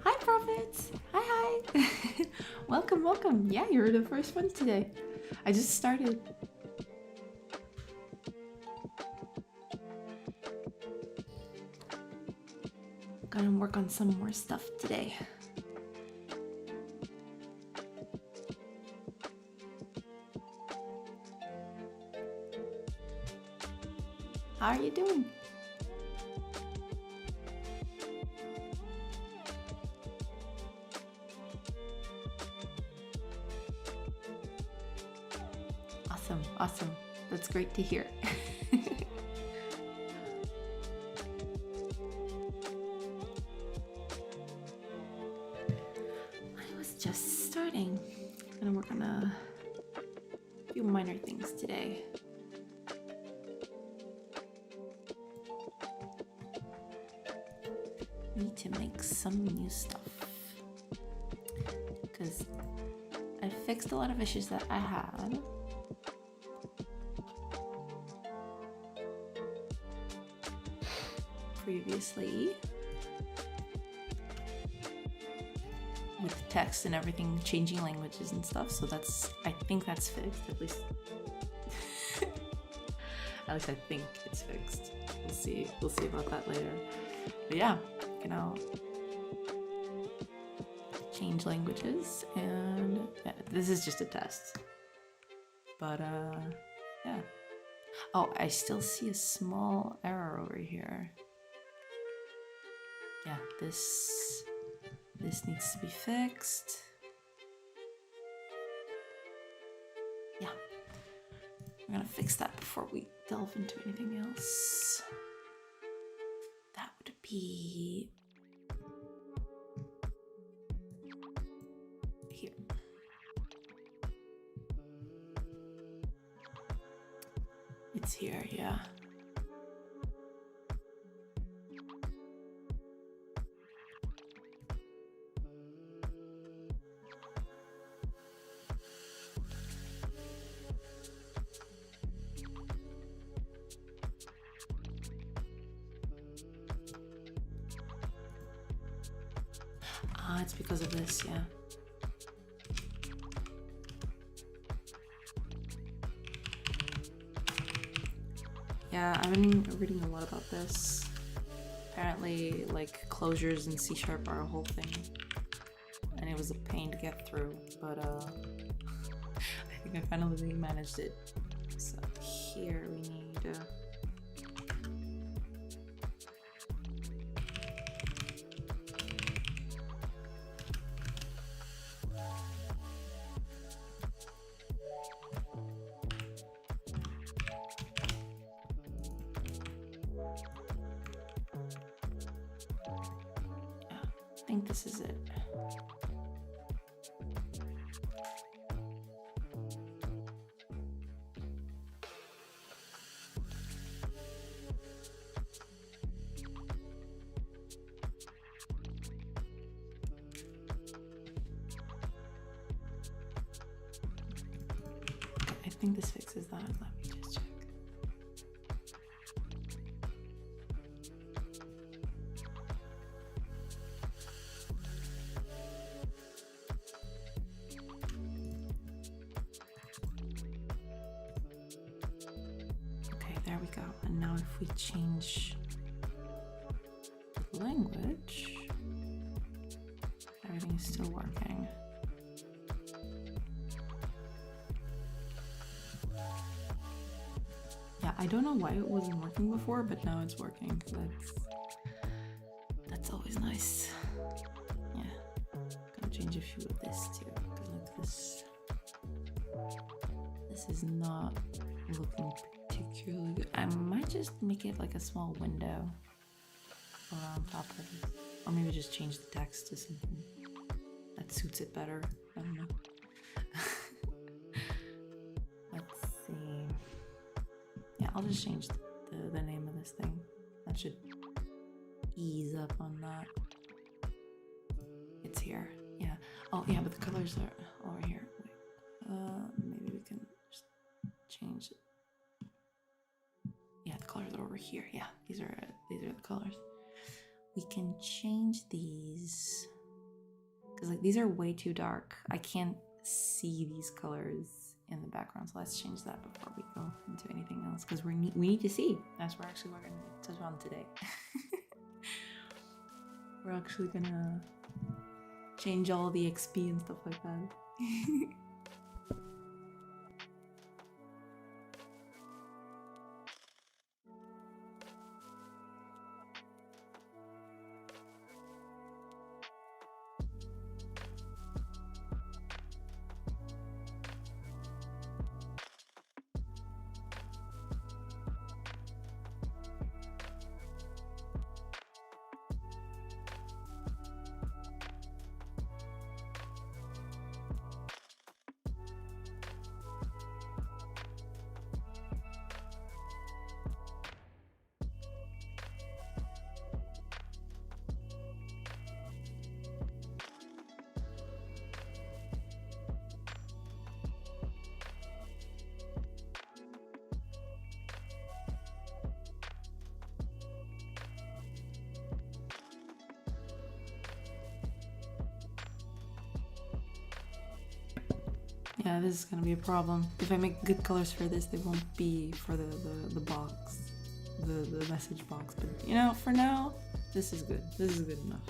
Hi, Prophets! Hi, hi! Welcome, welcome. Yeah, you're the first one today. I just started. Gonna work on some more stuff today. How are you doing? Awesome, awesome. That's great to hear. I was just starting. Gonna work on a few minor things today. Need to make some new stuff because I fixed a lot of issues that I had. Previously with text and everything changing languages and stuff, so I think that's fixed, at least I think it's fixed. We'll see about that later. But yeah, you know, change languages, and yeah, this is just a test. But yeah. Oh, I still see a small error over here. Yeah, this needs to be fixed. Yeah, we're gonna fix that before we delve into anything else. That would be here. It's here, yeah. Ah, it's because of this, yeah. Yeah, I've been reading a lot about this. Apparently, like, closures in C# are a whole thing. And it was a pain to get through, but I think I finally managed it. So here we need I think this is it. I think this fixes that. Let me just check. Okay, there we go. And now if we change the language, everything is still working. Yeah, I don't know why it wasn't working before, but now it's working. That's always nice. Yeah, gonna change a few of this too, because like this is not looking particularly good. I might just make it like a small window around top of it, or maybe just change the text to something that suits it better. I don't know. Let's see. Yeah, I'll just change the name of this thing. That should ease up on that. It's here. Yeah. Oh, yeah, but the colors are over here. Wait. Maybe we can just change it. Yeah, the colors are over here. Yeah, these are the colors. we can change these. Because like these are way too dark. I can't see these colors in the background. So let's change that before we go into anything else. Because we need to see. That's what we're going to touch on today. We're actually gonna change all the XP and stuff like that. Yeah, this is gonna be a problem. If I make good colors for this, they won't be for the box, the message box. But you know, for now, this is good. This is good enough.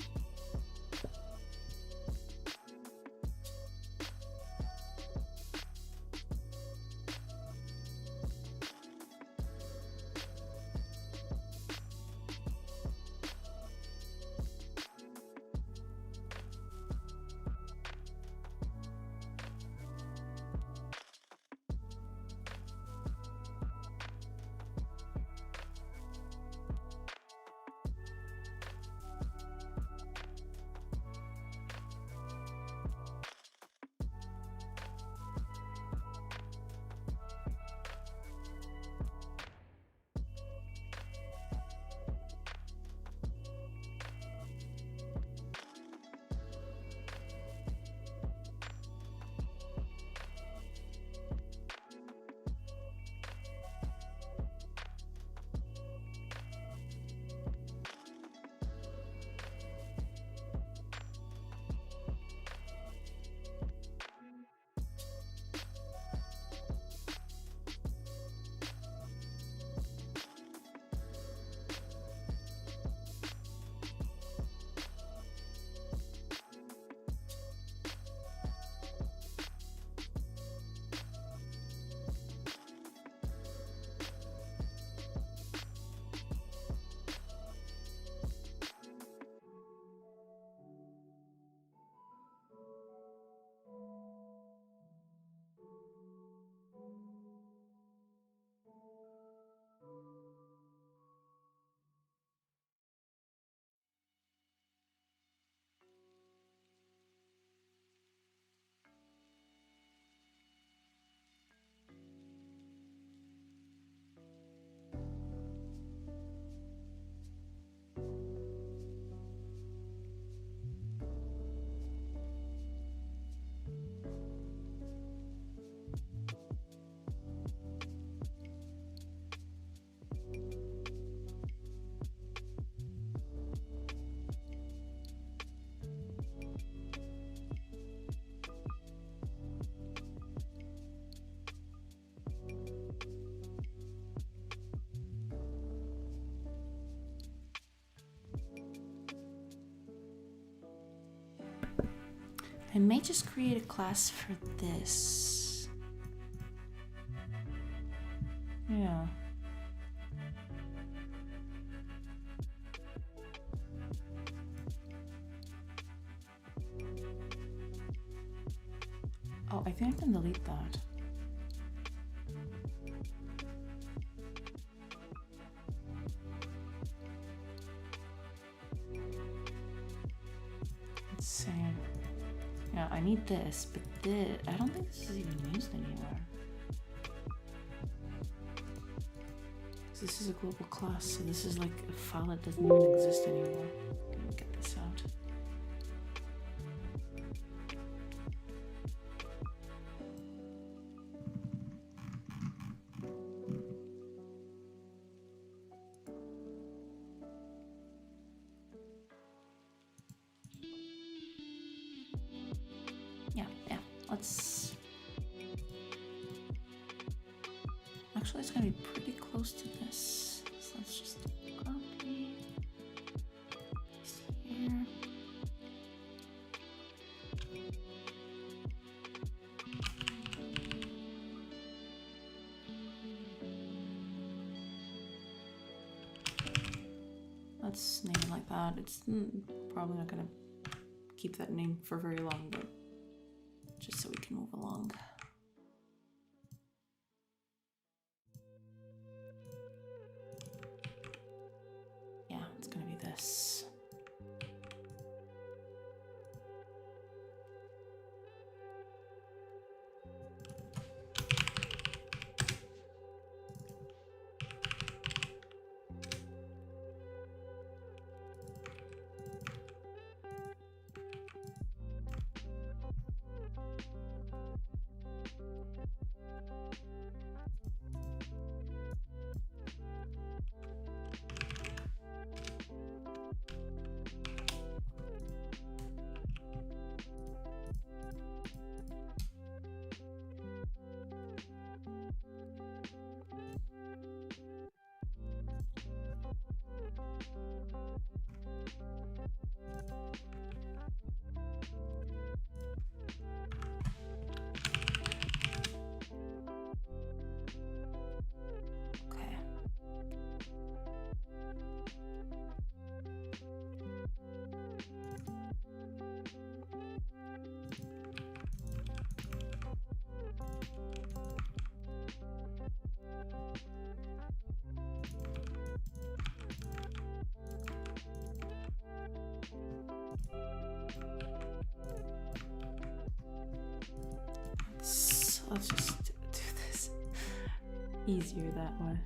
I may just create a class for this. Yeah. Oh, I think I can delete that. Let's see. Yeah, I need this, but I don't think this is even used anywhere. This is a global class, so this is like a file that doesn't even exist anymore. Let me get this out. gonna be pretty close to this. So let's just copy paste here. Let's name it like that. It's probably not gonna keep that name for very long, but just so we can move along. Yeah, it's gonna be this. Let's just do this easier that way.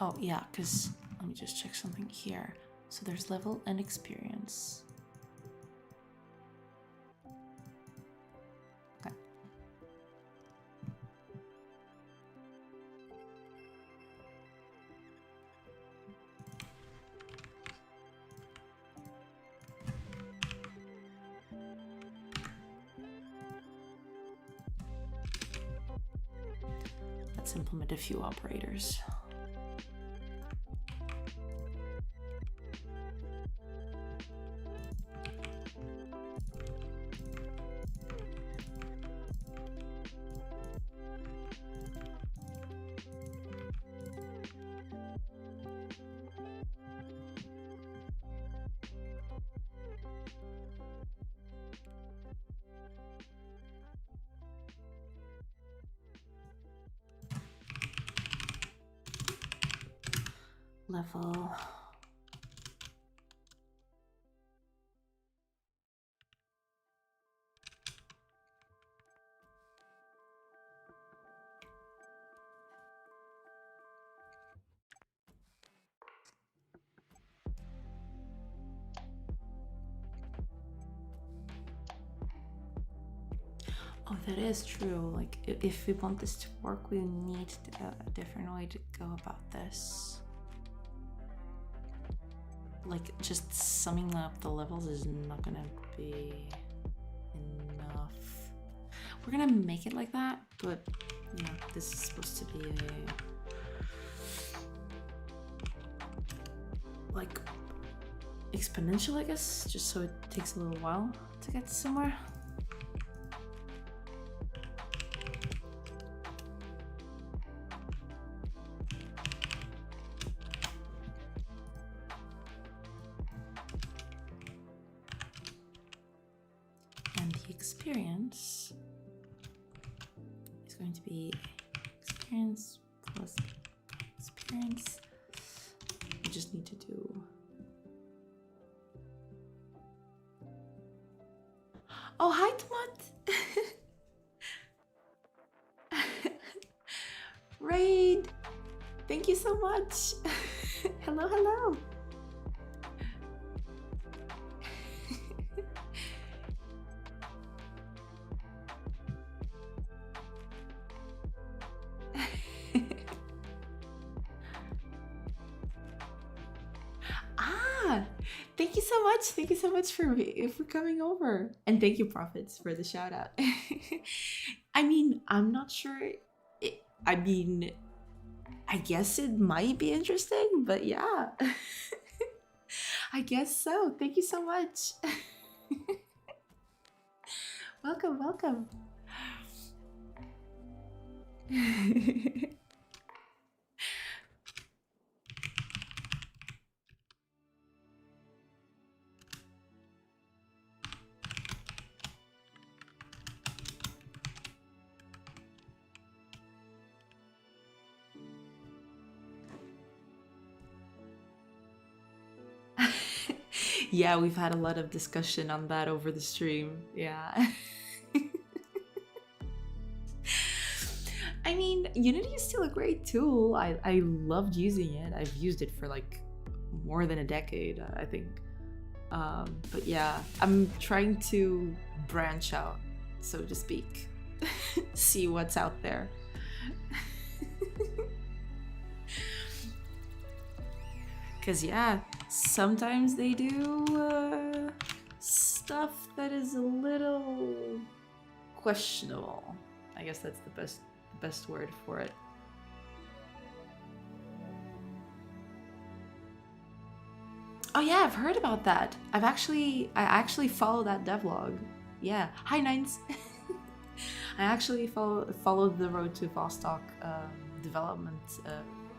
Oh yeah, because let me just check something here. So there's level and experience. Okay. Let's implement a few operators. Level. Oh, that is true. Like, if we want this to work, we need a different way to go about this. Like, just summing up the levels is not gonna be enough. We're gonna make it like that, but you know, this is supposed to be a like exponential, I guess, just so it takes a little while to get somewhere. And the experience is going to be experience plus experience. We just need to do... Oh, hi, Tomat! Raid! Thank you so much! Hello, hello! Thank you so much. Thank you so much for coming over. And thank you, Prophets, for the shout out. I mean, I'm not sure. I mean, I guess it might be interesting, but yeah. I guess so. Thank you so much. Welcome, welcome. Yeah, we've had a lot of discussion on that over the stream. Yeah. I mean, Unity is still a great tool. I loved using it. I've used it for like more than a decade, I think. But yeah, I'm trying to branch out, so to speak. See what's out there. Because yeah, sometimes they do stuff that is a little questionable. I guess that's the best word for it. Oh yeah, I've heard about that. I actually follow that devlog. Yeah. Hi Nines. I actually followed the Road to Vostok development.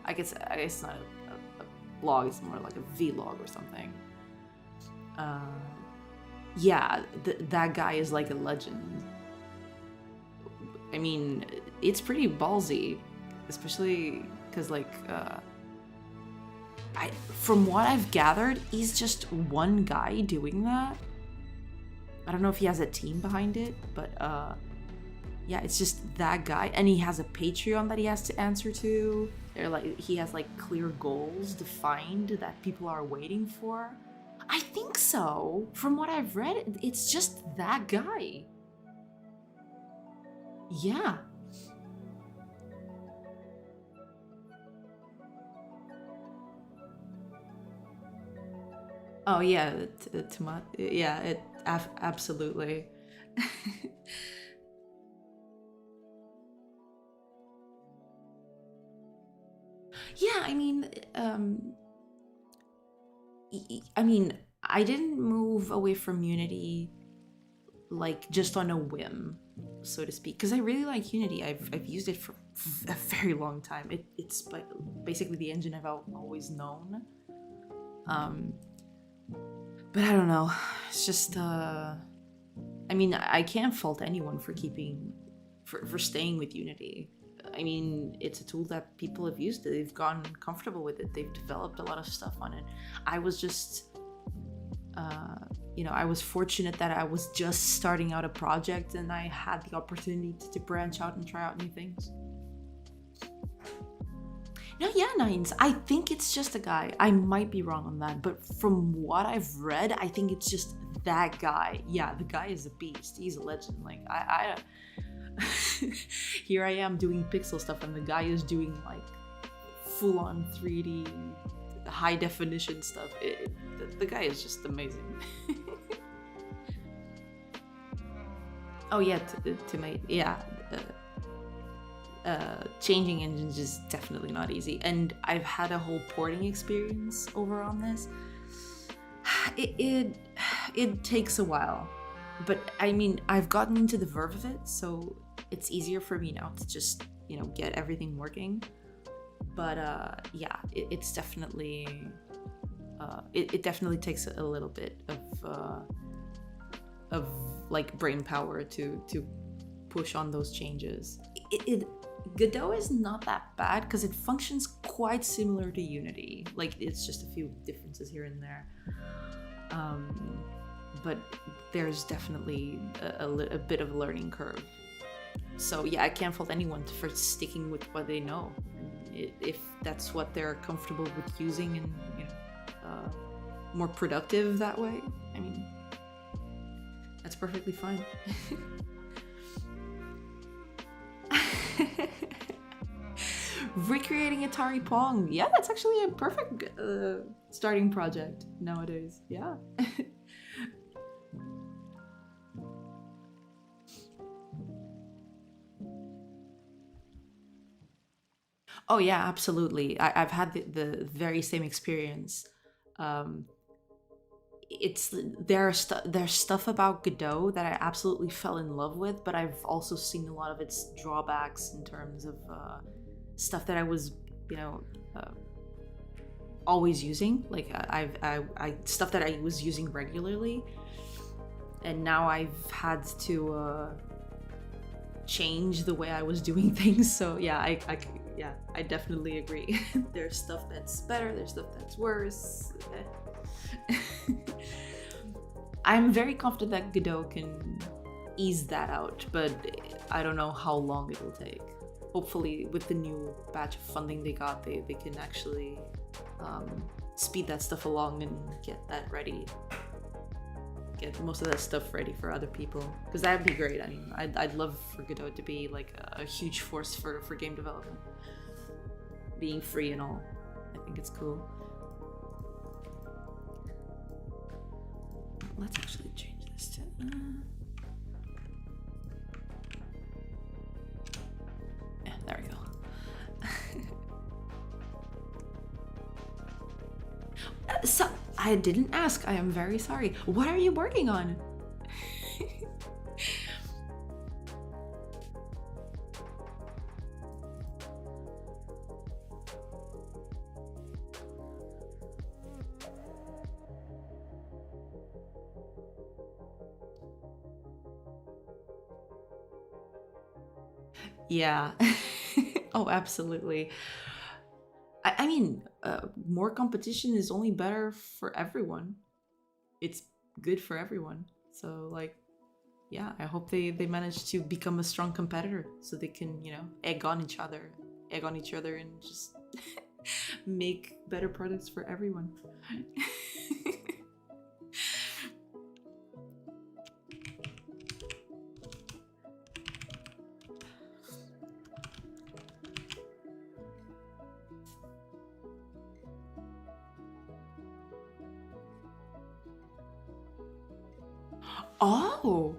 I guess it's not a blog. It's more like a vlog or something. Yeah, that guy is like a legend. I mean, it's pretty ballsy, especially because like from what I've gathered, he's just one guy doing that. I don't know if he has a team behind it, but yeah, it's just that guy, and he has a Patreon that he has to answer to. They're like, he has like clear goals defined that people are waiting for. I think so. From what I've read, it's just that guy. Yeah. Oh yeah, yeah, absolutely. Yeah, I mean, I didn't move away from Unity like just on a whim, so to speak, because I really like Unity. I've used it for a very long time. It's basically the engine I've always known. But I don't know. It's just I mean, I can't fault anyone for staying with Unity. I mean, it's a tool that people have used. They've gotten comfortable with it. They've developed a lot of stuff on it. I was just, I was fortunate that I was just starting out a project and I had the opportunity to branch out and try out new things. No, yeah, Nines. I think it's just a guy. I might be wrong on that, but from what I've read, I think it's just that guy. Yeah, the guy is a beast. He's a legend. Like, I here I am doing pixel stuff and the guy is doing like full-on 3D high definition stuff. The guy is just amazing. Oh yeah, changing engines is definitely not easy, and I've had a whole porting experience over on this. it takes a while, but I mean, I've gotten into the verve of it, so it's easier for me now to just, you know, get everything working. But yeah, it's definitely it definitely takes a little bit of like brain power to push on those changes. Godot is not that bad because it functions quite similar to Unity. Like, it's just a few differences here and there. But there's definitely a bit of a learning curve. So yeah, I can't fault anyone for sticking with what they know. If that's what they're comfortable with using and, you know, more productive that way, I mean, that's perfectly fine. Recreating Atari Pong. Yeah, that's actually a perfect starting project nowadays. Yeah. Oh yeah, absolutely. I've had the very same experience. Um, there's stuff about Godot that I absolutely fell in love with, but I've also seen a lot of its drawbacks in terms of stuff that I was, you know, always using. Like I stuff that I was using regularly, and now I've had to change the way I was doing things. So yeah, I definitely agree. There's stuff that's better, there's stuff that's worse. I'm very confident that Godot can ease that out, but I don't know how long it will take. Hopefully with the new batch of funding they got, they can actually speed that stuff along and get that ready. Get most of that stuff ready for other people, because that would be great. I mean, I'd love for Godot to be like a huge force for game development, being free and all. I think it's cool. Let's actually change this to yeah, there we go. So I didn't ask. I am very sorry. What are you working on? Yeah. Oh, absolutely. I mean, more competition is only better for everyone. It's good for everyone. So, like, yeah, I hope they manage to become a strong competitor so they can, you know, egg on each other, and just make better products for everyone. Oh,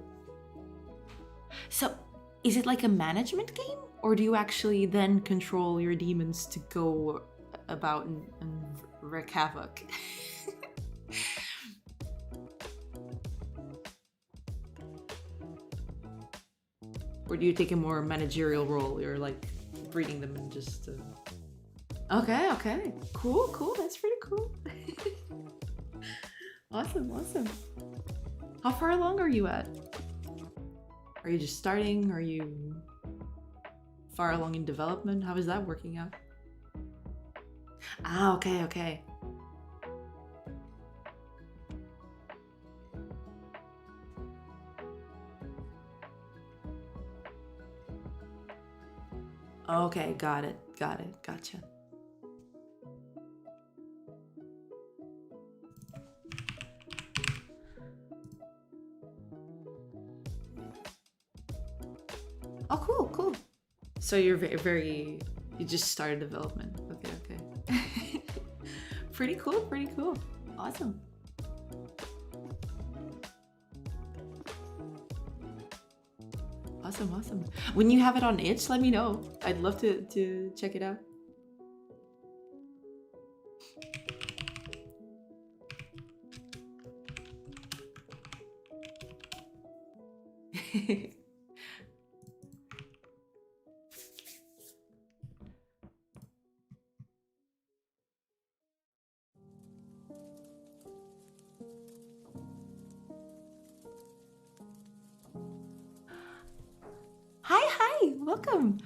so is it like a management game, or do you actually then control your demons to go about and wreak havoc? Or do you take a more managerial role? You're like breeding them and just. Okay, okay, cool. That's pretty cool. Awesome. How far along are you at? Are you just starting? Are you far along in development? How is that working out? Ah, okay. Okay, got it. Gotcha. Oh, cool. So you're very you just started development. Okay. Pretty cool. Awesome. Awesome. When you have it on itch, let me know. I'd love to check it out. Hi, welcome.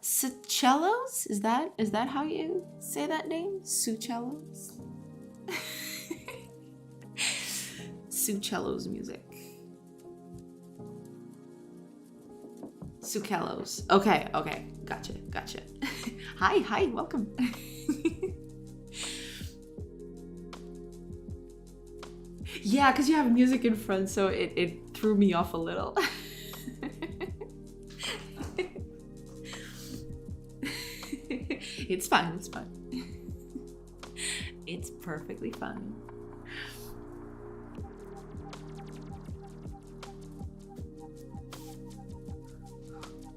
Sucellos? Is that how you say that name? Sucellos? Sucellos music. Sucellos. Okay, gotcha. Hi, welcome. Yeah, because you have music in front, so it threw me off a little. It's fine. It's perfectly fine.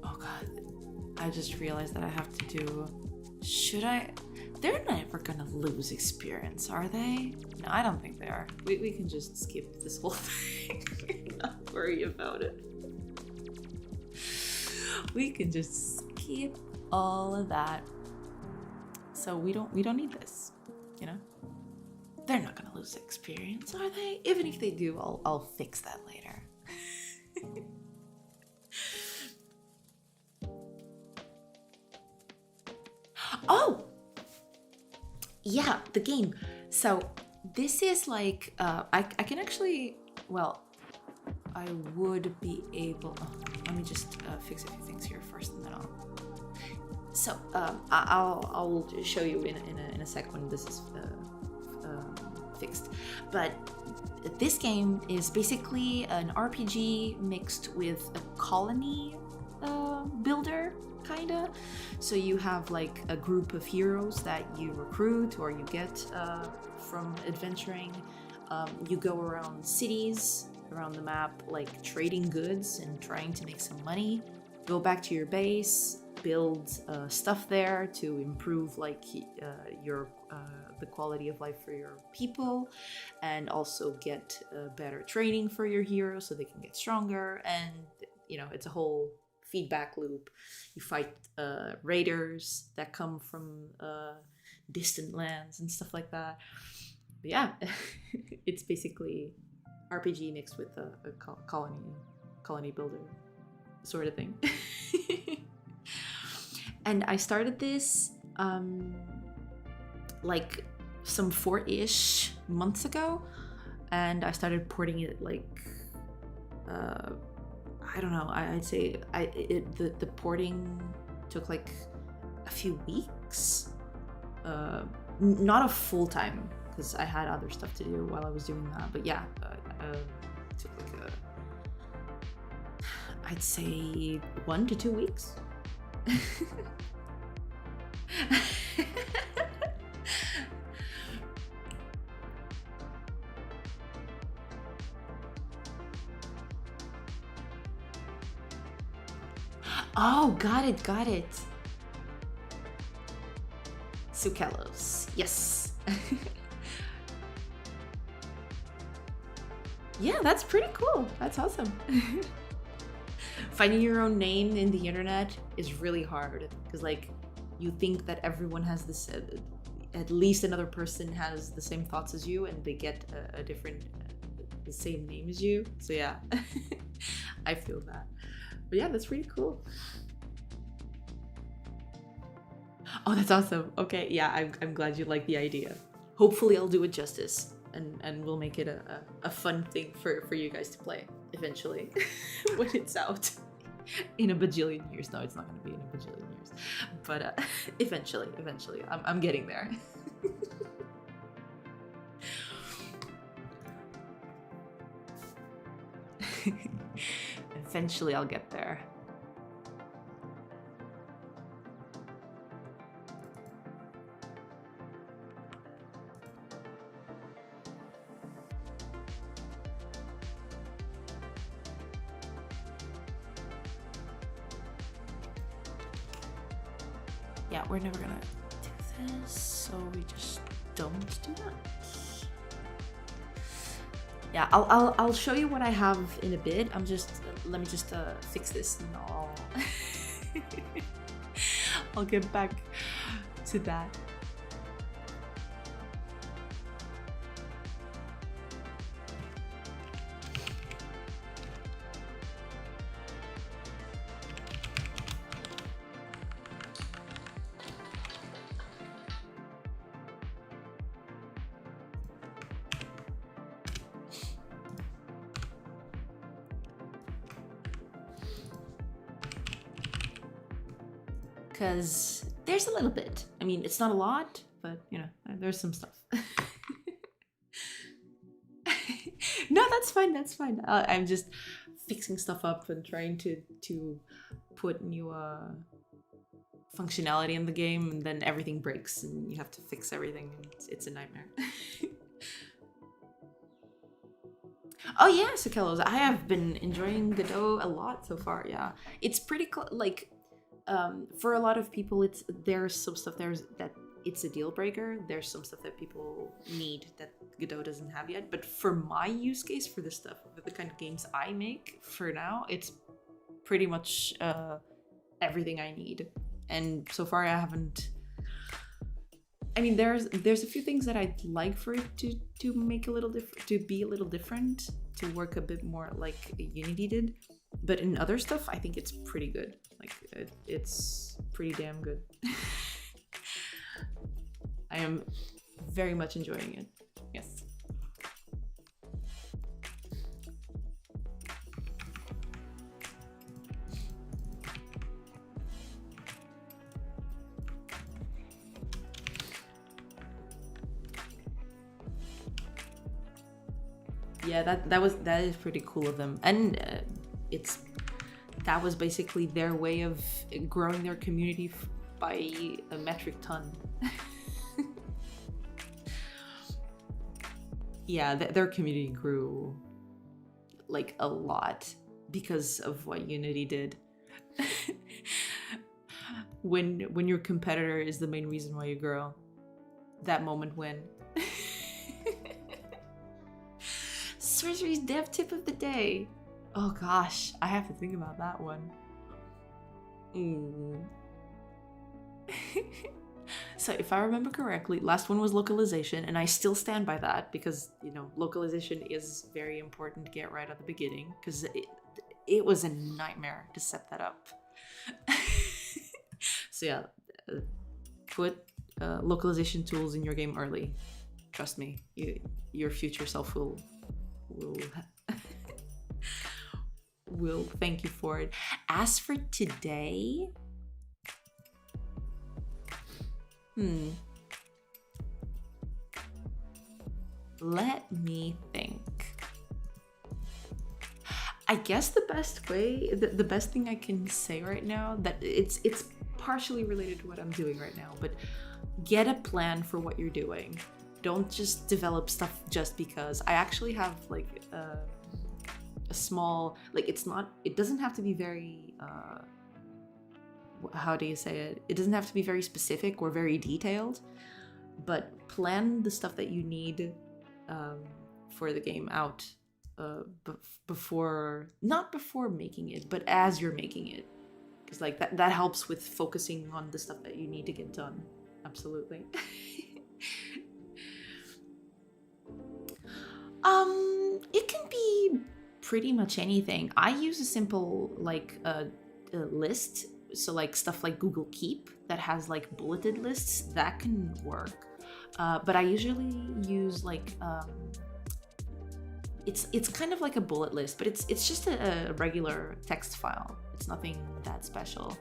Oh god, I just realized that I have to do... Should I... They're never gonna lose experience, are they? No, I don't think they are. We can just skip this whole thing. Not worry about it. We can just skip all of that. So we don't need this, you know? They're not gonna lose experience, are they? Even if they do, I'll fix that later. Oh! Yeah, the game. So this is like, I can actually, well, I would be able, let me just fix a few things here first and then I'll show you in a sec when this is fixed. But this game is basically an RPG mixed with a colony builder, kinda. So you have like a group of heroes that you recruit or you get from adventuring. You go around cities around the map, like trading goods and trying to make some money. Go back to your base, build stuff there to improve like your the quality of life for your people, and also get better training for your heroes so they can get stronger. And you know, it's a whole feedback loop. You fight raiders that come from distant lands and stuff like that. But yeah, it's basically RPG mixed with a colony builder sort of thing. And I started this like some 4-ish months ago, and I started porting it like I don't know, I'd say the porting took like a few weeks, not a full time because I had other stuff to do while I was doing that, but yeah, it took like I'd say 1 to 2 weeks. Oh, got it. Sucellos, yes. Yeah, that's pretty cool. That's awesome. Finding your own name in the internet is really hard because like you think that everyone has this, at least another person has the same thoughts as you and they get a different, the same name as you. So yeah, I feel that. But yeah, that's pretty cool. Oh, that's awesome. Okay, yeah, I'm glad you like the idea. Hopefully I'll do it justice and we'll make it a fun thing for you guys to play eventually when it's out in a bajillion years. No, it's not going to be in a bajillion years, but eventually I'm getting there. Eventually I'll get there. Yeah, we're never gonna do this, so we just don't do that. Yeah, I'll show you what I have in a bit. Let me just fix this and I'll get back to that. Because there's a little bit. I mean, it's not a lot, but you know, there's some stuff. No, that's fine. That's fine. I'm just fixing stuff up and trying to put new functionality in the game, and then everything breaks, and you have to fix everything. It's a nightmare. Oh yeah, Sakelos. I have been enjoying Godot a lot so far. Yeah, it's pretty like. For a lot of people, there's some stuff that it's a deal breaker. There's some stuff that people need that Godot doesn't have yet. But for my use case, for the stuff, for the kind of games I make, for now, it's pretty much everything I need. And so far, I haven't. I mean, there's a few things that I'd like for it to make a little different, to be a little different, to work a bit more like Unity did. But in other stuff, I think it's pretty good. Like, it's pretty damn good. I am very much enjoying it. Yes. Yeah, that is pretty cool of them. And that was basically their way of growing their community by a metric ton. Yeah, their community grew like a lot because of what Unity did. When your competitor is the main reason why you grow, that moment when. Sorcery's dev tip of the day. Oh gosh, I have to think about that one. So if I remember correctly, last one was localization, and I still stand by that because, you know, localization is very important to get right at the beginning because it was a nightmare to set that up. So yeah, put localization tools in your game early. Trust me, your future self will will thank you for it. As for today, let me think. I guess the best way, the best thing I can say right now, that it's partially related to what I'm doing right now, but get a plan for what you're doing. Don't just develop stuff just because. I actually have like a small, like, it doesn't have to be very how do you say it? It doesn't have to be very specific or very detailed, but plan the stuff that you need for the game out not before making it, but as you're making it, because like that helps with focusing on the stuff that you need to get done. Absolutely. It can be pretty much anything. I use a simple like a list, so like stuff like Google Keep that has like bulleted lists, that can work. But I usually use like it's kind of like a bullet list, but it's just a regular text file. It's nothing that special.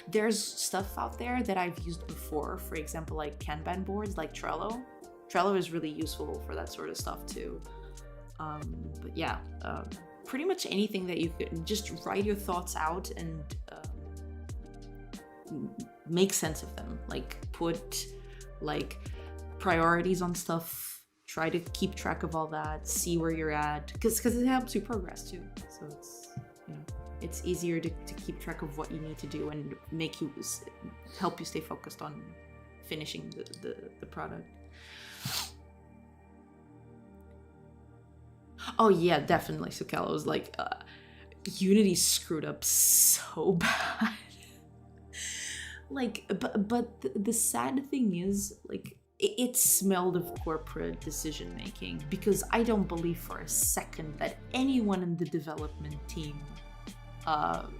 There's stuff out there that I've used before, for example, like Kanban boards, like Trello. Trello is really useful for that sort of stuff too. But yeah, pretty much anything that you could just write your thoughts out and make sense of them. Like put like priorities on stuff, try to keep track of all that, see where you're at, because it helps you progress too. So it's, you know, it's easier to keep track of what you need to do and help you stay focused on finishing the product. Oh yeah, definitely. Sukelo was like, Unity screwed up so bad. Like, but the sad thing is, like, it smelled of corporate decision making, because I don't believe for a second that anyone in the development team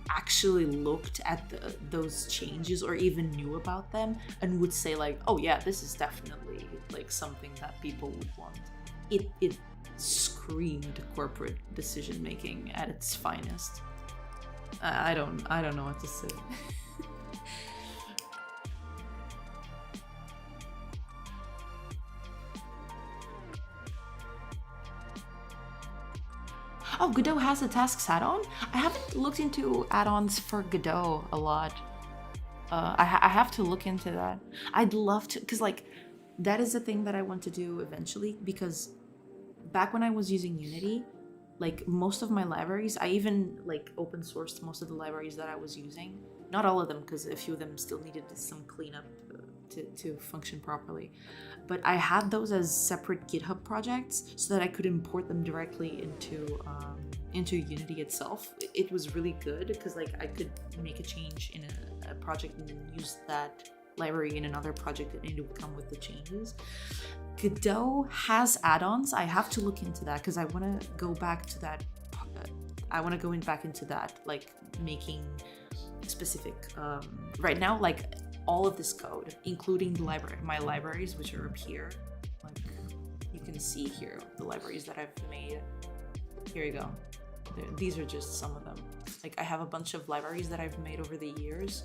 actually looked at those changes or even knew about them and would say like, oh yeah, this is definitely like something that people would want. It screamed corporate decision making at its finest. I don't know what to say. Oh, Godot has a tasks add-on? I haven't looked into add-ons for Godot a lot. I have to look into that. I'd love to, because like that is a thing that I want to do eventually, because back when I was using Unity, like most of my libraries, I even like open sourced most of the libraries that I was using. Not all of them, because a few of them still needed some cleanup to function properly. But I had those as separate GitHub projects so that I could import them directly into Unity itself. It was really good because like I could make a change in a project and then use that library in another project and it would come with the changes. Godot has add-ons. I have to look into that because I want to go back to that. I want to go back into that, like making specific. Right now, like all of this code, including the my libraries, which are up here. Like you can see here the libraries that I've made. Here you go. These are just some of them. Like I have a bunch of libraries that I've made over the years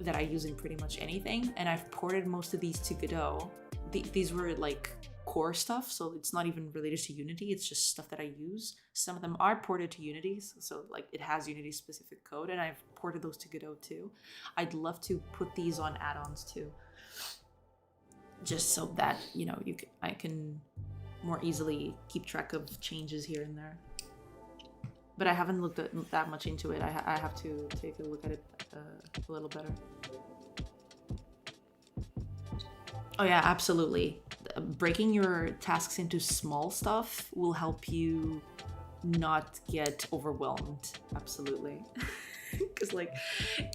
that I use in pretty much anything, and I've ported most of these to Godot. These were like core stuff, so it's not even related to Unity, it's just stuff that I use. Some of them are ported to Unity, so like it has Unity specific code, and I've ported those to Godot too. I'd love to put these on add-ons too, just so that, you know, I can more easily keep track of changes here and there. But I haven't looked that much into it. I have to take a look at it a little better. Oh yeah, absolutely. Breaking your tasks into small stuff will help you not get overwhelmed. Absolutely. Because like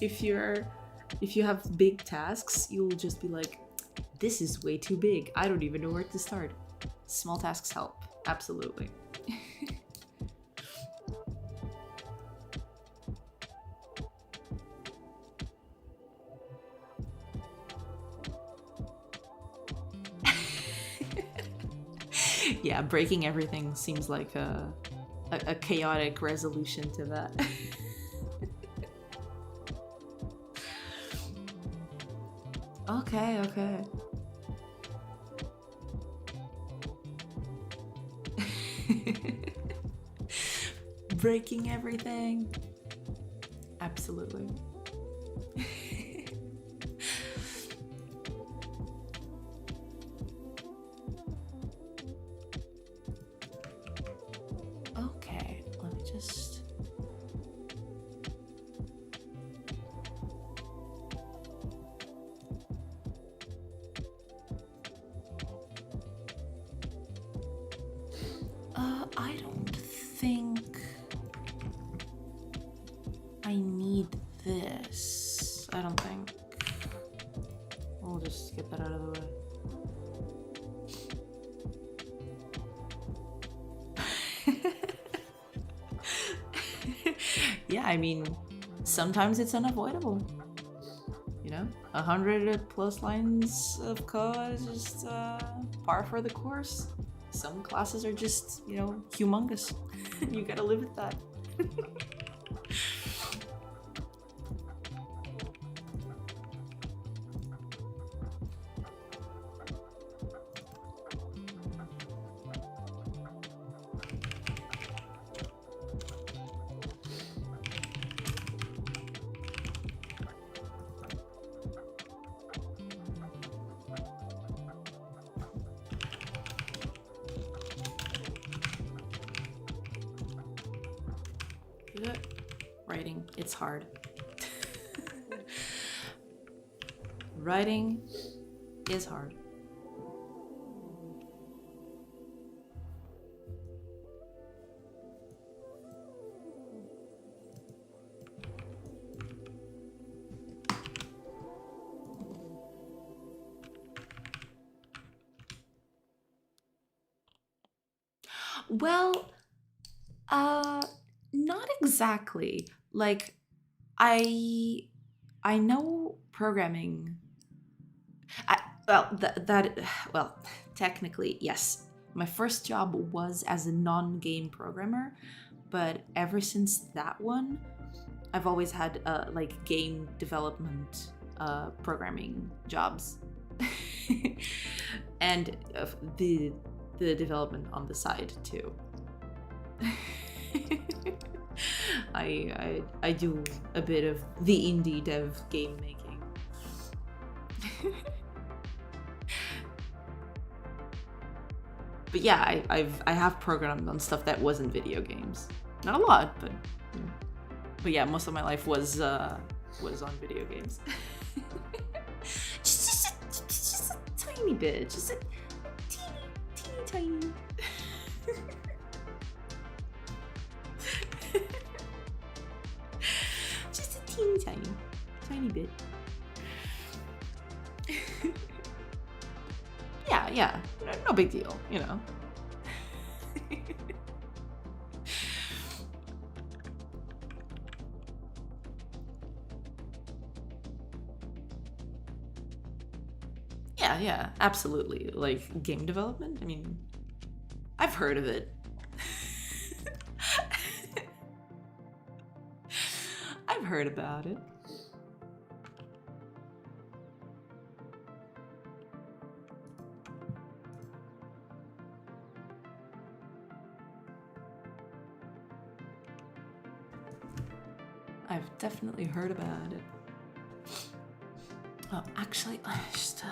if you have big tasks, you'll just be like, this is way too big. I don't even know where to start. Small tasks help. Absolutely. Yeah, breaking everything seems like a chaotic resolution to that. Okay. Breaking everything. Absolutely. Okay, let me just... I don't think I need this. I don't think. We'll just get that out of the way. Yeah, I mean, sometimes it's unavoidable. You know, 100+ lines of code is just par for the course. Some classes are just, you know, humongous. You gotta live with that. Writing, it's hard. Writing is hard. Well, not exactly. Like, I I know programming. Well, technically, yes. My first job was as a non-game programmer, but ever since that one, I've always had like game development programming jobs, and the development on the side too. I do a bit of the indie dev game making. But yeah, I have programmed on stuff that wasn't video games. Not a lot, but yeah, most of my life was on video games. just a tiny bit, just a teeny tiny. Just a tiny bit. Yeah, no big deal, you know. Yeah, absolutely. Like game development, I mean, I've heard of it. I've heard about it. I've definitely heard about it. Oh, actually, I just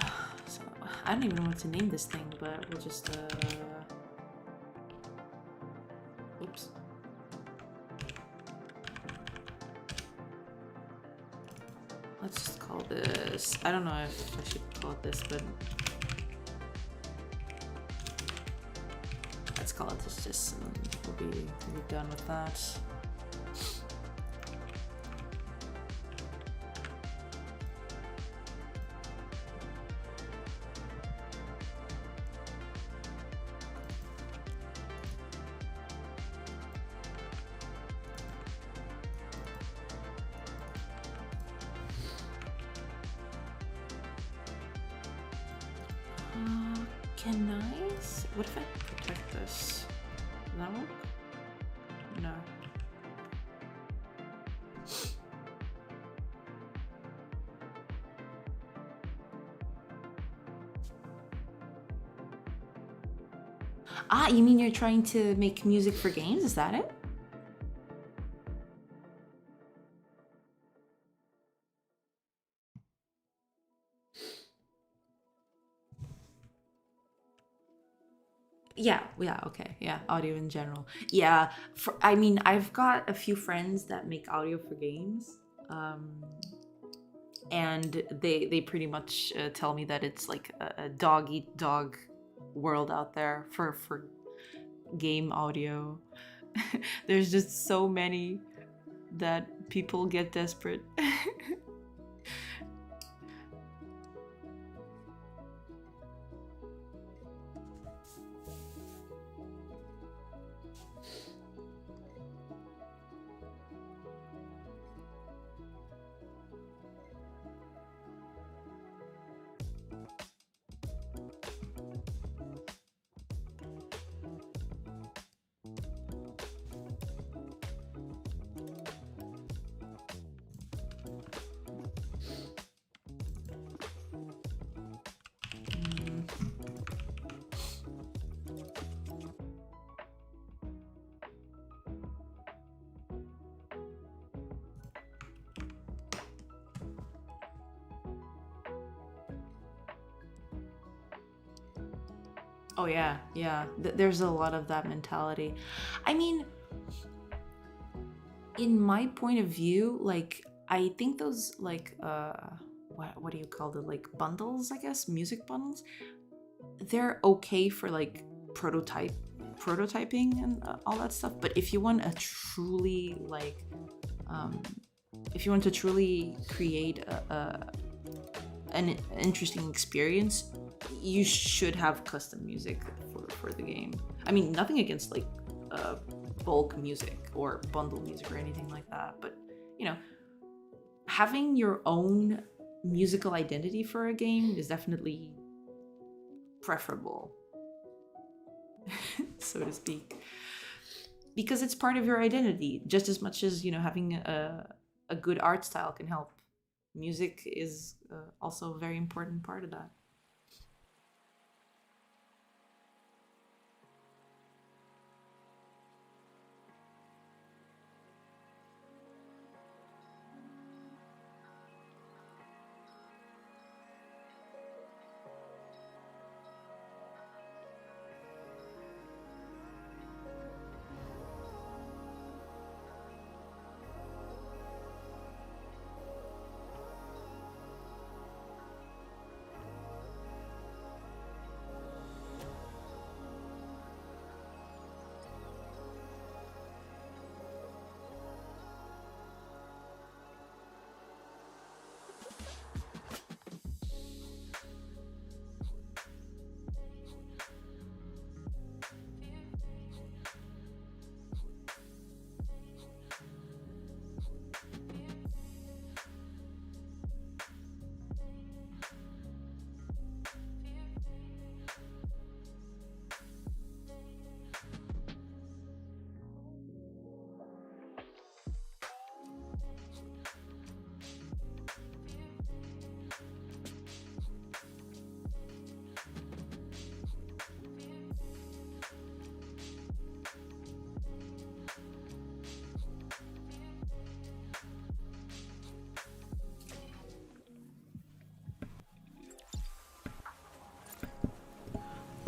so, I don't even know what to name this thing, but we'll just oops. Let's just call this, I don't know if I should call it this, but let's call it this just, and we'll be done with that. Can I? What if I protect this? Does that work? No. Ah, you mean you're trying to make music for games? Is that it? Yeah, okay. Yeah, audio in general. Yeah, I mean, I've got a few friends that make audio for games. And they pretty much tell me that it's like a dog eat dog world out there for game audio. There's just so many that people get desperate. Oh yeah, there's a lot of that mentality. I mean, in my point of view, like I think those like what do you call it? Like bundles, I guess, music bundles. They're okay for like prototyping and all that stuff. But if you want a truly like, if you want to truly create an interesting experience, you should have custom music for the game. I mean, nothing against like bulk music or bundle music or anything like that, but you know, having your own musical identity for a game is definitely preferable, so to speak, because it's part of your identity just as much as, you know, having a good art style can help. Music is also a very important part of that.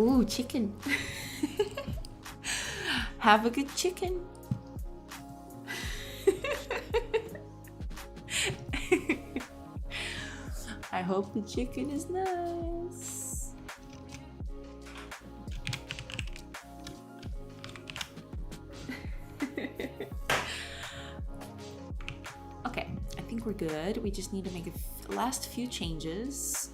Ooh, chicken. Have a good chicken. I hope the chicken is nice. Okay, I think we're good. We just need to make a last few changes.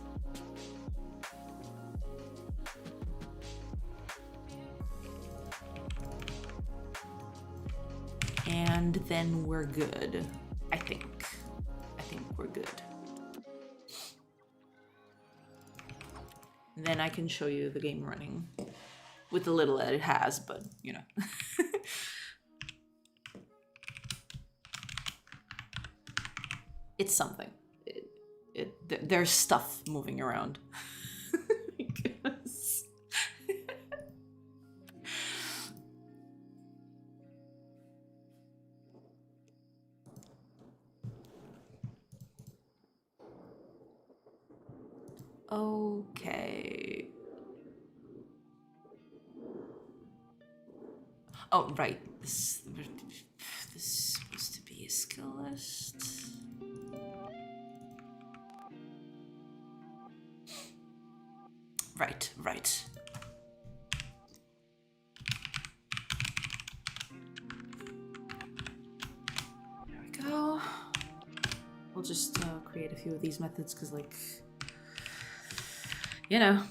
And then we're good. I think we're good. Then I can show you the game running with the little that it has, but you know. It's something. There's stuff moving around. Okay. Oh, right. This is supposed to be a skill list. Right. There we go. We'll just create a few of these methods because, like, you know,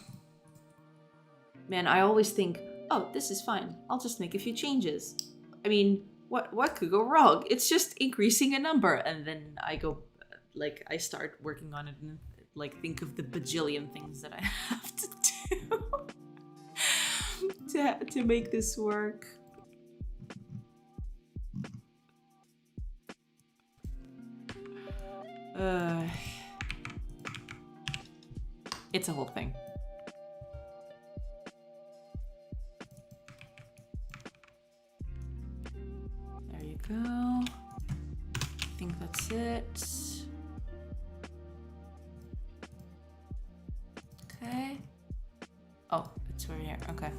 man, I always think, oh, this is fine. I'll just make a few changes. I mean, what could go wrong? It's just increasing a number. And then I go, like, I start working on it and, like, think of the bajillion things that I have to do to make this work. It's a whole thing. There you go. I think that's it. Okay. Oh, it's over here. Okay.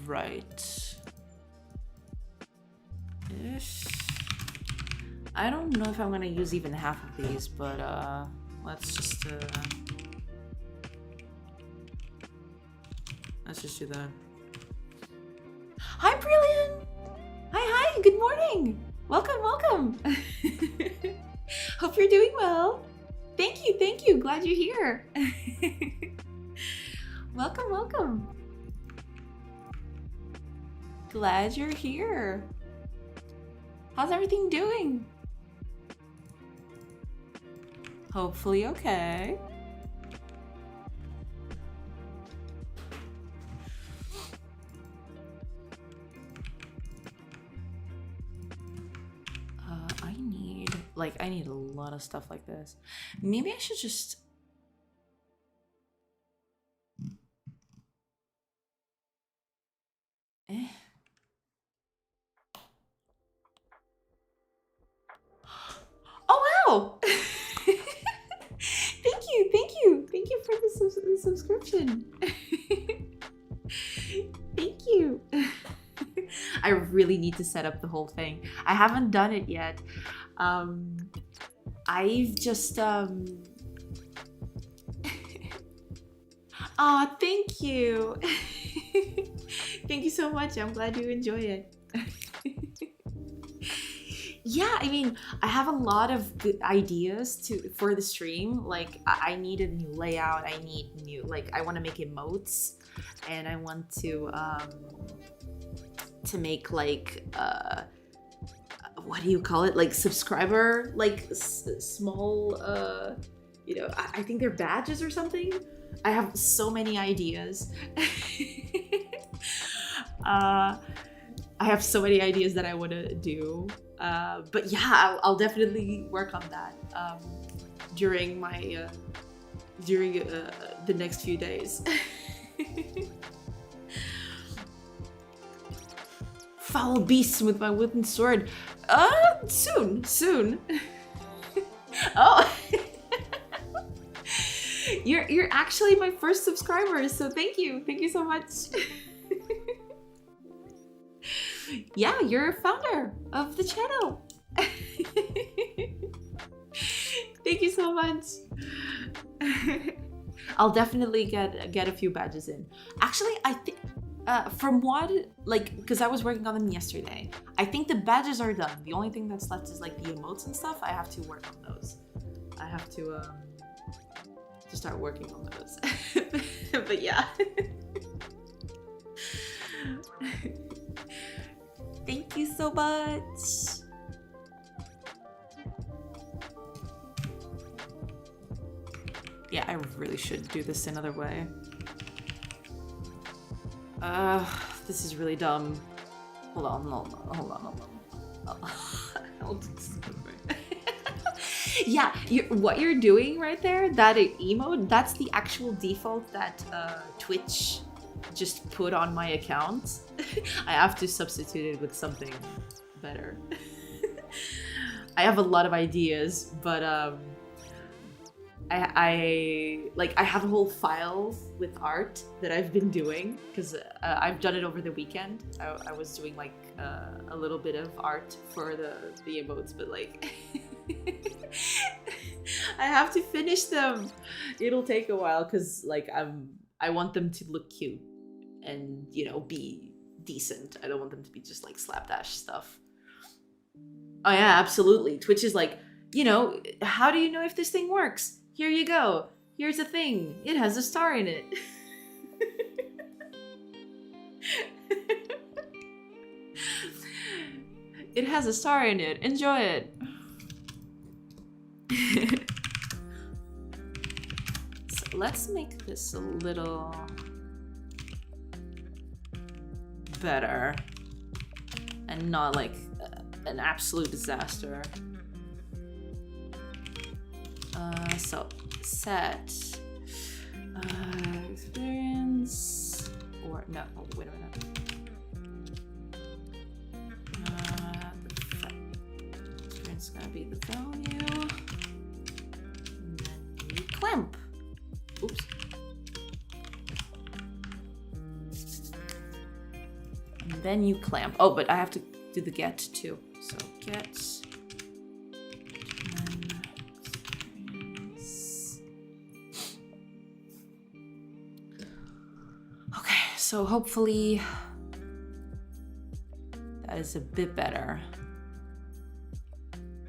Right. Ish. I don't know if I'm gonna use even half of these, but let's just do that. Hi, Brilliant! Hi, good morning! Welcome! Hope you're doing well. Thank you. Glad you're here. Welcome. Glad you're here. How's everything doing? Hopefully okay. I need a lot of stuff like this. Maybe I should just... Oh, wow! Thank you for the subscription. Thank you. I really need to set up the whole thing. I haven't done it yet. I've just oh, thank you. Thank you so much. I'm glad you enjoy it. Yeah, I mean, I have a lot of good ideas for the stream. Like, I need a new layout. I need new, like, I want to make emotes, and I want to make like what do you call it? Like subscriber, like small, you know, I think they're badges or something. I have so many ideas. I have so many ideas that I want to do. But yeah, I'll definitely work on that during my the next few days. Foul beasts with my wooden sword. Soon. Oh. You're actually my first subscriber, so thank you so much. Yeah, you're a founder of the channel. Thank you so much. I'll definitely get a few badges in. Actually, I think from what, like, because I was working on them yesterday, I think the badges are done. The only thing that's left is like the emotes and stuff. I have to work on those. I have to start working on those. But yeah. Thank you so much. Yeah, I really should do this another way. This is really dumb. Hold on. I'll do this another way. Yeah, what you're doing right there, that emote, that's the actual default that Twitch just put on my account. I have to substitute it with something better. I have a lot of ideas, but I have a whole file with art that I've been doing because I've done it over the weekend. I was doing like a little bit of art for the emotes, but like I have to finish them. It'll take a while because like I want them to look cute and, you know, be decent. I don't want them to be just like slapdash stuff. Oh yeah, absolutely. Twitch is like, you know, how do you know if this thing works? Here you go. Here's a thing. It has a star in it. It has a star in it. Enjoy it. So let's make this a little better and not like an absolute disaster. So set experience, or no, oh, wait a minute. Experience is gonna be the value, and then you clamp. Oops. And then you clamp. Oh, but I have to do the get too. So get. So hopefully that is a bit better.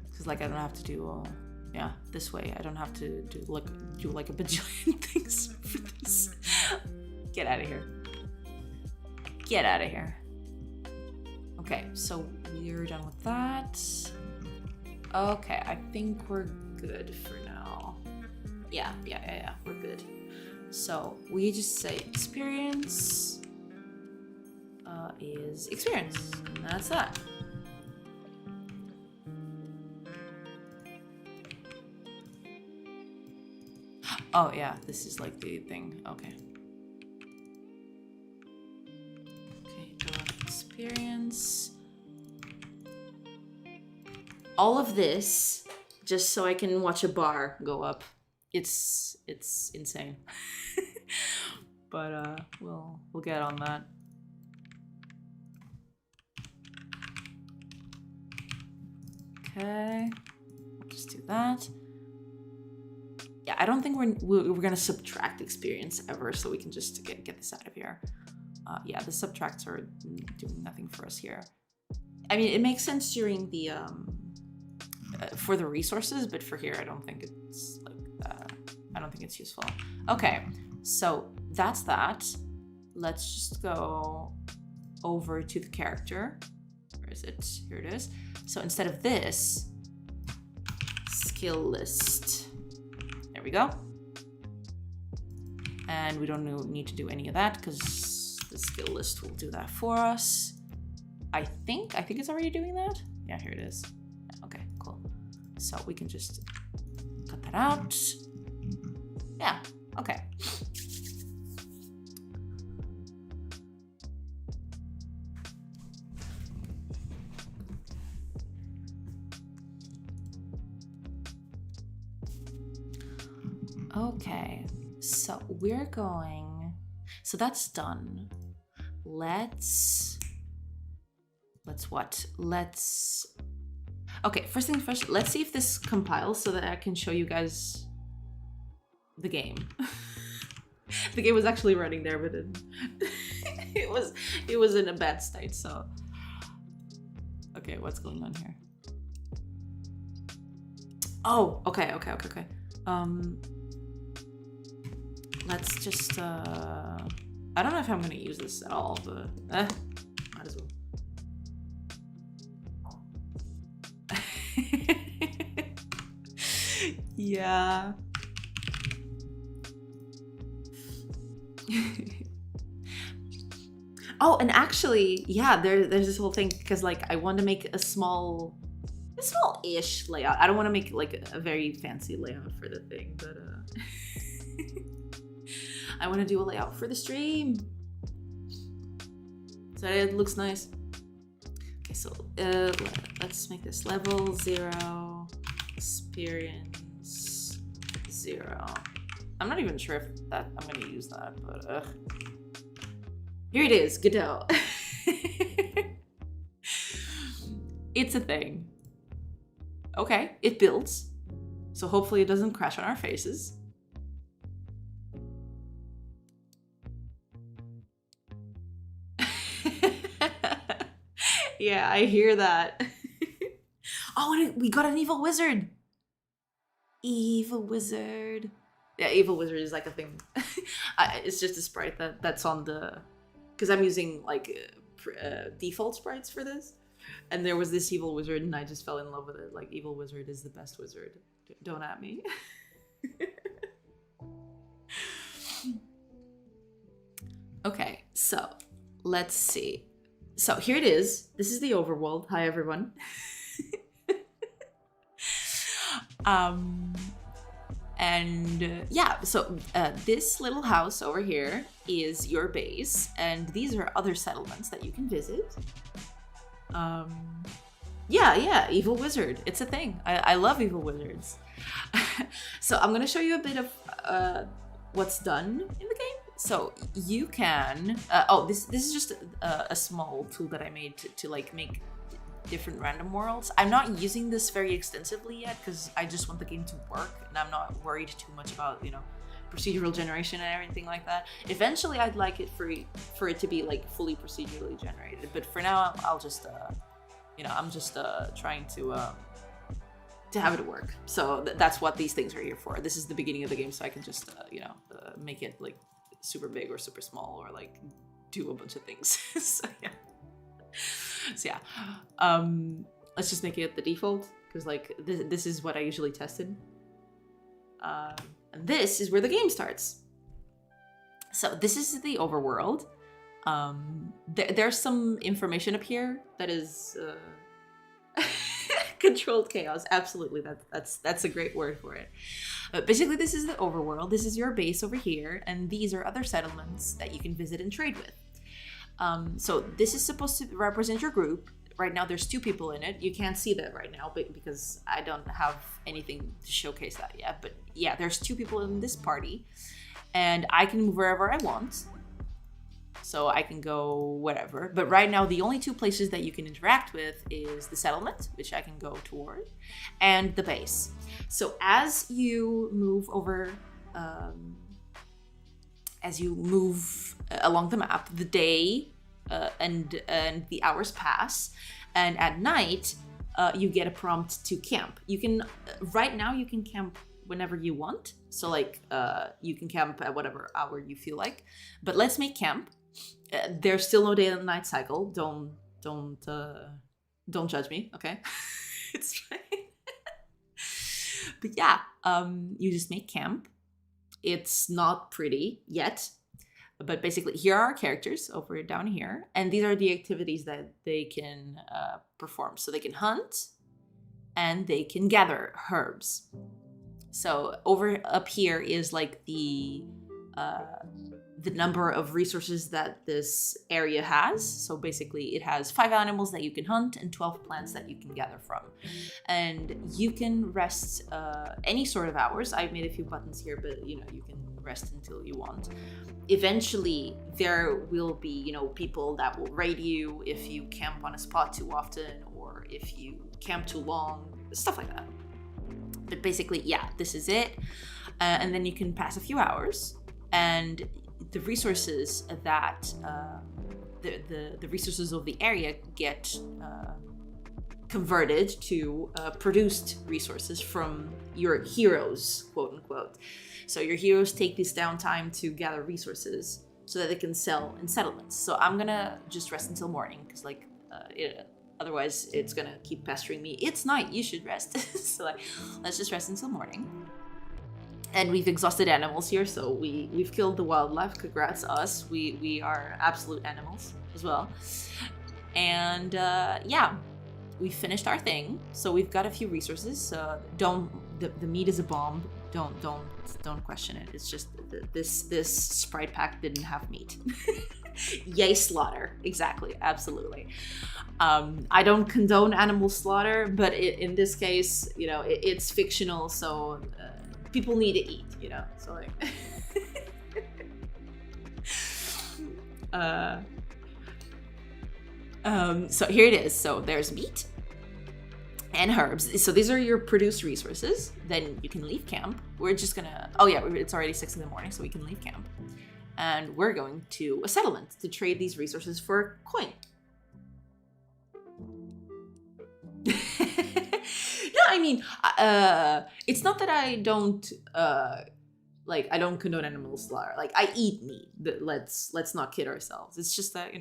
Because like I don't have to do all Yeah, this way I don't have to do like a bajillion things for this. Get out of here. Get out of here. Okay, so we're done with that. Okay, I think we're good for now. Yeah, we're good. So we just say experience is experience. And that's that. Oh yeah, this is like the thing. Okay. Okay, experience. All of this just so I can watch a bar go up. It's insane. But we'll get on that. Okay, we'll just do that. Yeah, I don't think we're gonna subtract experience ever, so we can just get this out of here. Yeah, the subtracts are doing nothing for us here. I mean, it makes sense during the for the resources, but for here, I don't think it's like I don't think it's useful. Okay, so that's that. Let's just go over to the character. Where is it? Here it is. So instead of this, skill list. There we go. And we don't need to do any of that because the skill list will do that for us. I think it's already doing that. Yeah, here it is. Okay, cool. So we can just cut that out. Yeah, okay. Okay, so we're going, so that's done. Let's what? Okay, first thing first, let's see if this compiles so that I can show you guys the game. The game was actually running there, but it was in a bad state, so. Okay, what's going on here? Oh, okay. Let's just, I don't know if I'm gonna use this at all, but might as well. Yeah. Oh, and actually, yeah, there's this whole thing because like I want to make a small-ish layout. I don't want to make like a very fancy layout for the thing, but I want to do a layout for the stream so it looks nice. Okay, so let's make this level 0, experience 0. I'm not even sure if that I'm gonna use that, but here it is. Godot. It's a thing. Okay, it builds, so hopefully it doesn't crash on our faces. Yeah, I hear that. Oh, and we got an evil wizard. Evil wizard. Yeah, evil wizard is like a thing. It's just a sprite that's on the, because I'm using like default sprites for this, and there was this evil wizard, and I just fell in love with it. Like, evil wizard is the best wizard. Don't at me. Okay, so let's see. So here it is. This is the overworld. Hi, everyone. Yeah, so this little house over here is your base, and these are other settlements that you can visit. Yeah, evil wizard. It's a thing. I love evil wizards. So I'm gonna show you a bit of what's done in the game. So you can, this is just a small tool that I made to like make different random worlds. I'm not using this very extensively yet because I just want the game to work, and I'm not worried too much about, you know, procedural generation and everything like that. Eventually I'd like it for it to be like fully procedurally generated, but for now I'll just you know, I'm just trying to to have it work. So that's what these things are here for. This is the beginning of the game, so I can just make it like super big or super small, or like do a bunch of things. So yeah. Let's just make it the default, because like this is what I usually tested. And this is where the game starts. So this is the overworld. There's some information up here that is controlled chaos. Absolutely, that's a great word for it. But basically, this is the overworld. This is your base over here, and these are other settlements that you can visit and trade with. So this is supposed to represent your group. Right now, there's 2 people in it. You can't see that right now, because I don't have anything to showcase that yet. But yeah, there's 2 people in this party, and I can move wherever I want. So I can go wherever. But right now, the only 2 places that you can interact with is the settlement, which I can go toward, and the base. So as you move over, along the map, the day and the hours pass, and at night, you get a prompt to camp. You can right now you can camp whenever you want. So like you can camp at whatever hour you feel like. But let's make camp. There's still no day and night cycle. Don't judge me, okay? It's fine. But yeah, you just make camp. It's not pretty yet, but basically here are our characters over down here, and these are the activities that they can perform. So they can hunt, and they can gather herbs. So over up here is like the number of resources that this area has. So basically it has 5 animals that you can hunt and 12 plants that you can gather from. And you can rest any sort of hours. I've made a few buttons here, but you can rest until you want. Eventually there will be, people that will raid you if you camp on a spot too often, or if you camp too long, stuff like that. But basically, yeah, this is it. And then you can pass a few hours, and the resources that the resources of the area get converted to produced resources from your heroes, quote unquote. So your heroes take this downtime to gather resources so that they can sell in settlements. So I'm gonna just rest until morning, because otherwise it's gonna keep pestering me. It's night, you should rest. So let's just rest until morning. And we've exhausted animals here, so we've killed the wildlife. Congrats us. We are absolute animals as well. And yeah, we finished our thing. So we've got a few resources. The meat is a bomb. Don't question it. It's just this Sprite pack didn't have meat. Yay, slaughter. Exactly. Absolutely. I don't condone animal slaughter, but in this case, it's fictional, so people need to eat, so like so here it is. So there's meat and herbs. So these are your produced resources. Then you can leave camp. We're just gonna, it's already 6 a.m, so we can leave camp. And we're going to a settlement to trade these resources for coin. No, I mean, it's not that I don't I don't condone animal slaughter. Like, I eat meat. Let's not kid ourselves. It's just that,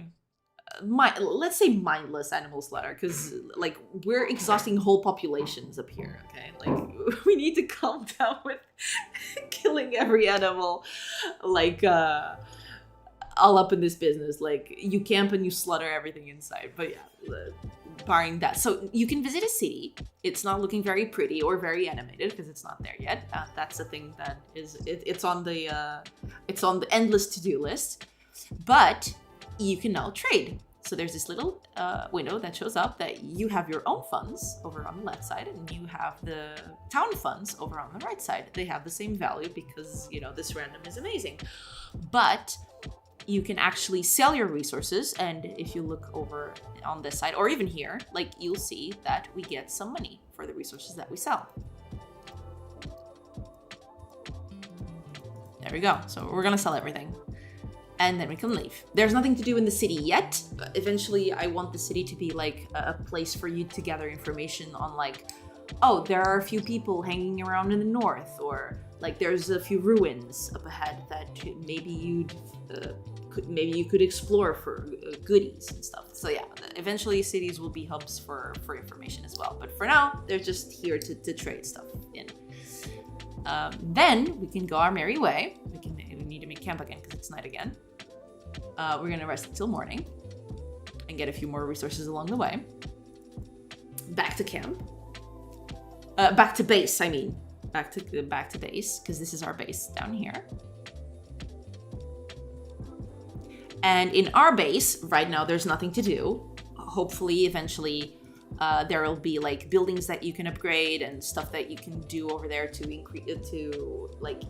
let's say mindless animal slaughter, because like we're exhausting whole populations up here. Okay, like we need to calm down with killing every animal, like all up in this business. Like, you camp and you slaughter everything inside. But yeah, barring that, so you can visit a city. It's not looking very pretty or very animated because it's not there yet. That's the thing that is it's on the endless to-do list. But you can now trade. So there's this little window that shows up that you have your own funds over on the left side, and you have the town funds over on the right side. They have the same value because, this random is amazing. But you can actually sell your resources, and if you look over on this side, or even here, like, you'll see that we get some money for the resources that we sell. There we go. So we're gonna sell everything. And then we can leave. There's nothing to do in the city yet. Eventually, I want the city to be like a place for you to gather information on like oh, there are a few people hanging around in the north, or like there's a few ruins up ahead that maybe you could explore for goodies and stuff. So yeah, eventually cities will be hubs for information as well. But for now, they're just here to trade stuff in. Then we can go our merry way. We need to make camp again because it's night again. We're gonna rest until morning and get a few more resources along the way. Back to camp. Back to base, I mean. Back to base, because this is our base down here. And in our base, right now, there's nothing to do. Hopefully, eventually, there will be like buildings that you can upgrade and stuff that you can do over there to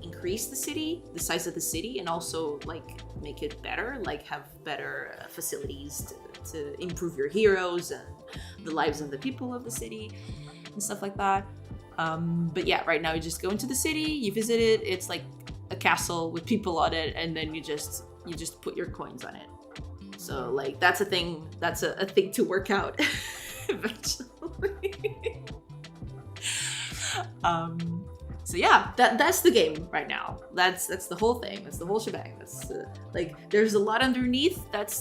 increase the city, the size of the city, and also like make it better, like have better facilities to improve your heroes and the lives of the people of the city and stuff like that. But yeah, right now you just go into the city, you visit it. It's like a castle with people on it, and then you just put your coins on it. So like that's a thing to work out eventually. So yeah, that's the game right now. That's the whole thing. That's the whole shebang. That's like there's a lot underneath that's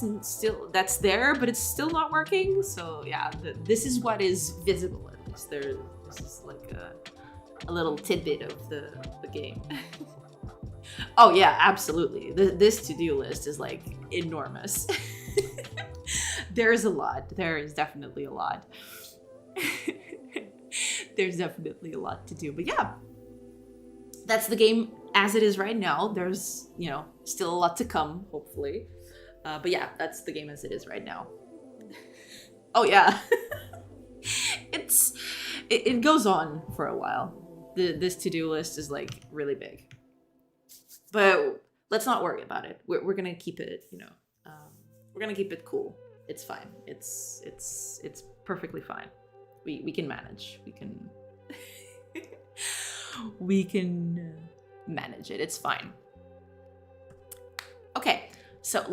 there, but it's still not working. So yeah, this is what is visible at least. This is like a little tidbit of the game. Oh yeah, absolutely. This to-do list is like enormous. There's a lot. There is definitely a lot. There's definitely a lot to do. But yeah, that's the game as it is right now. There's, still a lot to come, hopefully. But yeah, that's the game as it is right now. Oh yeah. It goes on for a while. This to-do list is like really big. But let's not worry about it. We're gonna keep it, we're gonna keep it cool. It's fine. It's perfectly fine. We can manage. We can manage it. It's fine. Okay, so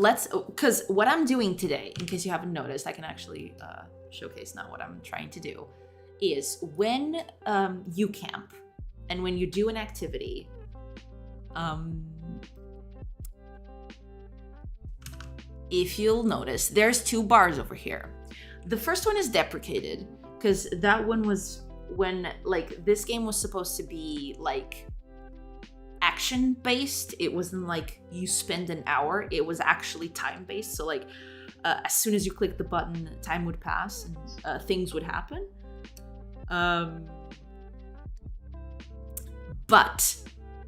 because what I'm doing today, in case you haven't noticed, I can actually showcase now what I'm trying to do, is when you camp and when you do an activity, if you'll notice, there's 2 bars over here. The first one is deprecated because that one was when like this game was supposed to be like action based. It wasn't like you spend an hour. It was actually time based. So like as soon as you click the button, time would pass and things would happen. But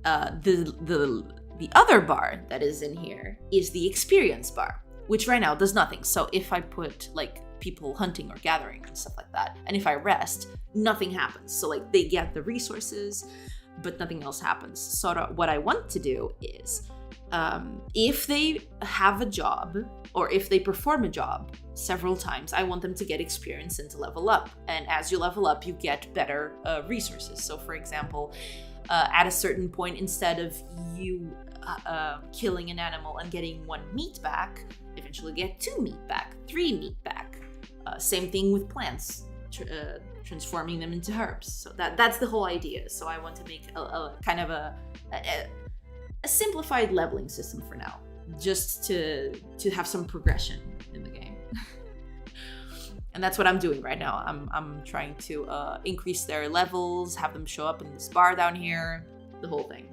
the other bar that is in here is the experience bar, which right now does nothing. So if I put like people hunting or gathering and stuff like that, and if I rest, nothing happens. So like they get the resources, but nothing else happens. So what I want to do is, if they have a job or if they perform a job several times, I want them to get experience and to level up. And as you level up, you get better resources. So for example, at a certain point, instead of you killing an animal and getting 1 meat back, eventually get 2 meat back, 3 meat back. Same thing with plants, transforming them into herbs. So that's the whole idea. So I want to make a kind of a simplified leveling system for now, just to have some progression in the game. And that's what I'm doing right now. I'm trying to increase their levels, have them show up in this bar down here, the whole thing.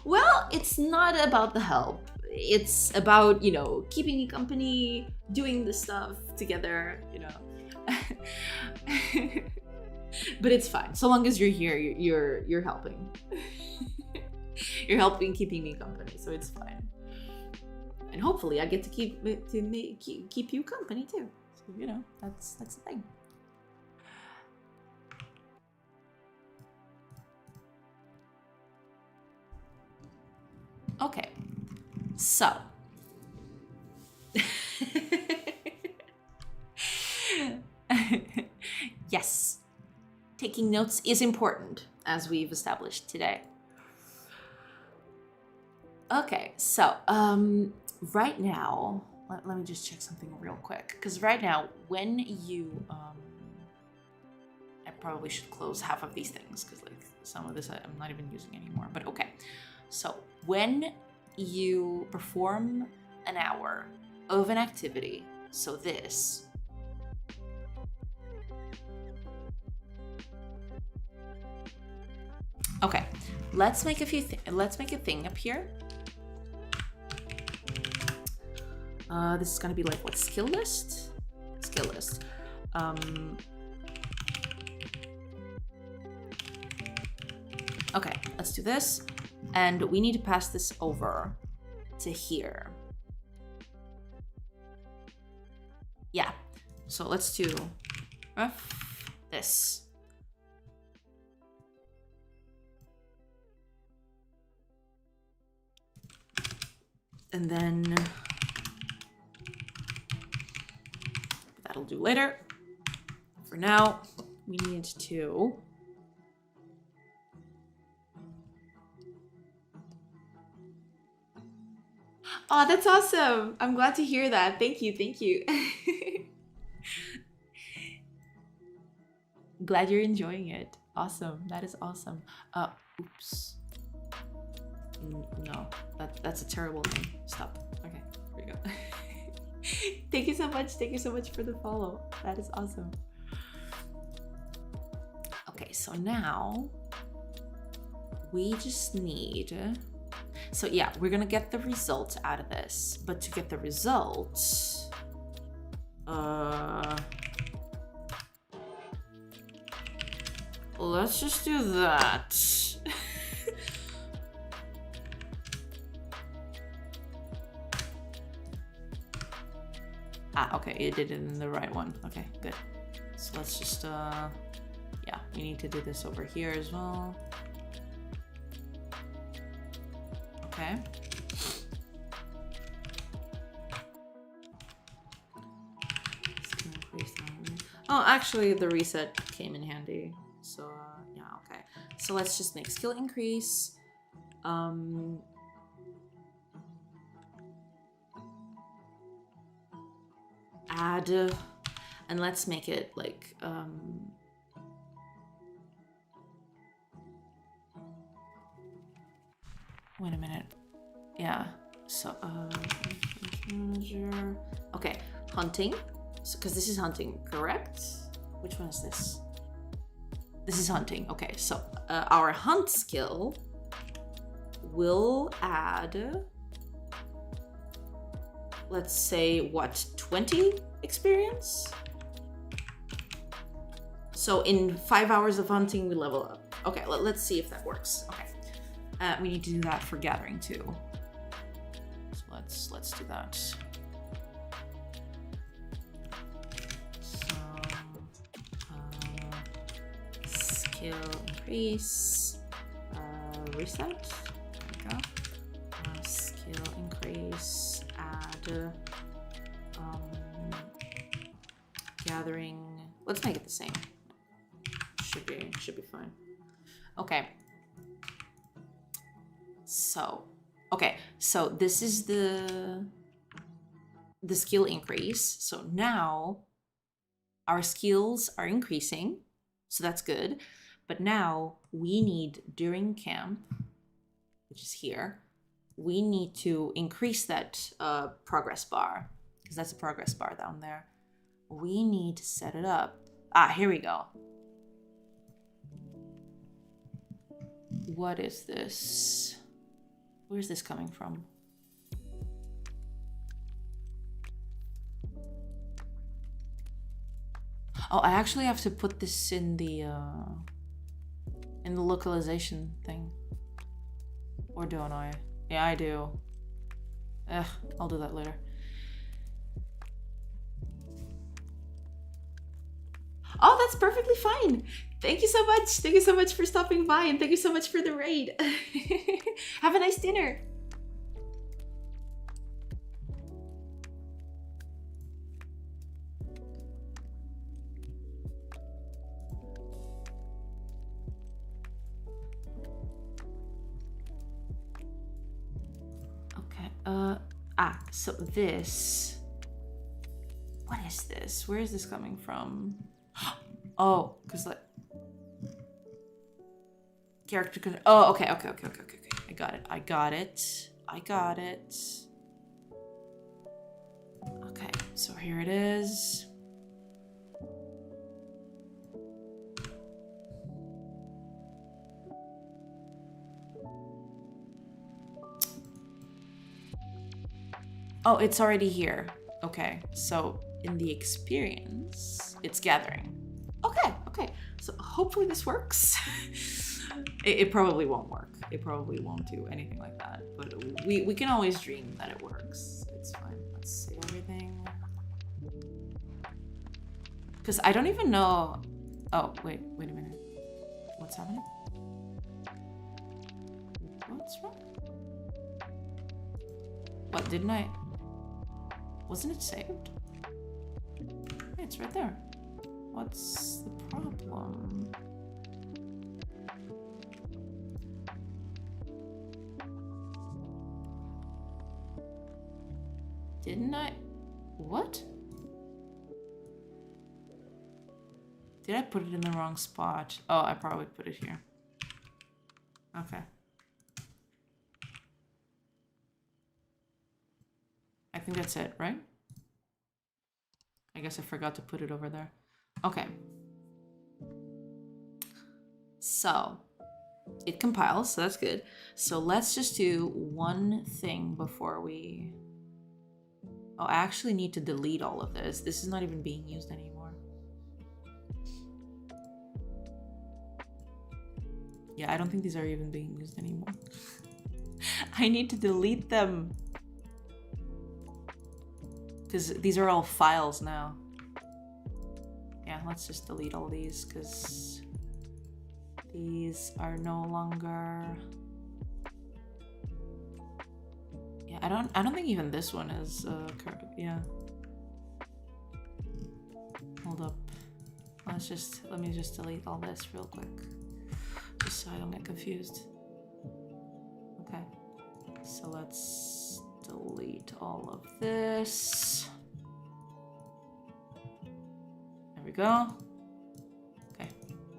Well, it's not about the help. It's about, keeping you company, doing this stuff together, But it's fine. So long as you're here, you're helping. You're helping keeping me company, so it's fine. And hopefully I get to keep you company too. So, that's the thing. Okay, so yes, taking notes is important, as we've established today. Okay, so right now, let me just check something real quick. Because right now, when you, I probably should close half of these things because like some of this I'm not even using anymore, but okay. So when you perform an hour of an activity, so this, okay, let's make a thing up here. This is gonna be like what, skill list? Skill list. Okay, let's do this. And we need to pass this over to here. Yeah, so let's do this. And then that'll do later. For now, we need to oh, that's awesome. I'm glad to hear that. Thank you, thank you. Glad you're enjoying it. Awesome. That is awesome. Oops. No, that's a terrible name. Stop. Okay, here we go. Thank you so much. Thank you so much for the follow. That is awesome. Okay, so now we just need, so yeah, we're gonna get the result out of this, but to get the result, let's just do that. Okay, it did it in the right one. Okay, good. So let's just, yeah, we need to do this over here as well. Okay. Oh, actually, the reset came in handy. So, yeah, okay. So let's just make skill increase. Add, and let's make it like, wait a minute. Yeah, so, manager. Okay, hunting. So, because this is hunting, correct? Which one is this? This is hunting. Okay, so our hunt skill will add, let's say, what, 20 experience? So in 5 hours of hunting, we level up. Okay, let's see if that works. Okay, we need to do that for gathering too. So let's do that. So skill increase, reset. There we go. Skill increase. Add. Gathering. Let's make it the same. Should be fine. Okay. So, okay. So this is the skill increase. So now our skills are increasing. So that's good. But now we need, during camp, which is here, we need to increase that progress bar, because that's a progress bar down there. We need to set it up. Here we go. What is this? Where's this coming from? Oh, I actually have to put this in the localization thing. Or don't I? Yeah, I do. Ugh, I'll do that later. Oh, that's perfectly fine. Thank you so much. Thank you so much for stopping by, and thank you so much for the raid. Have a nice dinner. Okay. So this What is this? Where is this coming from? Oh, because like character. Oh, okay. I got it. I got it. Okay, so here it is. Oh, it's already here. Okay, so in the experience, it's gathering. Okay. So hopefully this works. It probably won't work. It probably won't do anything like that. But we can always dream that it works. It's fine. Let's save everything. Because I don't even know... Oh, wait a minute. What's happening? What's wrong? What, didn't I... Wasn't it saved? Hey, it's right there. What's the problem? Didn't I? What? Did I put it in the wrong spot? Oh, I probably put it here. Okay. I think that's it, right? I guess I forgot to put it over there. Okay. So, it compiles, so that's good. So let's just do one thing before we... Oh, I actually need to delete all of this. This is not even being used anymore. Yeah, I don't think these are even being used anymore. I need to delete them. Because these are all files now. Yeah, let's just delete all these because these are no longer... Yeah, I don't think even this one is yeah. Hold up. Let me just delete all this real quick. Just so I don't get confused. Okay. So let's delete all of this. There we go. Okay.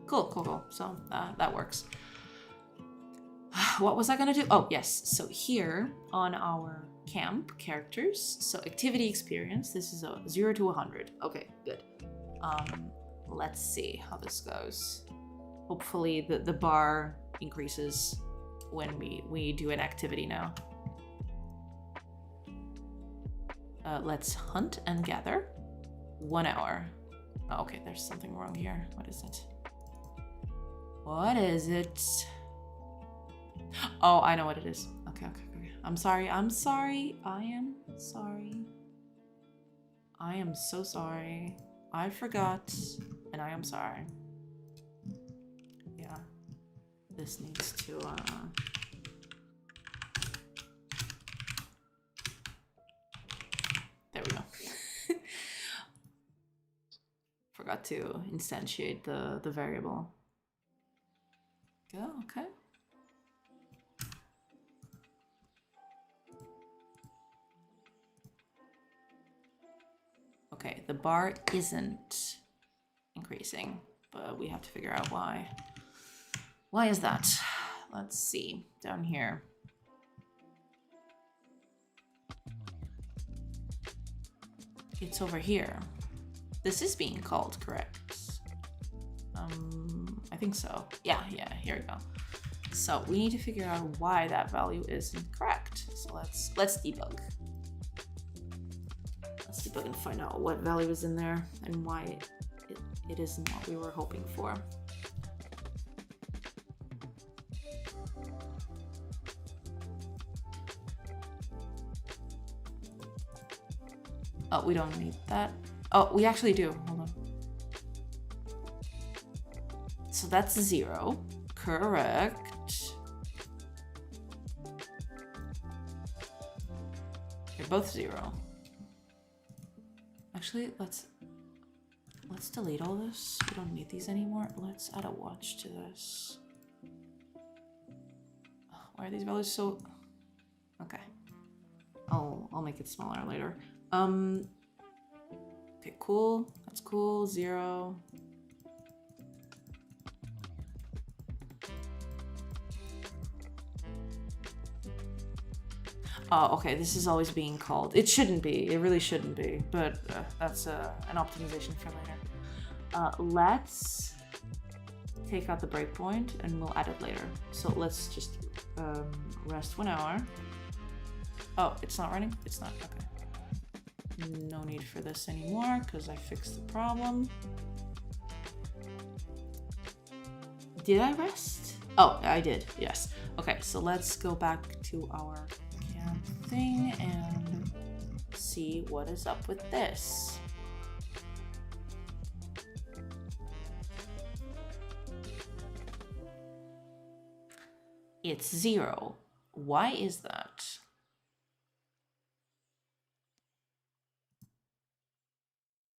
Cool. So that works. What was I gonna do? Oh, yes. So here on our camp characters, so activity experience, this is a 0 to 100. Okay, good. Let's see how this goes. Hopefully the bar increases when we do an activity now. Let's hunt and gather. 1 hour. Oh, okay, there's something wrong here. What is it? What is it? Oh, I know what it is. Okay. I'm sorry. I am sorry. I am so sorry. I forgot, and I am sorry. Yeah. This needs to, There we go. Forgot to instantiate the variable. Go, okay. Okay, the bar isn't increasing, but we have to figure out why. Why is that? Let's see, down here. It's over here. This is being called, correct? I think so. Yeah, here we go. So we need to figure out why that value is incorrect. So let's debug. Let's debug and find out what value is in there and why it isn't what we were hoping for. Oh, we don't need that. Oh, we actually do. Hold on. So that's 0. Correct. They're both 0. Actually, let's delete all this. We don't need these anymore. Let's add a watch to this. Why are these values so... Okay. I'll make it smaller later. Okay, cool. That's cool. 0. Oh, okay, this is always being called. It shouldn't be. It really shouldn't be. But that's an optimization for later. Let's take out the breakpoint and we'll add it later. So let's just rest 1 hour. Oh, it's not running? It's not. Okay. No need for this anymore because I fixed the problem. Did I rest? Oh, I did. Yes. Okay, so let's go back to our thing and see what is up with this. It's 0. Why is that?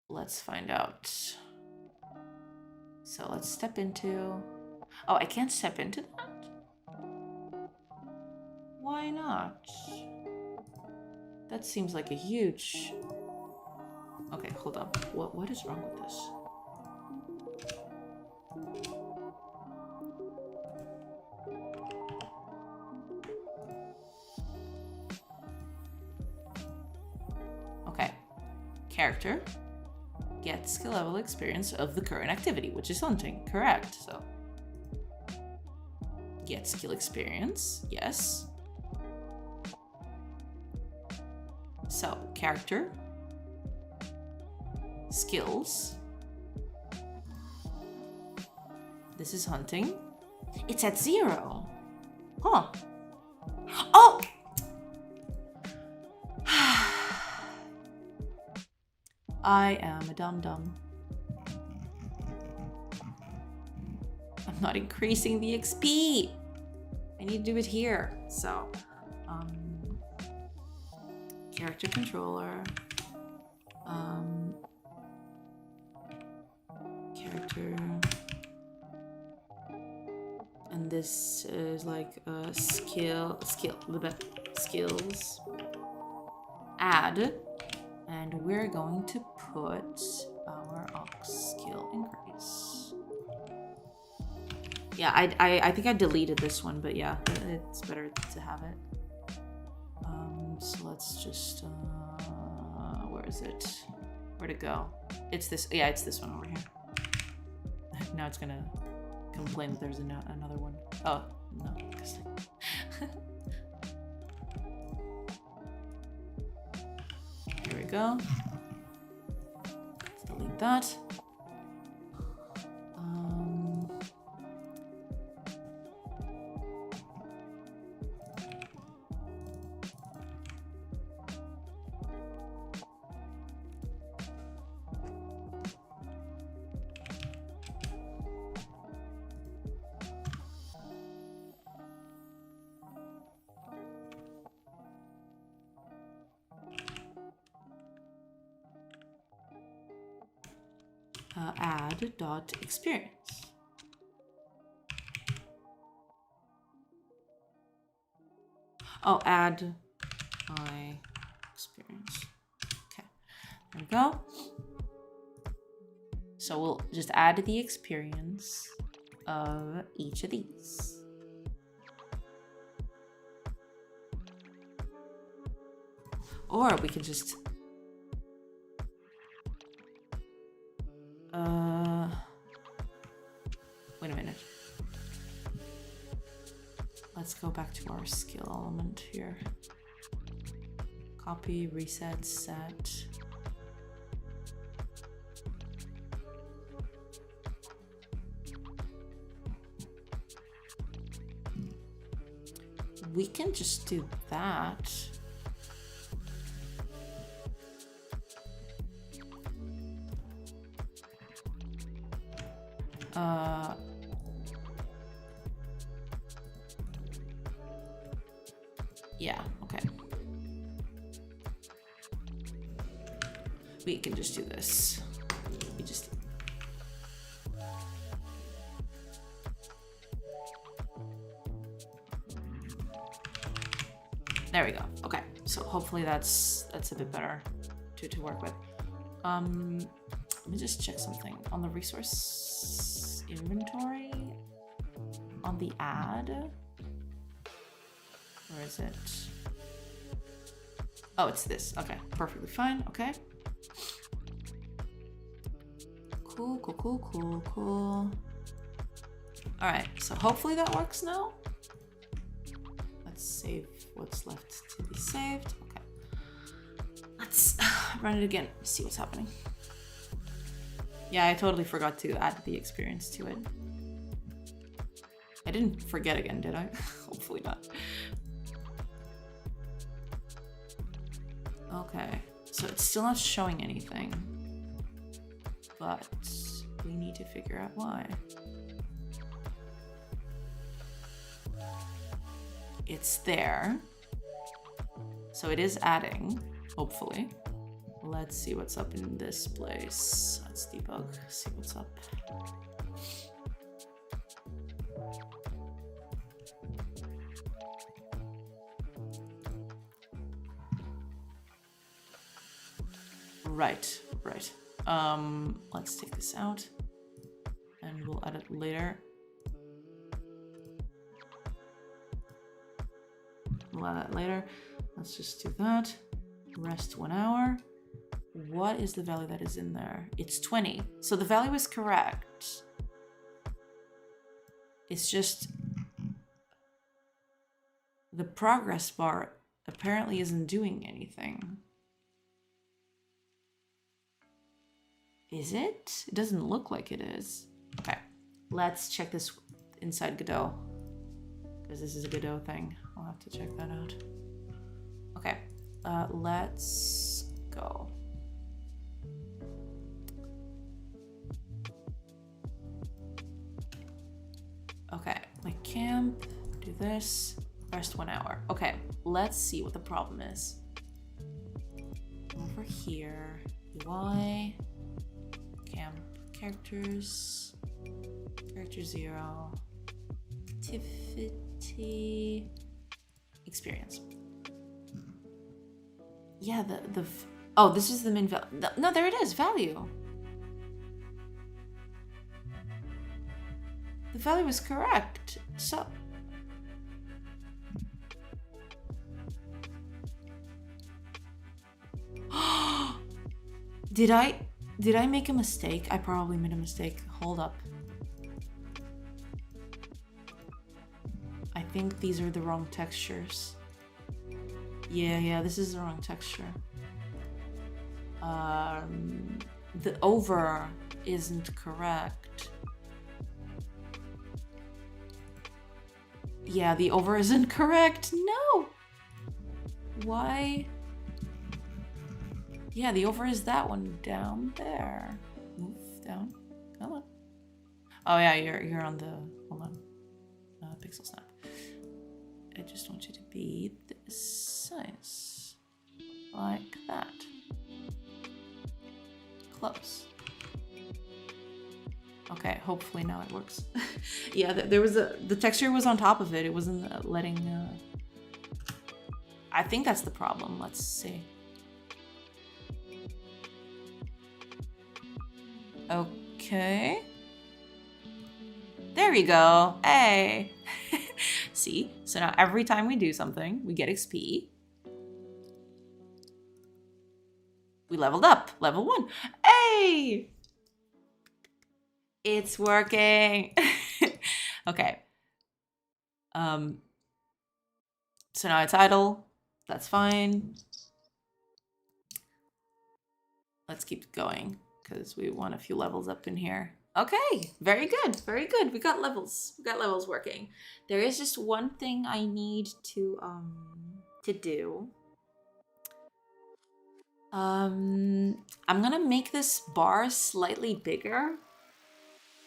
Let's find out. So let's step into... Oh, I can't step into that? Why not? That seems like a huge... Okay, hold up. What is wrong with this? Okay. Character. Get skill level experience of the current activity, which is hunting. Correct. So get skill experience. Yes. So, character, skills, this is hunting, it's at 0, huh, oh, I am a dum-dum, I'm not increasing the XP, I need to do it here, so, character controller, character, and this is like a skills, add, and we're going to put our ox skill increase. Yeah, I think I deleted this one, but yeah, it's better to have it. So let's just, where is it? Where'd it go? It's this, yeah, it's this one over here. Now it's gonna complain that there's another one. Oh, no. Here we go. Let's delete that. Add dot experience. Oh, add my experience. Okay, there we go. So we'll just add the experience of each of these. Or we could just wait a minute. Let's go back to our skill element here. Copy, reset, set. We can just do that. Yeah, okay. We can just do this. We just... There we go. Okay, so hopefully that's a bit better to work with. Let me just check something on the resource inventory on the ad. Where is it? Oh, it's this. Okay, perfectly fine. Okay. Cool, cool, cool, cool, cool. All right, so hopefully that works now. Let's save what's left to be saved. Okay. Let's run it again, see what's happening. Yeah, I totally forgot to add the experience to it. I didn't forget again, did I? Hopefully not. Okay, so it's still not showing anything, but we need to figure out why. It's there, so it is adding, hopefully. Let's see what's up in this place. Let's debug, see what's up. Right, right. Let's take this out and we'll add it later. We'll add that later. Let's just do that. Rest 1 hour. What is the value that is in there? It's 20. So the value is correct. It's just the progress bar apparently isn't doing anything. Is it? It doesn't look like it is. Okay, let's check this inside Godot, because this is a Godot thing. I'll have to check that out. Okay, let's go. Okay, my camp, do this, rest 1 hour. Okay, let's see what the problem is. Over here, UI, camp, characters, character 0, activity, experience. Yeah, oh, this is the min value. No, there it is, value. The value is correct. So did I make a mistake? I probably made a mistake. Hold up. I think these are the wrong textures. Yeah, this is the wrong texture. The over isn't correct. Yeah, the over isn't correct. No! Why? Yeah, the over is that one down there. Move down. Come on. Oh yeah, you're on the, hold on. Pixel snap. I just want you to be this size. Like that. Close. Okay, hopefully now it works. Yeah, there was the texture was on top of it. It wasn't letting, I think that's the problem. Let's see. Okay. There we go. Hey. See? So now every time we do something, we get XP. We leveled up. Level 1. Hey! It's working. Okay. So now it's idle. That's fine. Let's keep going because we want a few levels up in here. Okay, very good, very good. We got levels. We got levels working. There is just one thing I need to do. I'm gonna make this bar slightly bigger.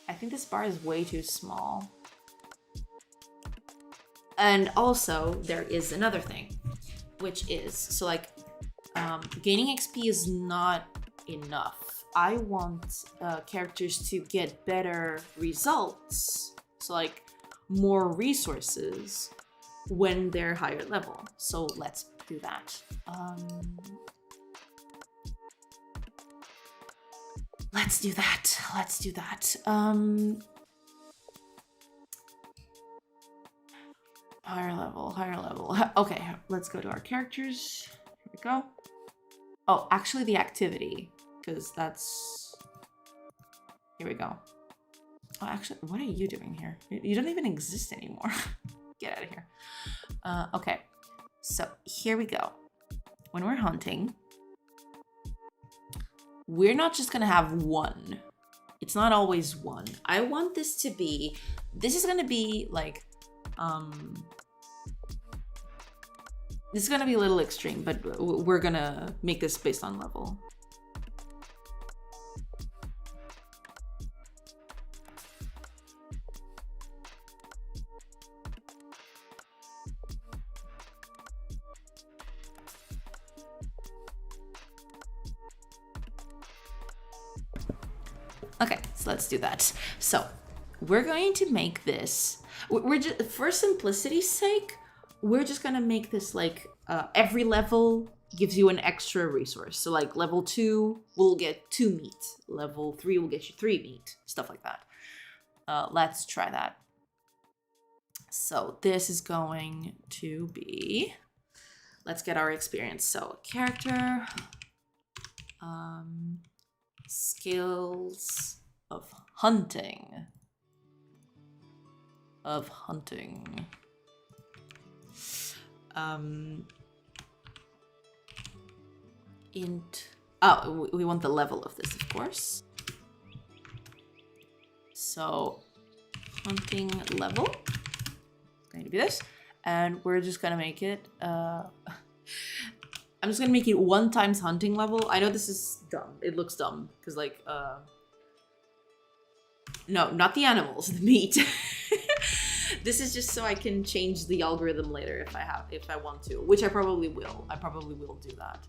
I think this bar is way too small. And also, there is another thing, which is, so like, gaining XP is not enough. I want characters to get better results, so like more resources when they're higher level. So let's do that. Let's do that. Let's do that. Higher level, higher level. Okay, let's go to our characters. Here we go. Oh, actually the activity, because that's... Here we go. Oh, actually, what are you doing here? You don't even exist anymore. Get out of here. Okay, so here we go. When we're hunting, we're not just gonna have one. It's not always one. I want this to be, this is gonna be like, this is gonna be a little extreme, but we're gonna make this based on level. Okay, so let's do that. So we're going to make this, we're just, for simplicity's sake, we're just gonna make this like every level gives you an extra resource. So like level 2 will get 2 meat, level 3 will get you 3 meat, stuff like that. Let's try that. So this is going to be, let's get our experience. So character, skills of hunting. Int. Oh, we want the level of this, of course. So hunting level is going to be this, and we're just gonna make it. I'm just gonna make it 1 times hunting level. I know this is dumb. It looks dumb because like no, not the animals, the meat. This is just so I can change the algorithm later if I want to, which I probably will. I probably will do that.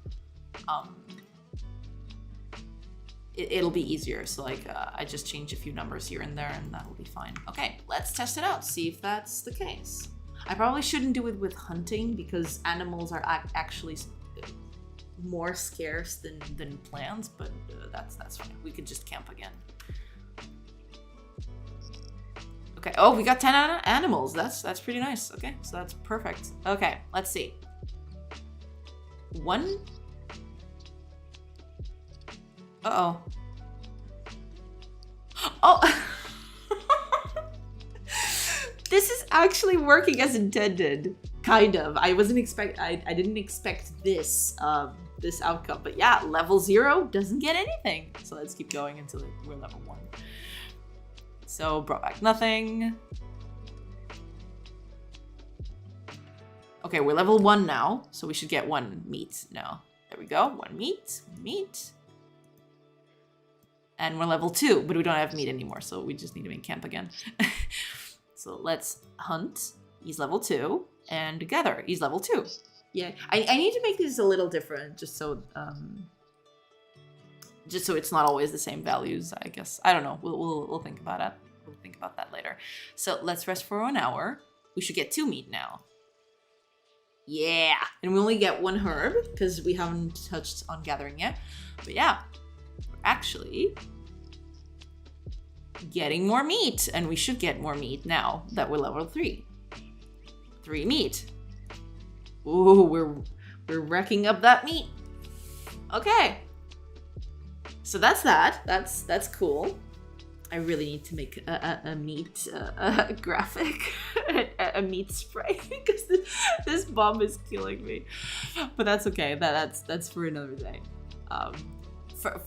It'll be easier. So like I just change a few numbers here and there, and that'll be fine. Okay, let's test it out. See if that's the case. I probably shouldn't do it with hunting because animals are actually more scarce than plants, but that's fine. We could just camp again. Okay. Oh, we got 10 animals. That's pretty nice. Okay, so that's perfect. Okay, let's see. 1. Uh-oh. Oh. This is actually working as intended. Kind of. I didn't expect this this outcome, but yeah, level 0 doesn't get anything. So let's keep going until we're level 1. So brought back nothing. Okay, we're level 1 now, so we should get 1 meat now. There we go, 1 meat. And we're level 2, but we don't have meat anymore, so we just need to make camp again. So let's hunt. He's level 2, and gather. He's level 2. Yeah, I need to make these a little different, just so it's not always the same values. I guess I don't know. We'll think about it. We'll think about that later. So let's rest for 1 hour. We should get 2 meat now. Yeah, and we only get 1 herb because we haven't touched on gathering yet. But yeah, we're actually getting more meat, and we should get more meat now that we're level 3. 3 meat. Ooh, we're wrecking up that meat. Okay. So that's that. That's cool. I really need to make a meat graphic, a meat spray, because this bomb is killing me. But that's okay. That's for another day. For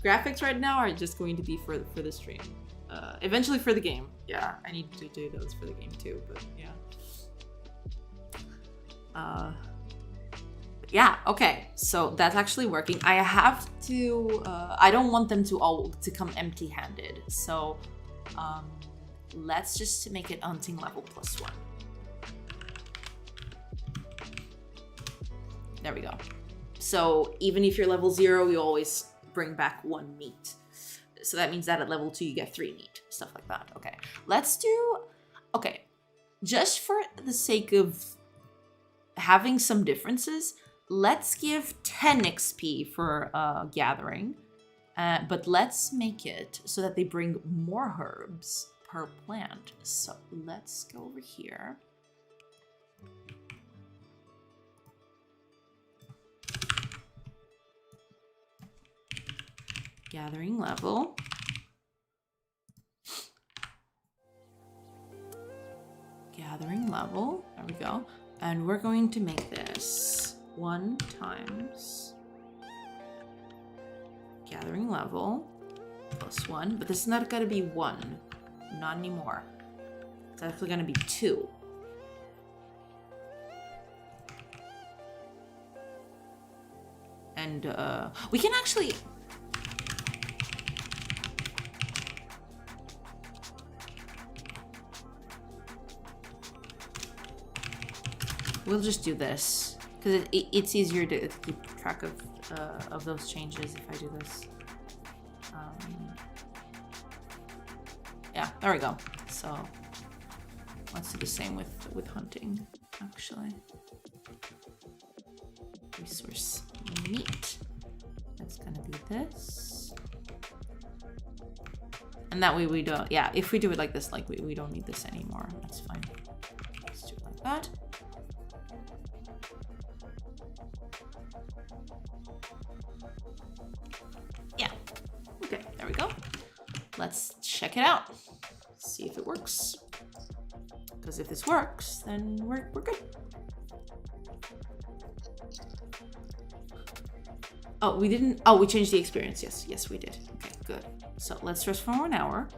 graphics right now are just going to be for the stream. Eventually for the game. Yeah, I need to do those for the game too. But yeah. Yeah, okay, so that's actually working. I have to, I don't want them to all to come empty-handed, so let's just make it hunting level +1. There we go. So even if you're level 0, you always bring back 1 meat. So that means that at level 2 you get 3 meat, stuff like that. Okay, let's do, okay, just for the sake of having some differences, let's give 10 XP for gathering But let's make it so that they bring more herbs per plant. So let's go over here. Gathering level. Gathering level. There we go. And we're going to make this 1 times gathering level plus 1. But this is not going to be 1. Not anymore. It's actually going to be 2. And we can actually... We'll just do this because it's easier to keep track of those changes if I do this. Yeah, there we go. So let's do the same with hunting, actually. Resource meat. That's gonna be this. And that way we don't, yeah, if we do it like this, like we don't need this anymore. That's fine. Let's do it like that. Let's check it out. See if it works. Because if this works, then we're good. Oh, we didn't. Oh, we changed the experience. Yes, we did. Okay, good. So let's transform 1 hour.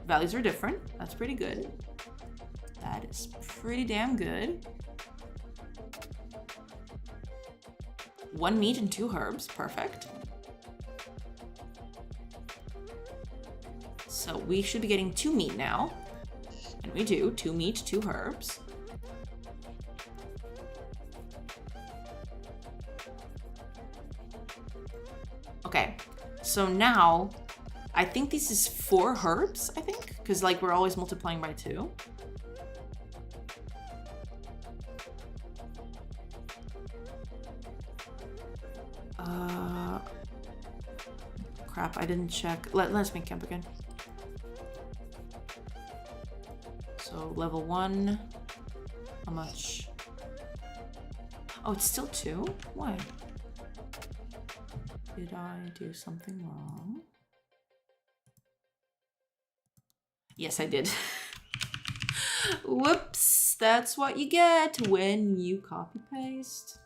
Values are different. That's pretty good. That is pretty damn good. 1 meat and 2 herbs. Perfect. So we should be getting 2 meat now. And we do. 2 meat, 2 herbs. Okay. So now, I think this is 4 herbs, I think. Because like we're always multiplying by 2. Crap, I didn't check. Let's make camp again. So level 1, how much? Oh, it's still 2? Why? Did I do something wrong? Yes, I did. Whoops, that's what you get when you copy paste.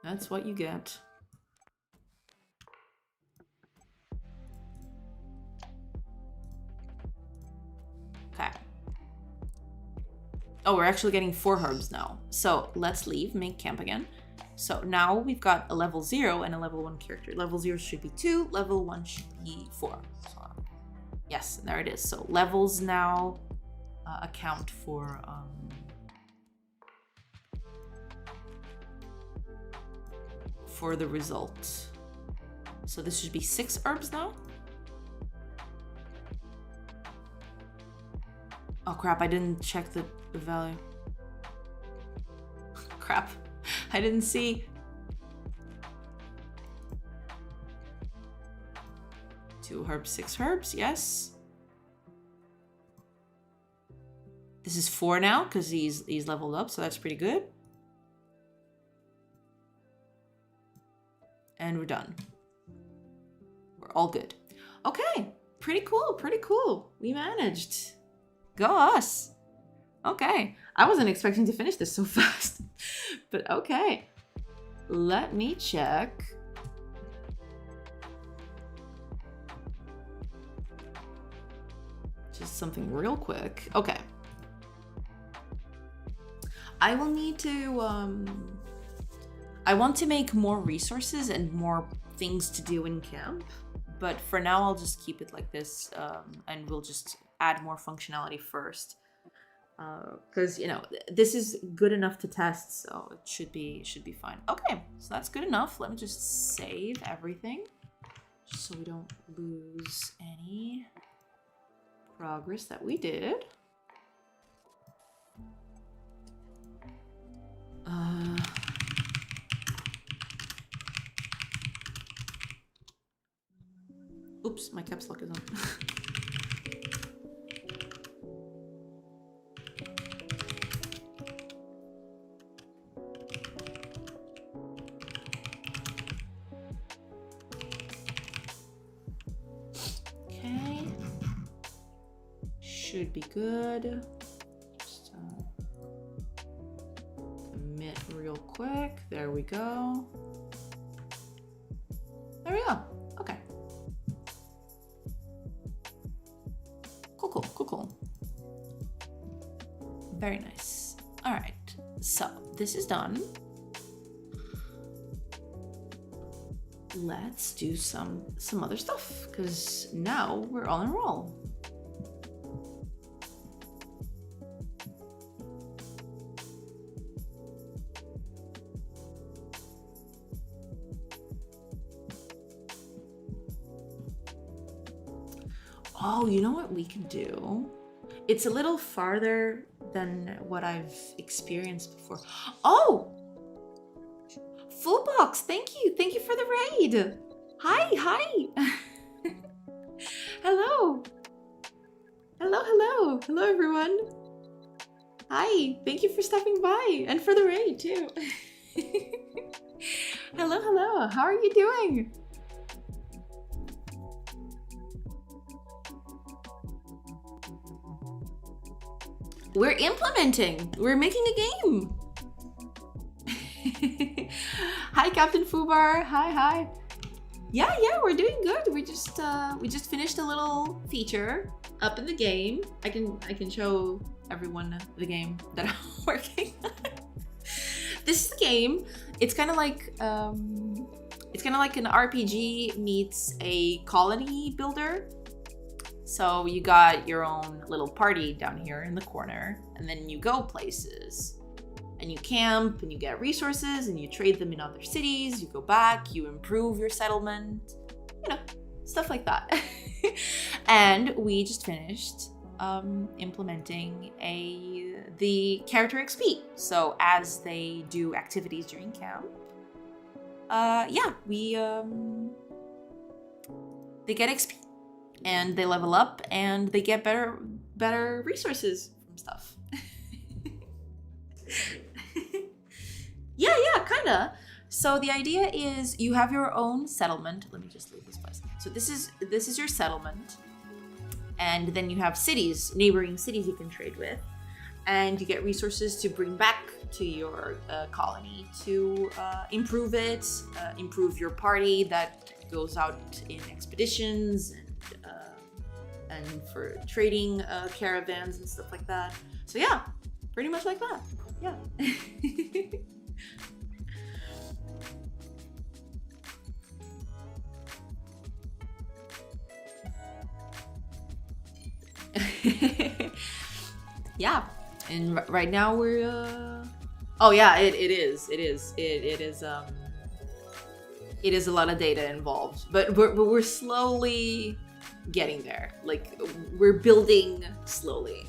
That's what you get. Okay. Oh, we're actually getting 4 herbs now. So let's leave, make camp again. So now we've got a level 0 and a level 1 character. Level 0 should be 2, level 1 should be 4. So, yes, there it is. So levels now account for the result. So this should be 6 herbs now. Oh crap, I didn't check the value. Crap, I didn't see. 2 herbs, 6 herbs, yes. This is 4 now because he's leveled up, so that's pretty good. And we're done. We're all good. Okay, pretty cool, pretty cool. We managed. Go us. Okay, I wasn't expecting to finish this so fast, but okay. Let me check. Just something real quick. Okay. I will need to, I want to make more resources and more things to do in camp, but for now I'll just keep it like this, and we'll just add more functionality first, because you know this is good enough to test, so it should be fine. Okay, so that's good enough. Let me just save everything just so we don't lose any progress that we did. Oops, my caps lock is on. Okay. Should be good. Just commit real quick. There we go. There we go. Okay. Cool. Very nice. All right. So this is done. Let's do some other stuff because now we're on a roll. Oh, you know what we can do? It's a little farther than what I've experienced before. Oh! Fullbox, thank you. Thank you for the raid. Hi. Hello. Hello, everyone. Hi, thank you for stopping by and for the raid too. Hello. How are you doing? We're implementing. We're making a game. Hi, Captain Fubar. Hi. Yeah, we're doing good. We just finished a little feature up in the game. I can show everyone the game that I'm working on. This is the game. It's kind of like an RPG meets a colony builder. So you got your own little party down here in the corner, and then you go places. And you camp, and you get resources, and you trade them in other cities. You go back, you improve your settlement, stuff like that. And we just finished implementing the character XP. So as they do activities during camp, they get XP, and they level up, and they get better resources from stuff. Yeah, kinda. So the idea is you have your own settlement. Let me just leave this place. So this is your settlement, and then you have cities, neighboring cities you can trade with, and you get resources to bring back to your colony to improve it, improve your party that goes out in expeditions and for trading caravans and stuff like that. So yeah, pretty much like that. Yeah. Yeah, and right now we're oh yeah, it is a lot of data involved, but we're slowly getting there. Like, we're building slowly.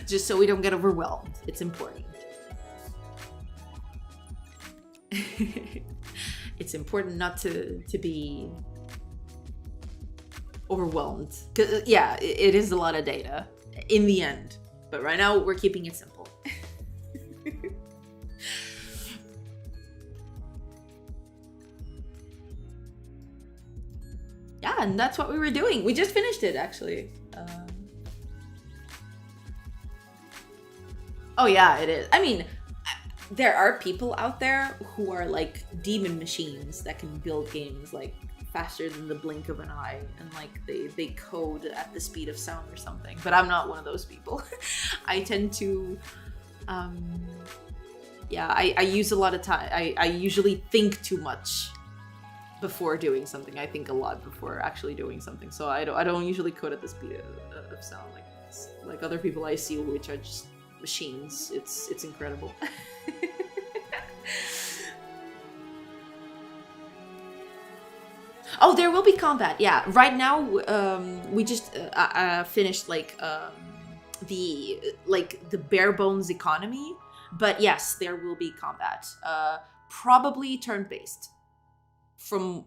Just so we don't get overwhelmed. It's important. It's important not to be overwhelmed. 'Cause, yeah, it is a lot of data in the end. But right now, we're keeping it simple. Yeah, and that's what we were doing. We just finished it, actually. Oh yeah, it is. I mean, there are people out there who are like demon machines that can build games like faster than the blink of an eye, and like they code at the speed of sound or something. But I'm not one of those people. I tend to, I use a lot of time. I usually think too much before doing something. I think a lot before actually doing something. So I don't usually code at the speed of sound like other people I see, which are just machines. It's incredible. Oh, there will be combat. Yeah, right now we just finished the bare bones economy, but yes, there will be combat. Probably turn-based. From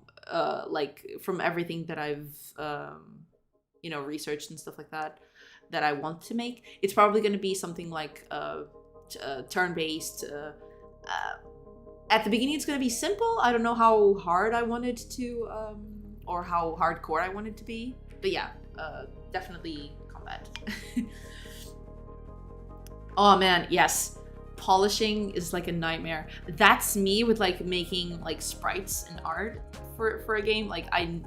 like from everything that I've researched and stuff like that I want to make, it's probably going to be something like turn-based. At the beginning, it's going to be simple. I don't know how hard I want it to, or how hardcore I want it to be. But yeah, definitely combat. Oh man, yes. Polishing is like a nightmare. That's me with like making like sprites and art for a game. Like I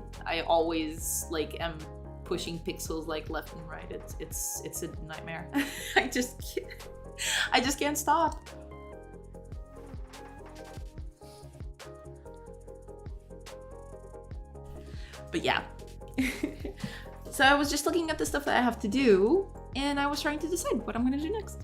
always like am pushing pixels like left and right. It's a nightmare. I just can't stop. But yeah. So I was just looking at the stuff that I have to do, and I was trying to decide what I'm gonna do next.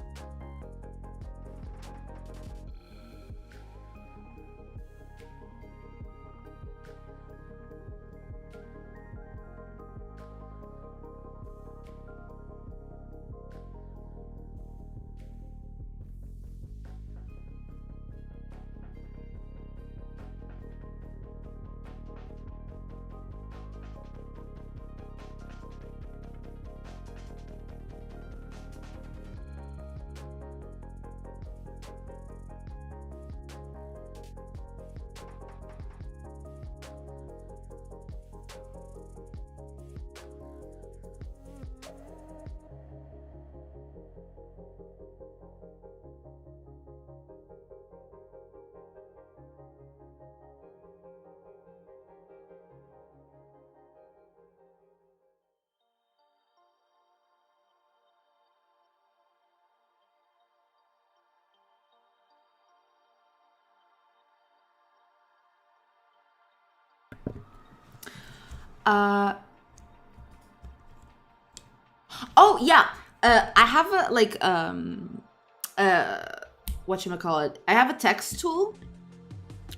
Oh yeah. I have a like whatchamacallit. I have a text tool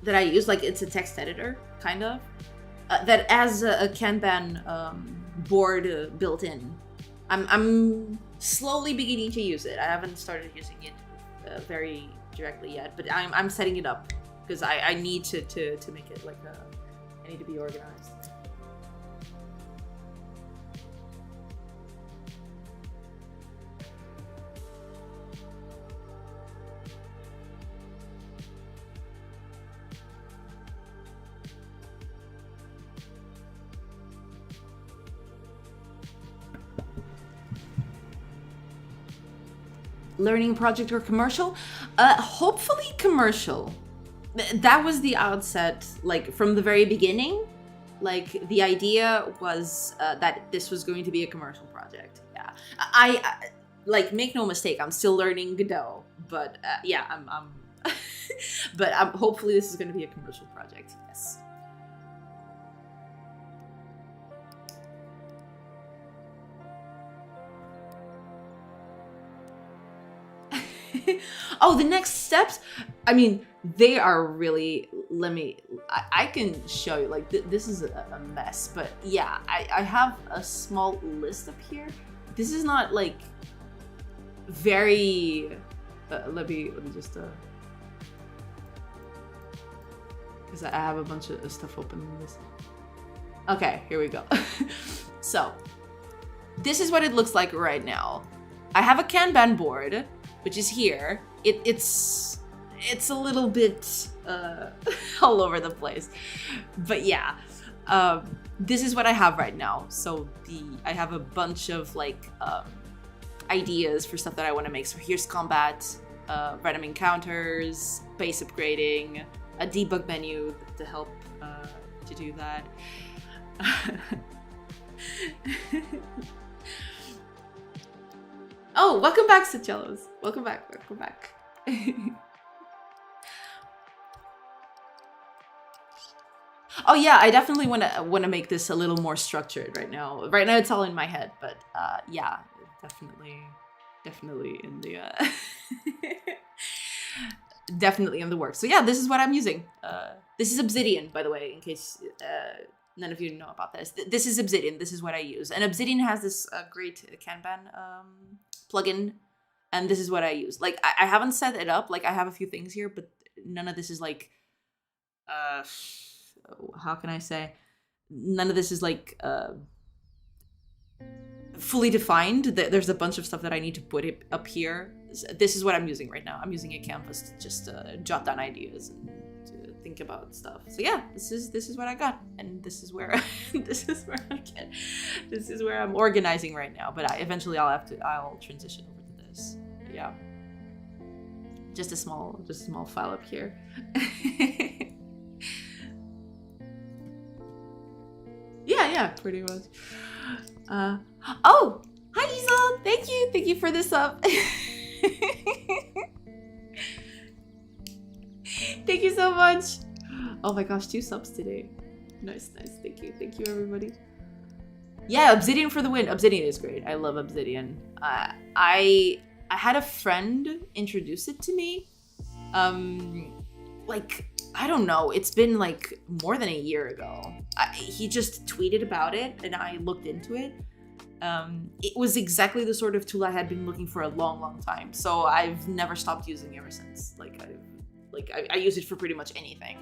that I use, like it's a text editor, kind of. That has a Kanban board built in. I'm slowly beginning to use it. I haven't started using it very directly yet, but I'm setting it up because I need to make it like I need to be organized. Learning project or commercial? Hopefully commercial. That was the outset, like from the very beginning. Like the idea was that this was going to be a commercial project. Yeah, I like, make no mistake, I'm still learning Godot, but yeah, I'm but hopefully this is going to be a commercial project. Yes. Oh, the next steps, I mean, they are really, I can show you, like this is a mess, but yeah, I have a small list up here. This is not like very let me just because I have a bunch of stuff open in this. Okay, here we go. So this is what it looks like right now. I have a Kanban board, which is here. It's a little bit all over the place, but yeah, this is what I have right now. So I have a bunch of like ideas for stuff that I want to make. So here's combat, random encounters, base upgrading, a debug menu to help to do that. Oh, welcome back, Sitchellos. Welcome back, welcome back. Oh yeah, I definitely want to make this a little more structured right now. Right now it's all in my head, but yeah, definitely in the definitely in the works. So yeah, this is what I'm using. This is Obsidian, by the way, in case none of you know about this. This is Obsidian. This is what I use. And Obsidian has this great Kanban plugin, and this is what I use. Like, I haven't set it up. Like, I have a few things here, but none of this is like how can I say, none of this is like fully defined. There's a bunch of stuff that I need to put it up here. This is what I'm using right now. I'm using a canvas to just jot down ideas and to think about stuff. So yeah, this is what I got, and this is where this is where I'm organizing right now. But eventually I'll transition over to this. But yeah, just a small file up here. Yeah, pretty much. Oh, hi Isel, thank you for this up. Thank you so much. Oh my gosh, 2 subs today. Nice. Thank you everybody. Yeah, Obsidian for the win. Obsidian is great. I love Obsidian. I had a friend introduce it to me. Like, I don't know, it's been like more than a year ago. He just tweeted about it and I looked into it. It was exactly the sort of tool I had been looking for a long time. So I've never stopped using it ever since. I use it for pretty much anything.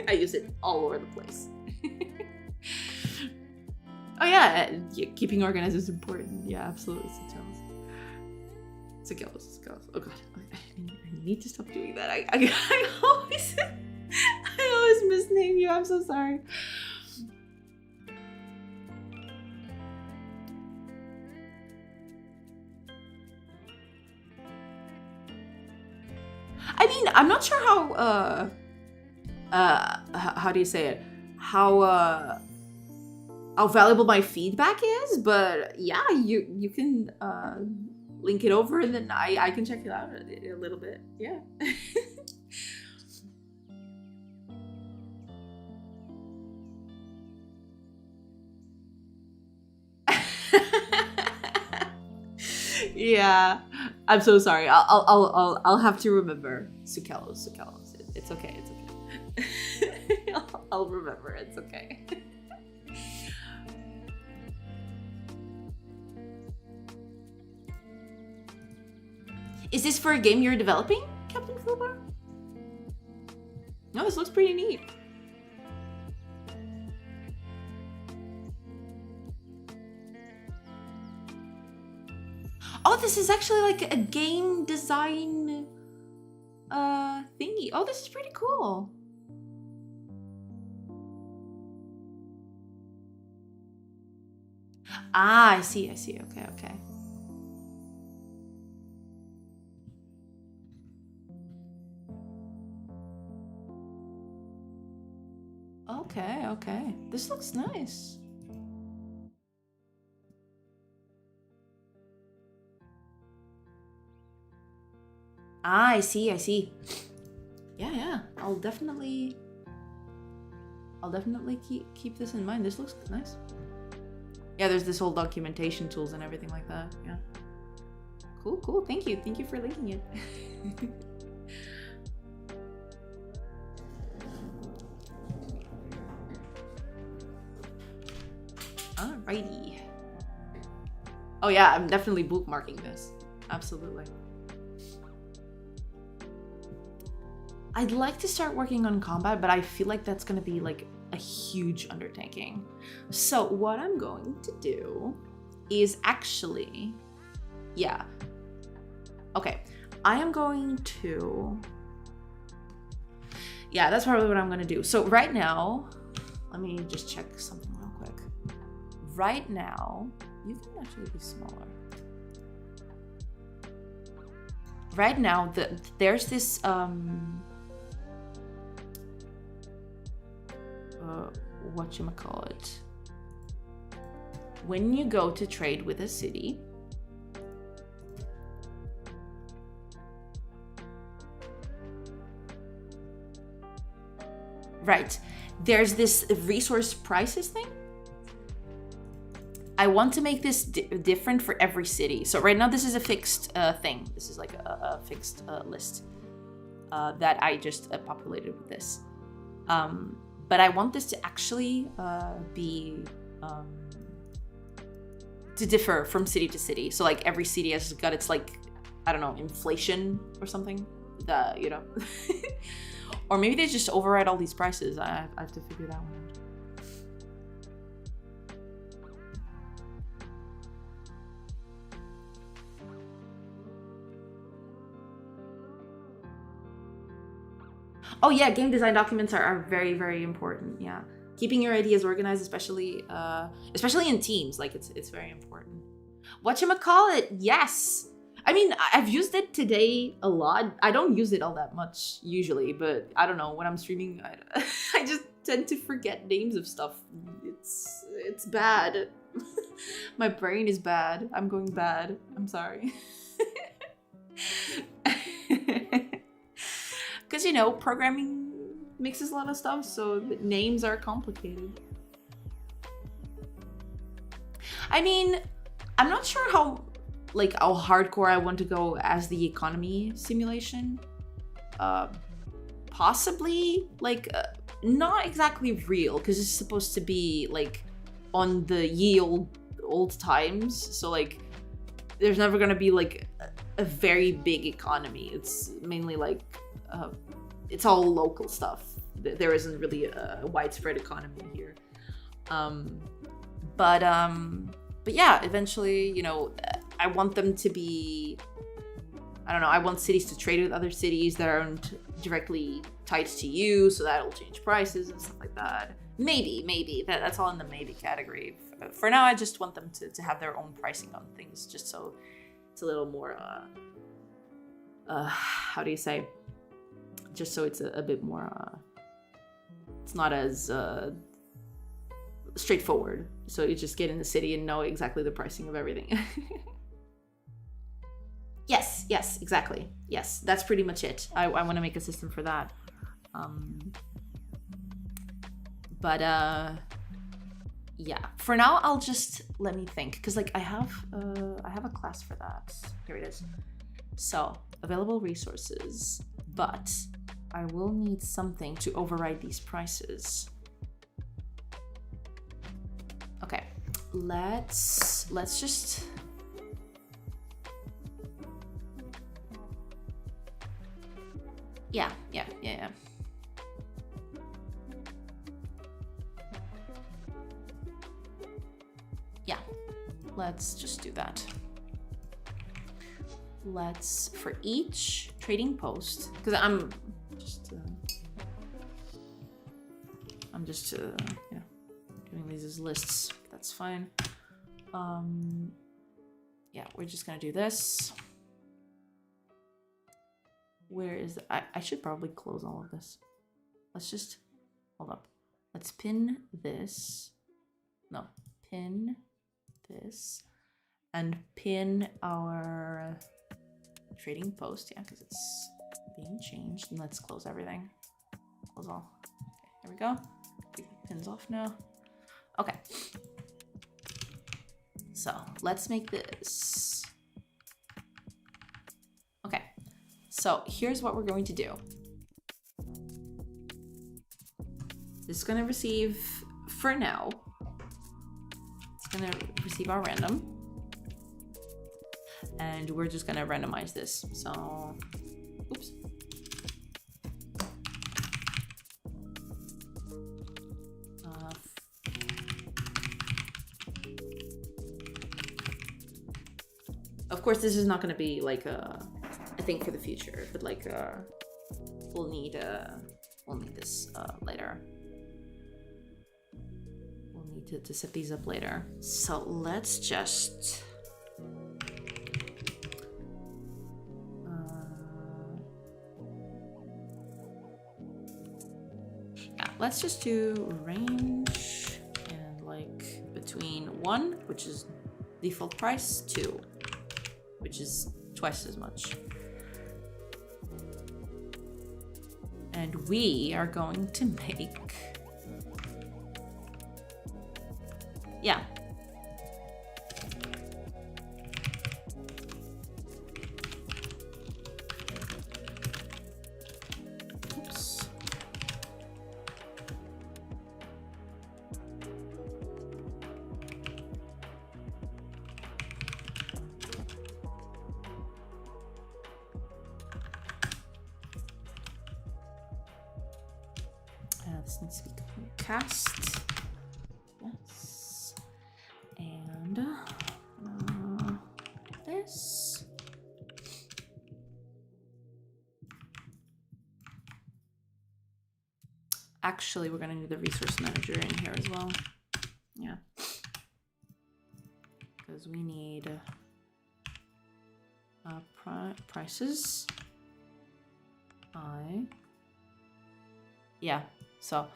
I use it all over the place. Oh yeah, keeping organized is important. Yeah, absolutely. Sigelos. Oh god, I need to stop doing that. I always misname you. I'm so sorry. I mean, I'm not sure how do you say it? How valuable my feedback is, but yeah, you can link it over and then I can check it out a little bit. Yeah. Yeah, I'm so sorry. I'll have to remember Sukelos. It's okay. I'll remember. It's okay. Is this for a game you're developing, Captain Fubar? No, this looks pretty neat. Oh, this is actually like a game design thingy. Oh, this is pretty cool. Ah, I see. Okay. Okay. This looks nice. Ah, I see. Yeah. I'll definitely keep this in mind. This looks nice. Yeah, there's this whole documentation tools and everything like that. Yeah. Cool. Thank you for linking it. Alrighty. Oh yeah, I'm definitely bookmarking this. Absolutely. I'd like to start working on combat, but I feel like that's gonna be like a huge undertaking. So what I'm going to do is actually, yeah. Okay, I am going to, yeah, that's probably what I'm gonna do. So right now, let me just check something real quick. Right now, you can actually be smaller. Right now, there's this, whatchamacallit. When you go to trade with a city, right, there's this resource prices thing. I want to make this different for every city. So right now this is a fixed thing. This is like a fixed list that I just populated with this. But I want this to actually be to differ from city to city. So like every city has got its like, I don't know, inflation or something. You know. Or maybe they just override all these prices. I have to figure that one out. Oh yeah, game design documents are very, very important. Yeah, keeping your ideas organized, especially in teams, like it's very important. Whatchamacallit? Yes. I mean, I've used it today a lot. I don't use it all that much usually, but I don't know, when I'm streaming, I just tend to forget names of stuff. It's bad. My brain is bad. I'm going bad. I'm sorry. Because, you know, programming mixes a lot of stuff, so the names are complicated. I mean, I'm not sure how hardcore I want to go as the economy simulation. Possibly, not exactly real, because it's supposed to be, on the ye old times. So, there's never gonna be, a very big economy. It's mainly, it's all local stuff. There isn't really a widespread economy here. But yeah, eventually, you know, I want them to be, I don't know, I want cities to trade with other cities that aren't directly tied to you, so that'll change prices and stuff like that. Maybe. That's all in the maybe category. For now, I just want them to have their own pricing on things, just so it's a little more, how do you say? Just so it's a bit more, it's not as straightforward. So you just get in the city and know exactly the pricing of everything. Yes, exactly. Yes, that's pretty much it. I want to make a system for that. Yeah. For now, I'll just let me think, because I have a class for that. Here it is. So available resources, but I will need something to override these prices. Okay, let's just. Yeah. Yeah, let's just do that. Let's, for each trading post, because I'm just yeah, doing these as lists. That's fine. Yeah, we're just gonna do this. Where is I should probably close all of this. Let's just hold up. Let's pin this. No, pin this and pin our trading post. Yeah, because it's being changed. And let's close everything. Close all. Okay, here we go. Take the pins off now. Okay. So let's make this. Okay. So here's what we're going to do. This is going to receive, for now, it's going to receive our random. And we're just going to randomize this. So, oops. Of course, this is not going to be like a thing for the future, but we'll need this later. We'll need to set these up later. So let's just let's just do range and between 1, which is default price, 2, which is twice as much. And we are going to make, yeah. Oops. This needs to be cast. Yes. And this. Actually, we're gonna need the resource manager in here as well. Yeah. Because we need prices. Yeah, so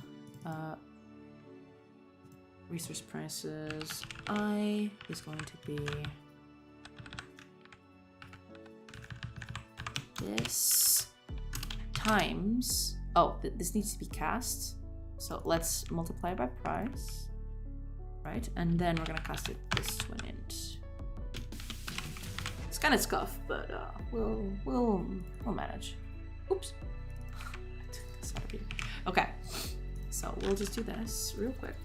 resource prices I is going to be this times, oh, this needs to be cast, so let's multiply by price, right? And then we're gonna cast it this to an int. It's kind of scuffed, but we'll manage. Oops. Okay, so we'll just do this real quick.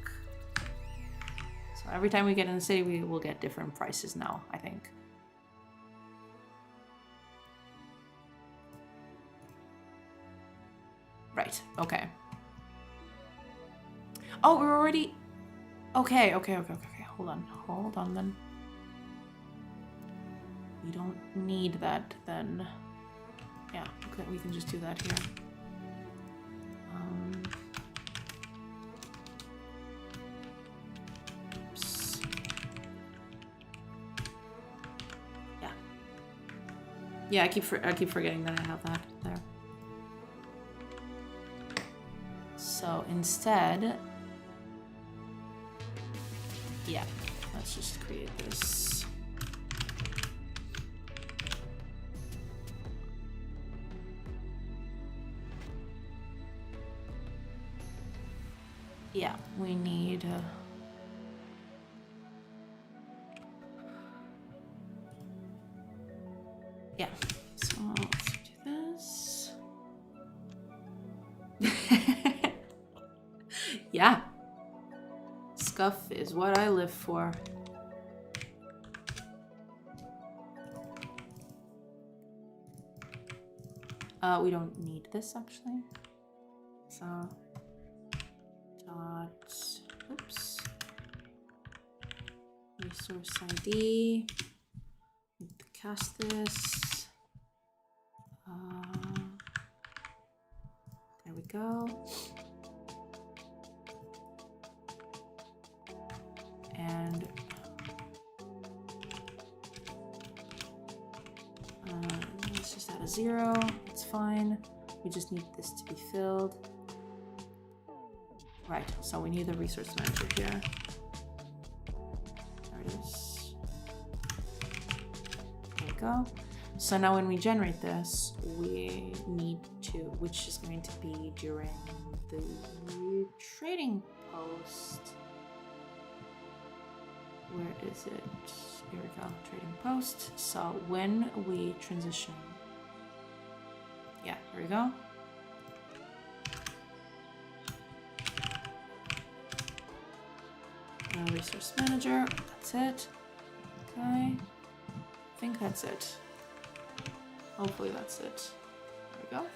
So every time we get in the city, we will get different prices now, I think. Right, okay. Oh, we're already... Okay. Hold on then. We don't need that then. Yeah, okay, we can just do that here. Oops. Yeah, I keep forgetting that I have that there. So instead, yeah, let's just create this. Yeah, we need yeah, so let's do this. Yeah, scuff is what I live for. We don't need this actually, so oops, resource ID, need to cast this, there we go, and let's just add a 0, it's fine, we just need this to be filled. Right, so we need the resource manager here. There it is. There we go. So now when we generate this, we need to, which is going to be during the trading post. Where is it? Here we go, trading post. So when we transition, yeah, here we go. Resource manager, that's it. Okay, I think that's it. Hopefully that's it. There we go.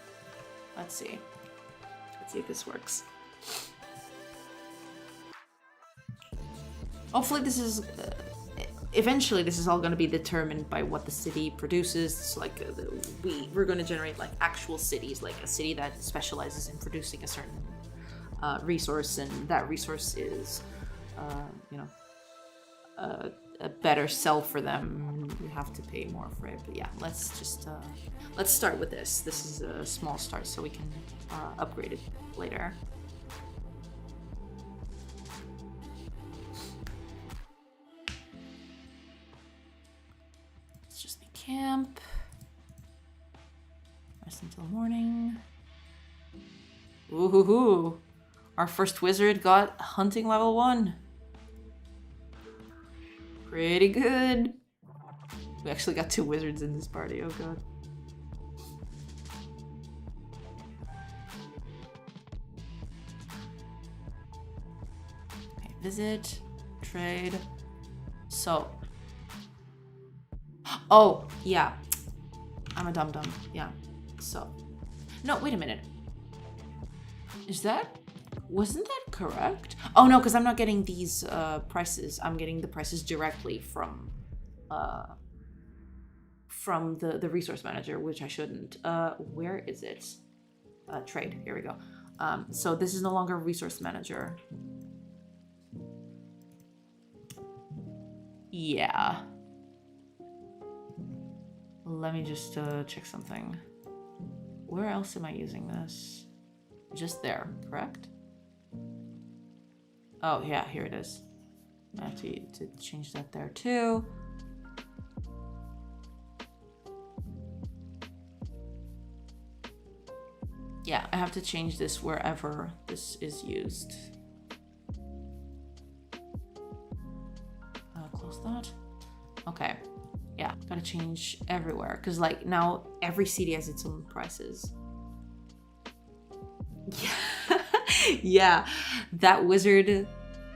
Let's see if this works. Hopefully this is, eventually this is all going to be determined by what the city produces. So like we're going to generate like actual cities, like a city that specializes in producing a certain resource, and that resource is you know, a better sell for them. We have to pay more for it, but yeah, let's just let's start with this. This is a small start, so we can upgrade it later. Let's just make camp. Rest until morning. Ooh, our first wizard got hunting level 1. Pretty good. We actually got 2 wizards in this party, oh god. Okay, visit, trade. So. Oh, yeah. I'm a dum-dum, yeah. So. No, wait a minute. Is that Wasn't that correct? Oh no, because I'm not getting these prices. I'm getting the prices directly from the resource manager, which I shouldn't. Where is it? Trade. Here we go. So this is no longer resource manager. Yeah. Let me just check something. Where else am I using this? Just there, correct? Oh yeah, here it is. I have to change that there too. Yeah, I have to change this wherever this is used. Close that. Okay. Yeah, gotta change everywhere. Because, like, now every city has its own prices. Yeah. Yeah. That wizard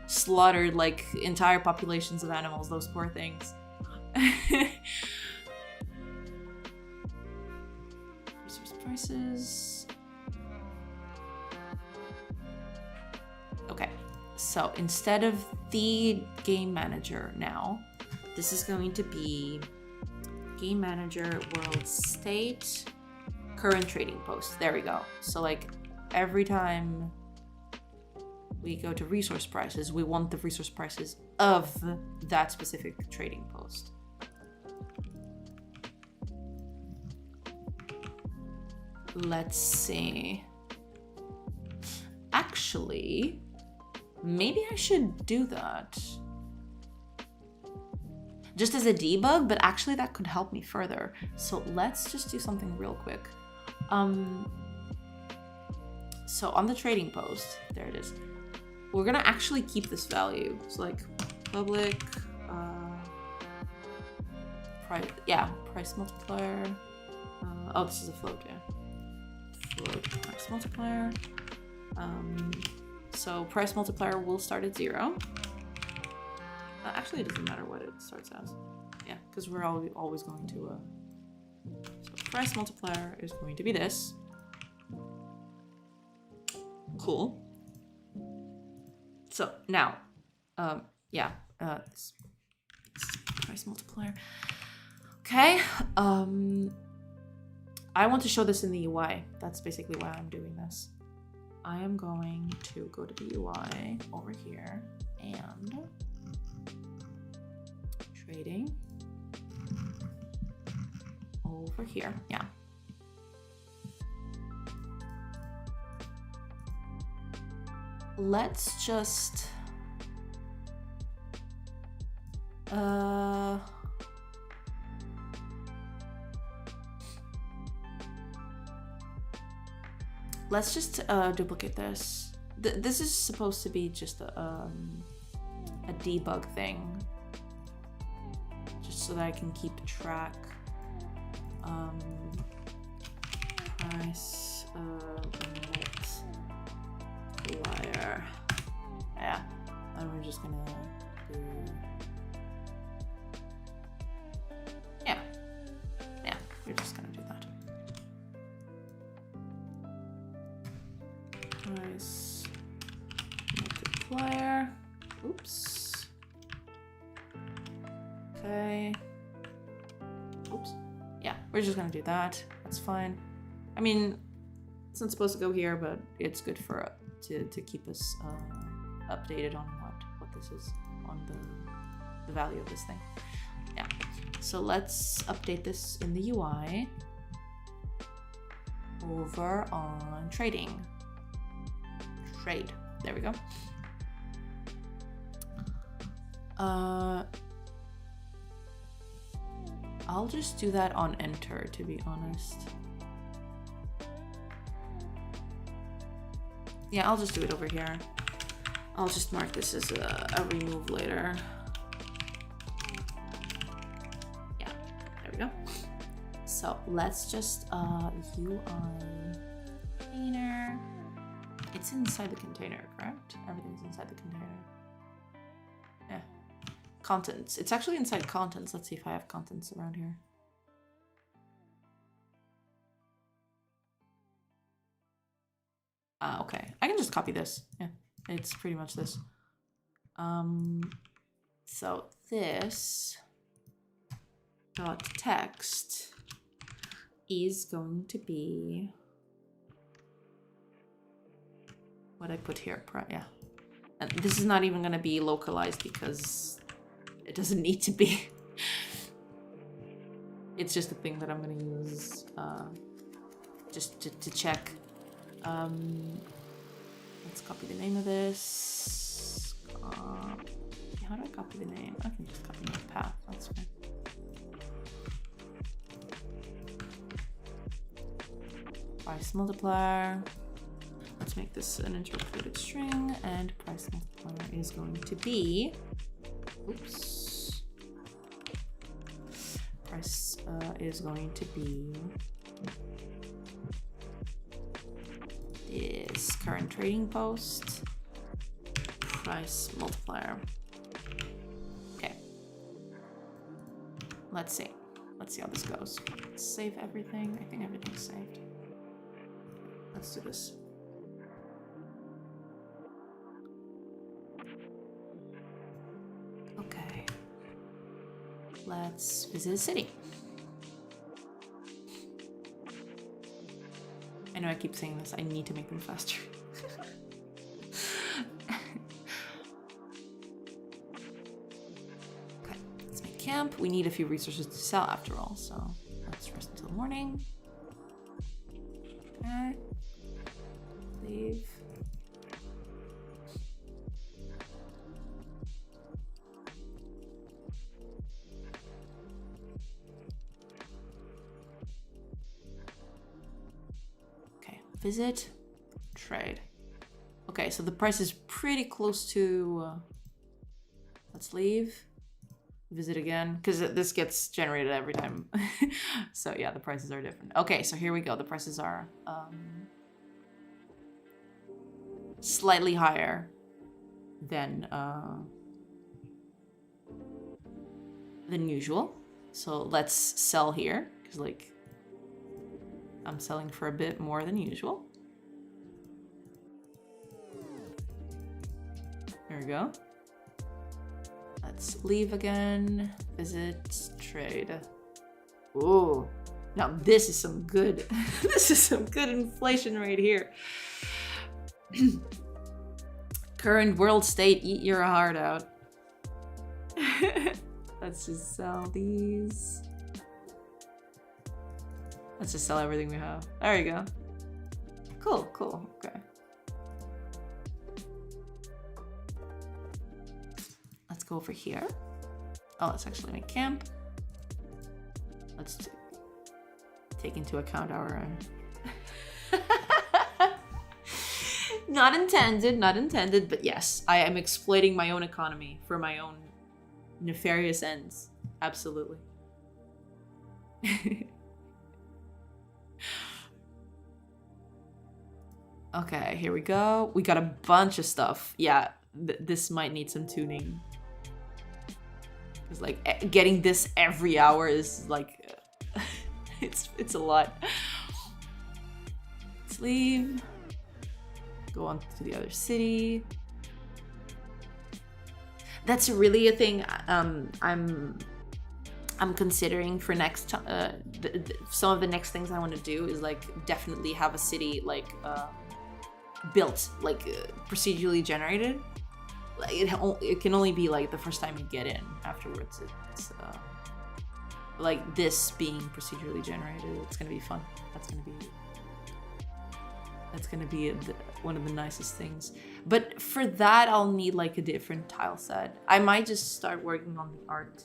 slaughtered, like, entire populations of animals. Those poor things. Resource prices. Okay. So, instead of the game manager now, this is going to be game manager, world state, current trading post. There we go. So like every time we go to resource prices, we want the resource prices of that specific trading post. Let's see. Actually, maybe I should do that. Just as a debug, but actually that could help me further. So let's just do something real quick. So on the trading post, there it is. We're gonna actually keep this value. So like public, price multiplier. Oh, this is a float, yeah. Float price multiplier. So price multiplier will start at 0. Actually, it doesn't matter what it starts as. Yeah, because we're always going to... So price multiplier is going to be this. Cool. So now, this price multiplier. Okay. I want to show this in the UI. That's basically why I'm doing this. I am going to go to the UI over here and... trading over here. Yeah. Let's just duplicate this. This is supposed to be just a debug thing, so that I can keep track. Price multiplier. Yeah, and we're just gonna do. Yeah, we're just gonna do that. Price multiplier. Oops. Okay. Oops. Yeah, we're just gonna do that. That's fine. I mean, it's not supposed to go here, but it's good for to keep us updated on what this is, on the value of this thing. Yeah. So let's update this in the UI. Over on trading. Trade. There we go. I'll just do that on enter, to be honest. Yeah, I'll just do it over here. I'll just mark this as a remove later. Yeah, there we go. So let's just UI container. It's inside the container, correct? Everything's inside the container. Yeah. Contents. It's actually inside contents. Let's see if I have contents around here. Okay, I can just copy this. Yeah, it's pretty much this. So this dot text is going to be what I put here. Yeah, and this is not even going to be localized because it doesn't need to be. It's just a thing that I'm going to use just to check. Let's copy the name of this. How do I copy the name? I can just copy the path. That's fine. Price multiplier. Let's make this an interpolated string, and price multiplier is going to be. Oops. Price is going to be this current trading post price multiplier. Okay. Let's see how this goes. Let's save everything. I think everything's saved. Let's do this. Okay. Let's visit a city. I know I keep saying this. I need to make them faster. Okay, let's make camp. We need a few resources to sell after all, so let's rest until morning. Okay. Leave. Visit, trade. Okay, so the price is pretty close to, let's leave, visit again, because this gets generated every time. So yeah, the prices are different. Okay, so here we go. The prices are slightly higher than usual. So let's sell here, because like, I'm selling for a bit more than usual. There we go. Let's leave again. Visit, trade. Ooh, now this is some good, this is some good inflation right here. Current world state, eat your heart out. Let's just sell these. Let's just sell everything we have. There you go. Cool, cool, okay. Let's go over here. Oh, let's actually make camp. Let's take into account our... Not intended, but yes, I am exploiting my own economy for my own nefarious ends. Absolutely. Okay, here we go. We got a bunch of stuff. Yeah, this might need some tuning. Because like getting this every hour is like, it's a lot. Let's leave. Go on to the other city. That's really a thing I'm considering for next. Some of the next things I want to do is like definitely have a city like built, like procedurally generated. Like it can only be like the first time you get in. Afterwards, it's like this being procedurally generated. It's gonna be fun. That's gonna be one of the nicest things. But for that, I'll need like a different tile set. I might just start working on the art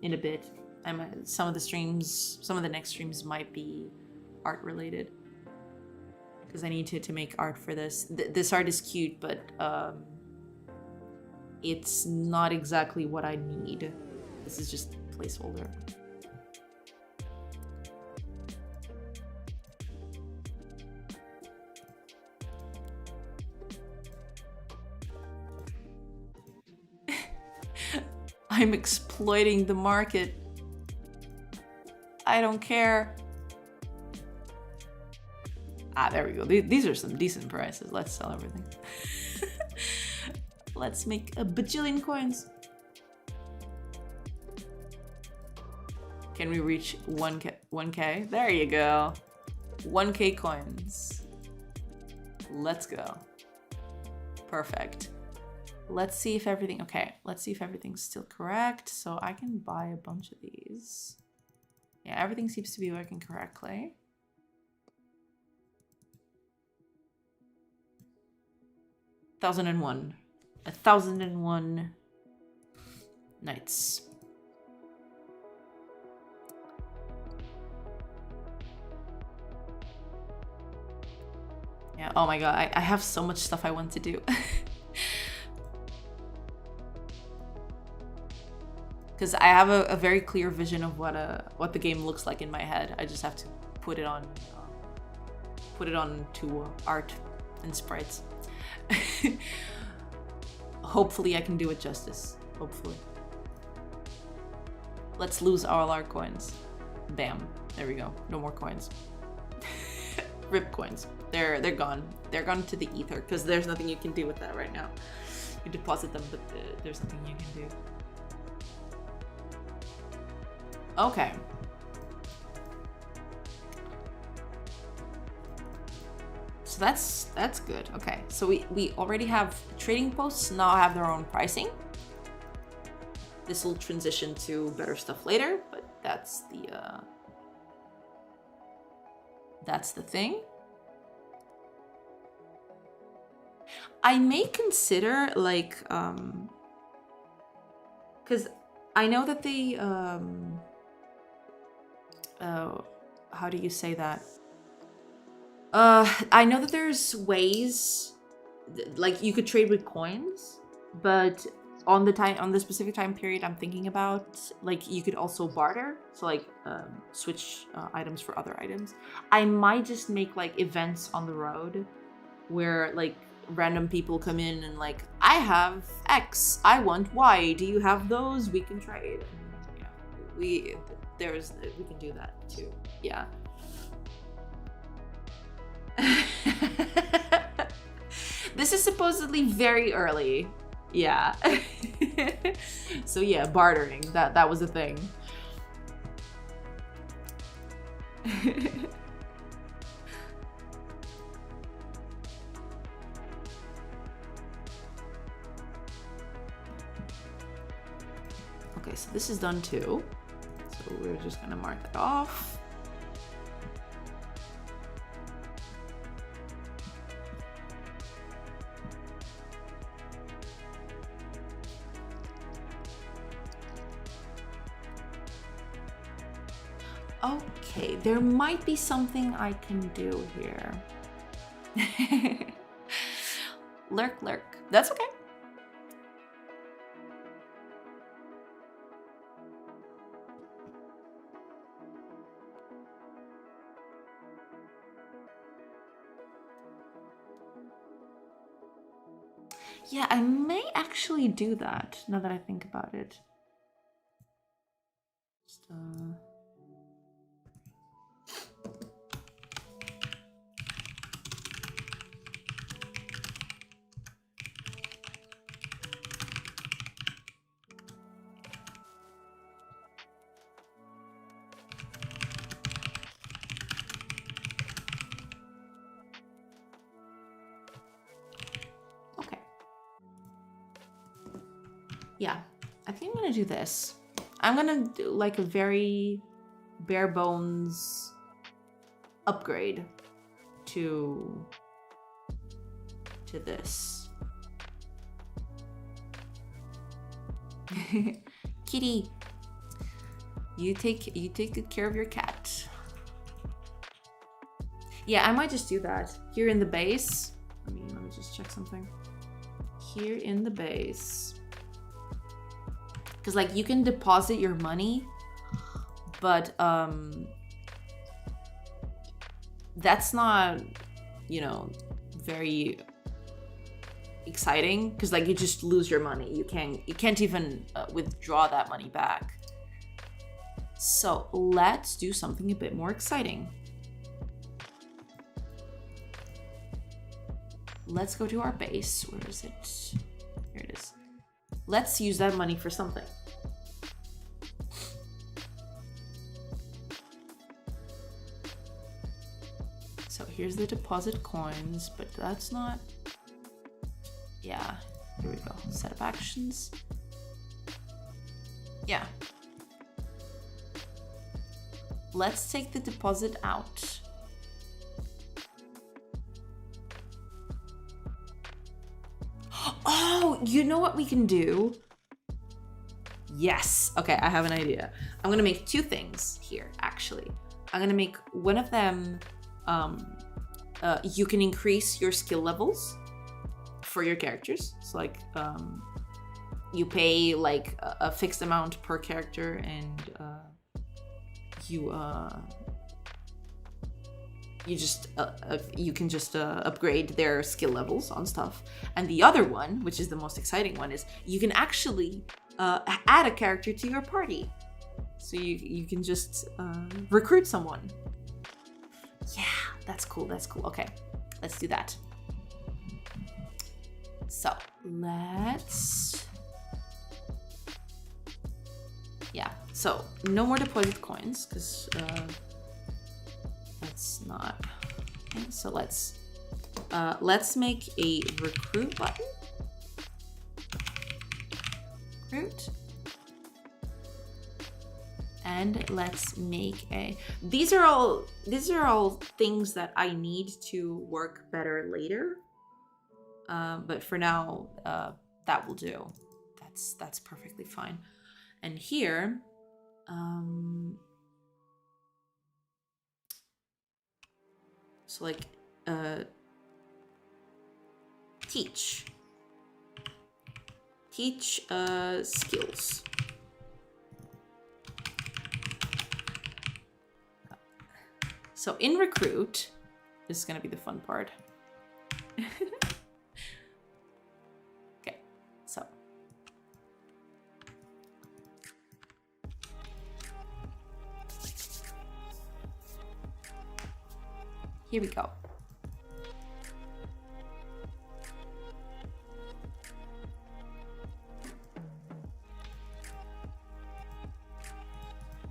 in a bit. Some of the next streams might be art related. Because I need to make art for this. This art is cute, but it's not exactly what I need. This is just a placeholder. I'm exploiting the market. I don't care. Ah, there we go. These are some decent prices. Let's sell everything. Let's make a bajillion coins. Can we reach 1K? There you go. 1K coins. Let's go. Perfect. Let's see if everything, okay, let's see if everything's still correct. So I can buy a bunch of these. Yeah, everything seems to be working correctly. $1,001. 1,001 nights. Yeah, oh my god, I have so much stuff I want to do. Because I have a very clear vision of what the game looks like in my head. I just have to put it on to art and sprites. Hopefully I can do it justice. Hopefully. Let's lose all our coins. Bam. There we go. No more coins. Rip coins. They're gone. They're gone to the ether because there's nothing you can do with that right now. You deposit them, but there's nothing you can do. Okay. So that's good. Okay. So we already have trading posts now have their own pricing. This will transition to better stuff later, but that's the thing. I may consider like because I know that they how do you say that? I know that there's ways like you could trade with coins, but on the specific time period I'm thinking about, like you could also barter, so like switch items for other items. I might just make like events on the road where like random people come in and like, I have X, I want Y, do you have those? We can trade. Yeah, we can do that too. Yeah. This is supposedly very early. Yeah. So yeah, bartering. That was a thing. Okay, so this is done too. So we're just gonna mark that off. Okay, there might be something I can do here. Lurk. That's okay. Yeah, I may actually do that now that I think about it. Just, yeah, I think I'm gonna do this. I'm gonna do like a very bare bones upgrade to this. Kitty, you take good care of your cat. Yeah, I might just do that here in the base. Let me just check something here in the base. Because like you can deposit your money, but that's not, you know, very exciting because like you just lose your money. You can't even withdraw that money back. So let's do something a bit more exciting. let's go to our base. Where is it? Here it is. Let's use that money for something. So here's the deposit coins, but that's not... Yeah, here we go. Set up actions. Yeah. Let's take the deposit out. Oh, you know what we can do? Yes. Okay, I have an idea. I'm gonna make two things here, actually. I'm gonna make one of them, you can increase your skill levels for your characters. So like, you pay like a fixed amount per character, and you can just upgrade their skill levels on stuff. And the other one, which is the most exciting one, is you can actually add a character to your party. So you can just recruit someone. Yeah, that's cool. That's cool. Okay, let's do that. So let's... Yeah, so no more deposit coins, because that's not... Okay, so let's make a recruit button. Recruit. And let's make a... These are all things that I need to work better later. But for now, that will do. That's perfectly fine. And here, so like, teach skills. So in recruit, this is gonna be the fun part. Okay, so. Here we go.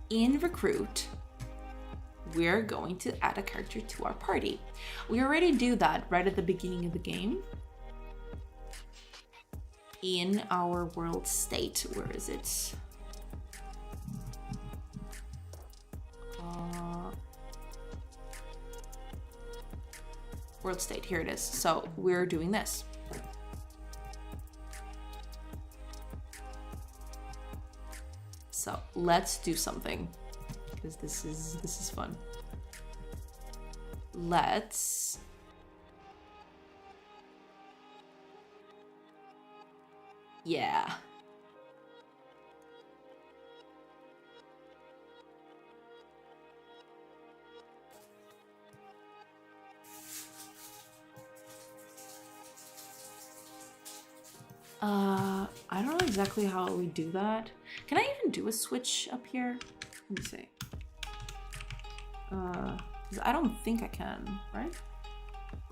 In recruit, we're going to add a character to our party. We already do that right at the beginning of the game. In our world state, where is it? World state, here it is. So we're doing this. So let's do something, because this is fun. Let's yeah. I don't know exactly how we do that. Can I even do a switch up here? Let me see. 'Cause I don't think I can, right?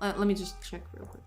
Let me just check real quick.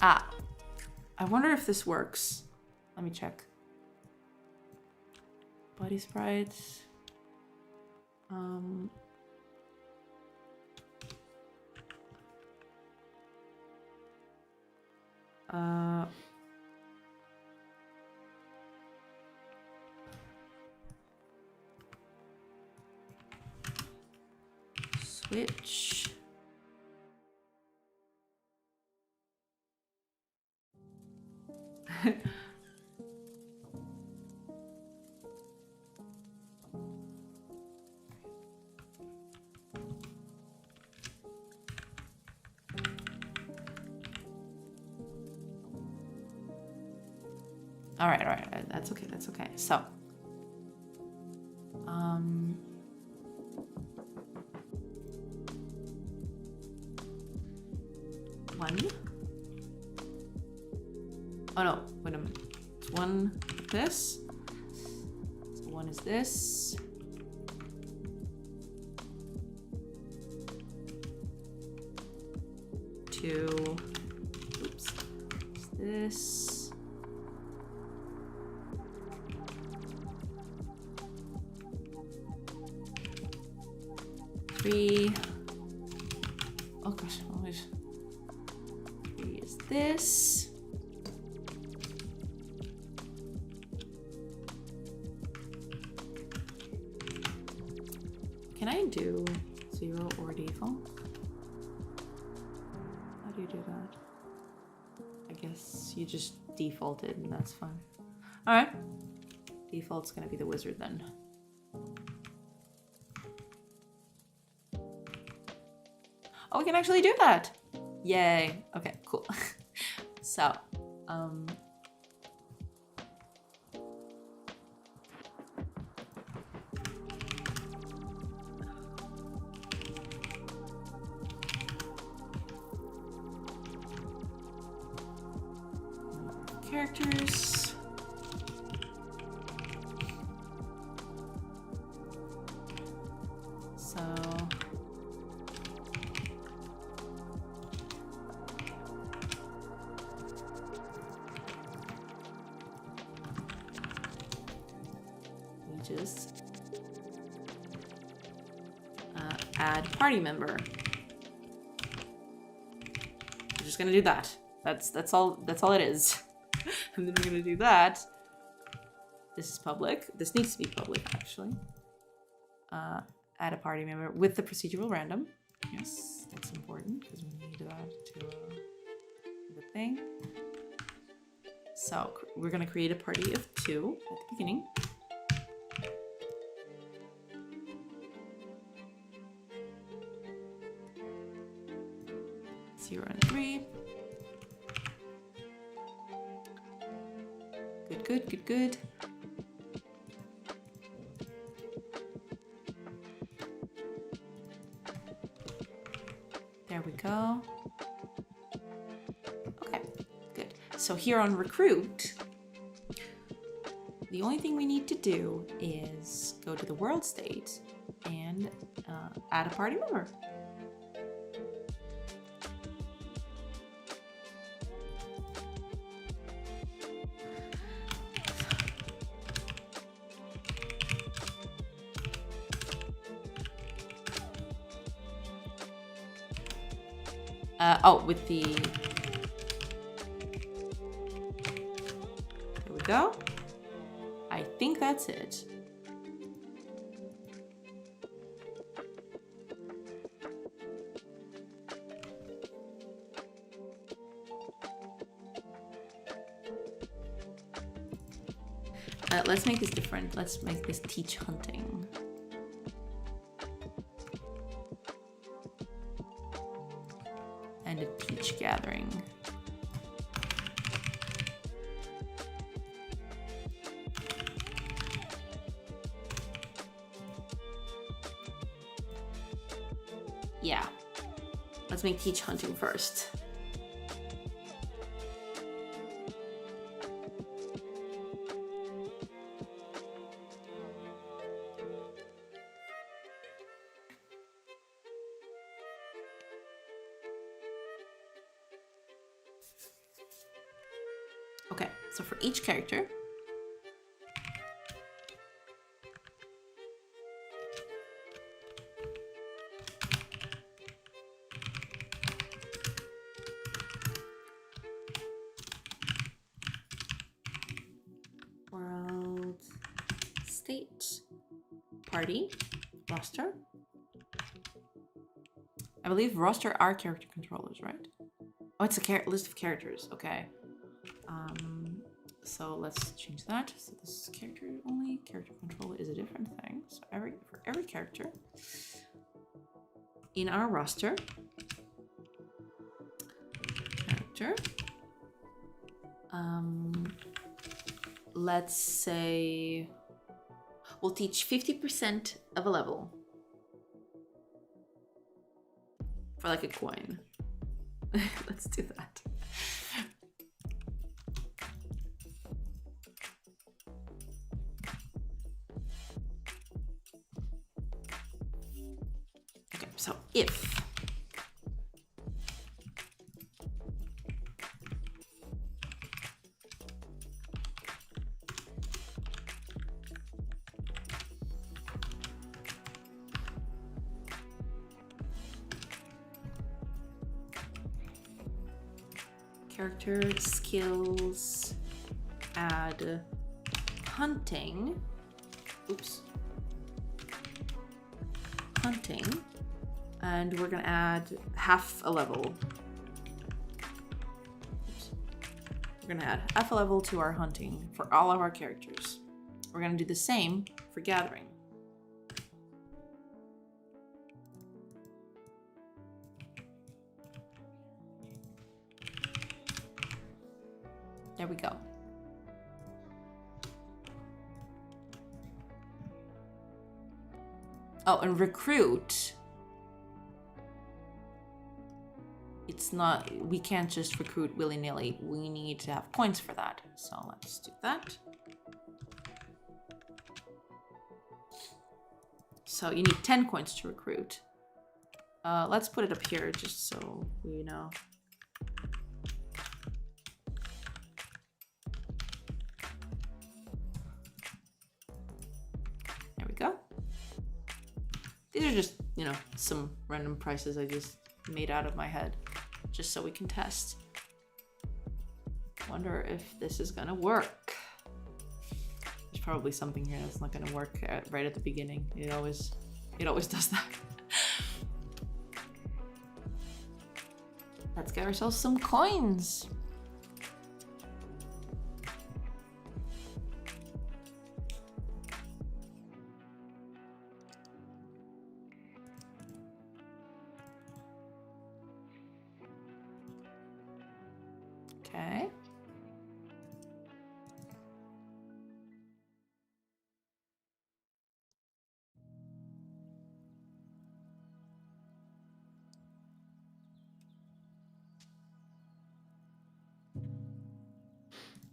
Ah, I wonder if this works. Let me check. Body sprites. Switch. All right. That's okay. That's okay. So, one. Oh no! Wait a minute. It's one like this. So one is this. Two. Oops. It's this. 3. Oh gosh, always. 3 is this. Can I do 0 or default? How do you do that? I guess you just defaulted and that's fine. Alright. Default's gonna be the wizard then. Oh, we can actually do that! Yay. Okay, cool. So, characters. So we just add party member. We're just gonna do that. That's all it is. And then we're gonna do that. This is public. This needs to be public, actually. Add a party member with the procedural random. Yes, that's important because we need that to the thing. So we're gonna create a party of 2 at the beginning. Zero and 3. Good. There we go. Okay, good. So here on recruit, the only thing we need to do is go to the world state and add a party member. With the... There we go. I think that's it. Let's make this different. Let's make this teach hunting. And a teach gathering. Yeah. Let's make teach hunting first. Okay, so for each character, world, state, party, roster. I believe roster are character controllers, right? Oh, it's a list of characters. Okay. So let's change that. So this is character only. Character control is a different thing. So for every character in our roster, character, let's say we'll teach 50% of a level for like a coin. Let's do that. Okay, so if character skills, add hunting, oops, hunting, and we're gonna add half a level. Oops. We're gonna add half a level to our hunting for all of our characters. We're gonna do the same for gathering. There we go. Oh, and recruit. It's not, we can't just recruit willy-nilly. We need to have points for that. So let's do that. So you need 10 coins to recruit. Let's put it up here just so we know. There we go. These are just, you know, some random prices I just made out of my head, just so we can test. Wonder if this is gonna work. There's probably something here that's not gonna work right at the beginning. It always does that. Let's get ourselves some coins. Okay.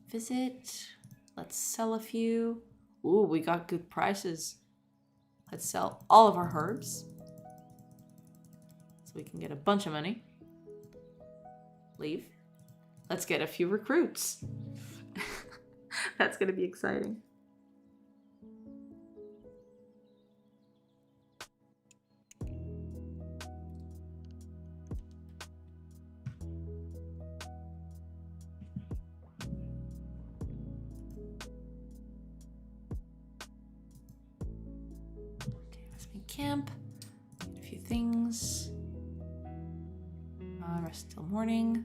Visit. Let's sell a few. Ooh, we got good prices. Let's sell all of our herbs so we can get a bunch of money. Leave. Let's get a few recruits. That's gonna be exciting. Okay, let's make camp. Get a few things. Rest till morning.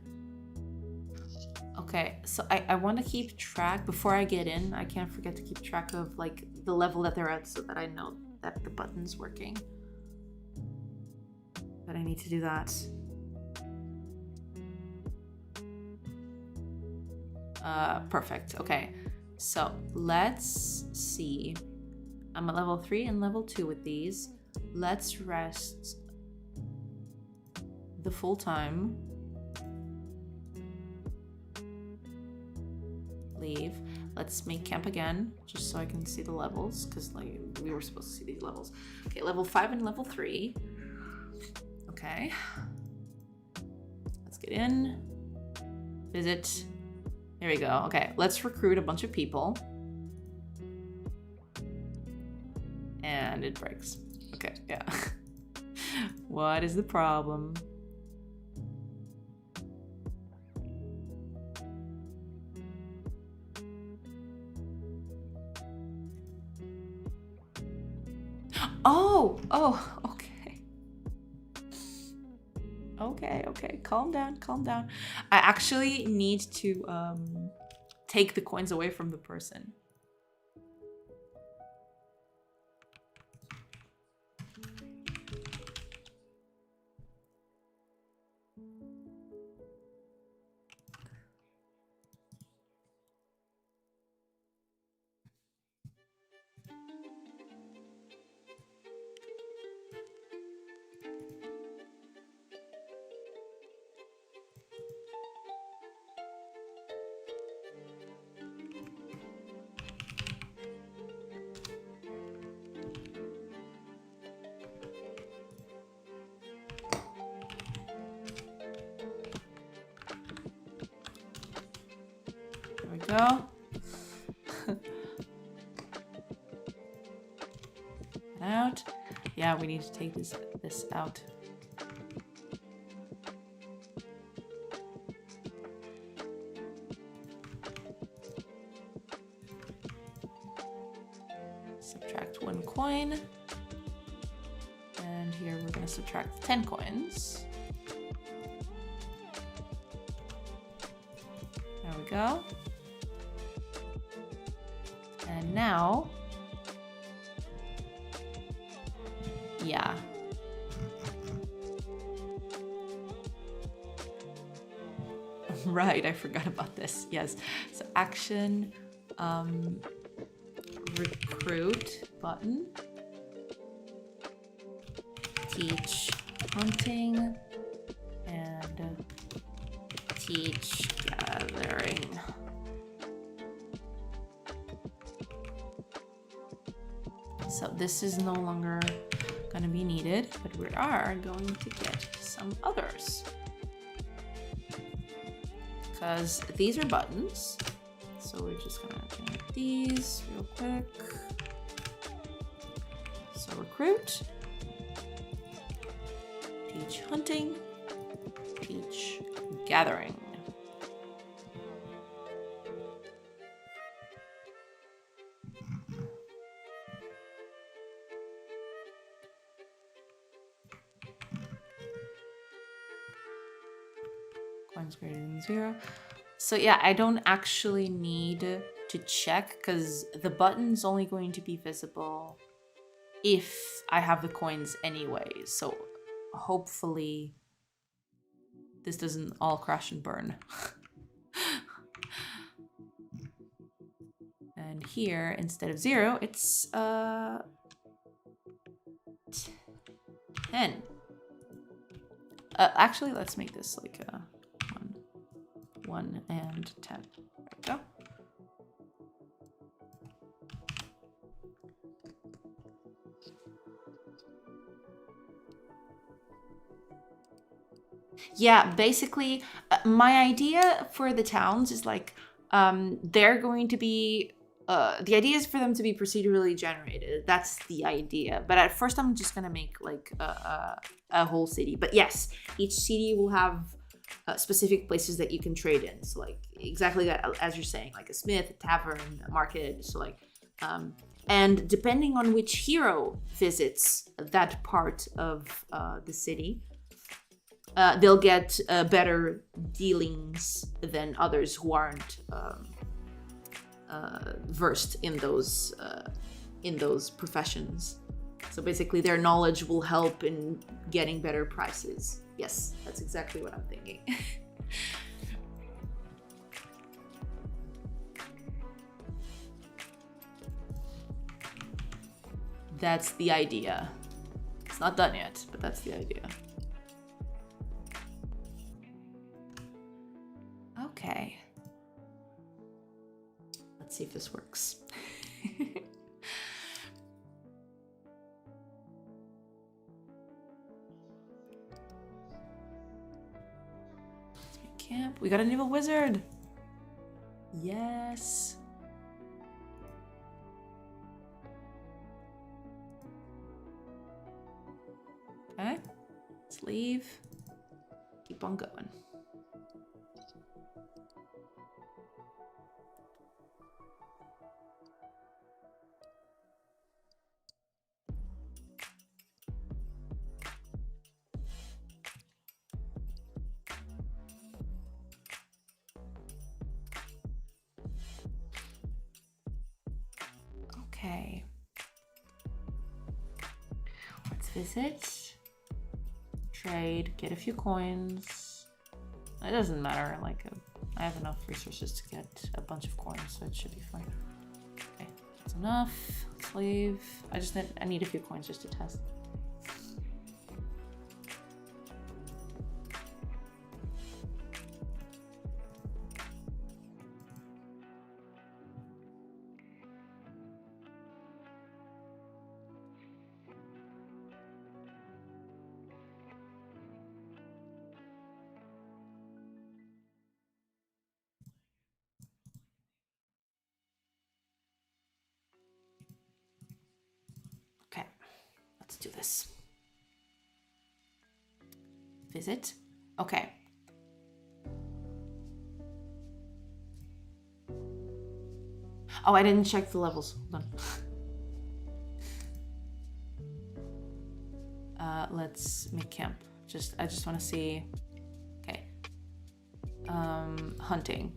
Okay, so I want to keep track before I get in. I can't forget to keep track of like the level that they're at so that I know that the button's working. But I need to do that. Perfect. Okay, so let's see. I'm at level 3 and level 2 with these. Let's rest the full time. Leave. Let's make camp again, just so I can see the levels, because like we were supposed to see these levels. Okay, level 5 and level 3. Okay. Let's get in. Visit. There we go. Okay, let's recruit a bunch of people. And it breaks. Okay, yeah. What is the problem? Oh, okay. Okay, calm down. I actually need to take the coins away from the person. Go. Out. Yeah, we need to take this out. Subtract 1 coin. And here we're going to subtract 10 coins. There we go. And now, yeah. Right, I forgot about this. Yes. So action, recruit button, teach hunting, and teach gathering. So this is no longer going to be needed, but we are going to get some others. Because these are buttons. So we're just going to change these real quick. So recruit, teach hunting, teach gathering. Coins greater than 0. So yeah, I don't actually need to check because the button's only going to be visible if I have the coins anyway. So hopefully this doesn't all crash and burn. And here, instead of 0, it's 10. Actually, let's make this like 1 and 10. There we go. Yeah, basically, my idea for the towns is like they're going to be the idea is for them to be procedurally generated. That's the idea. But at first, I'm just gonna make like a whole city. But yes, each city will have specific places that you can trade in. So like exactly that, as you're saying, like a smith, a tavern, a market. So like, and depending on which hero visits that part of the city, they'll get better dealings than others who aren't versed in those professions. So basically, their knowledge will help in getting better prices. Yes, that's exactly what I'm thinking. That's the idea. It's not done yet, but that's the idea. Okay. Let's see if this works. Camp. We got a new wizard. Yes. Okay. Let's leave. Keep on going. Okay. Let's visit. Trade, get a few coins. It doesn't matter, like, I have enough resources to get a bunch of coins, so it should be fine. Okay, that's enough. Let's leave. I need a few coins just to test. Let's do this. Visit. Okay. Oh, I didn't check the levels. Hold on. Let's make camp. I just want to see. Okay. Hunting.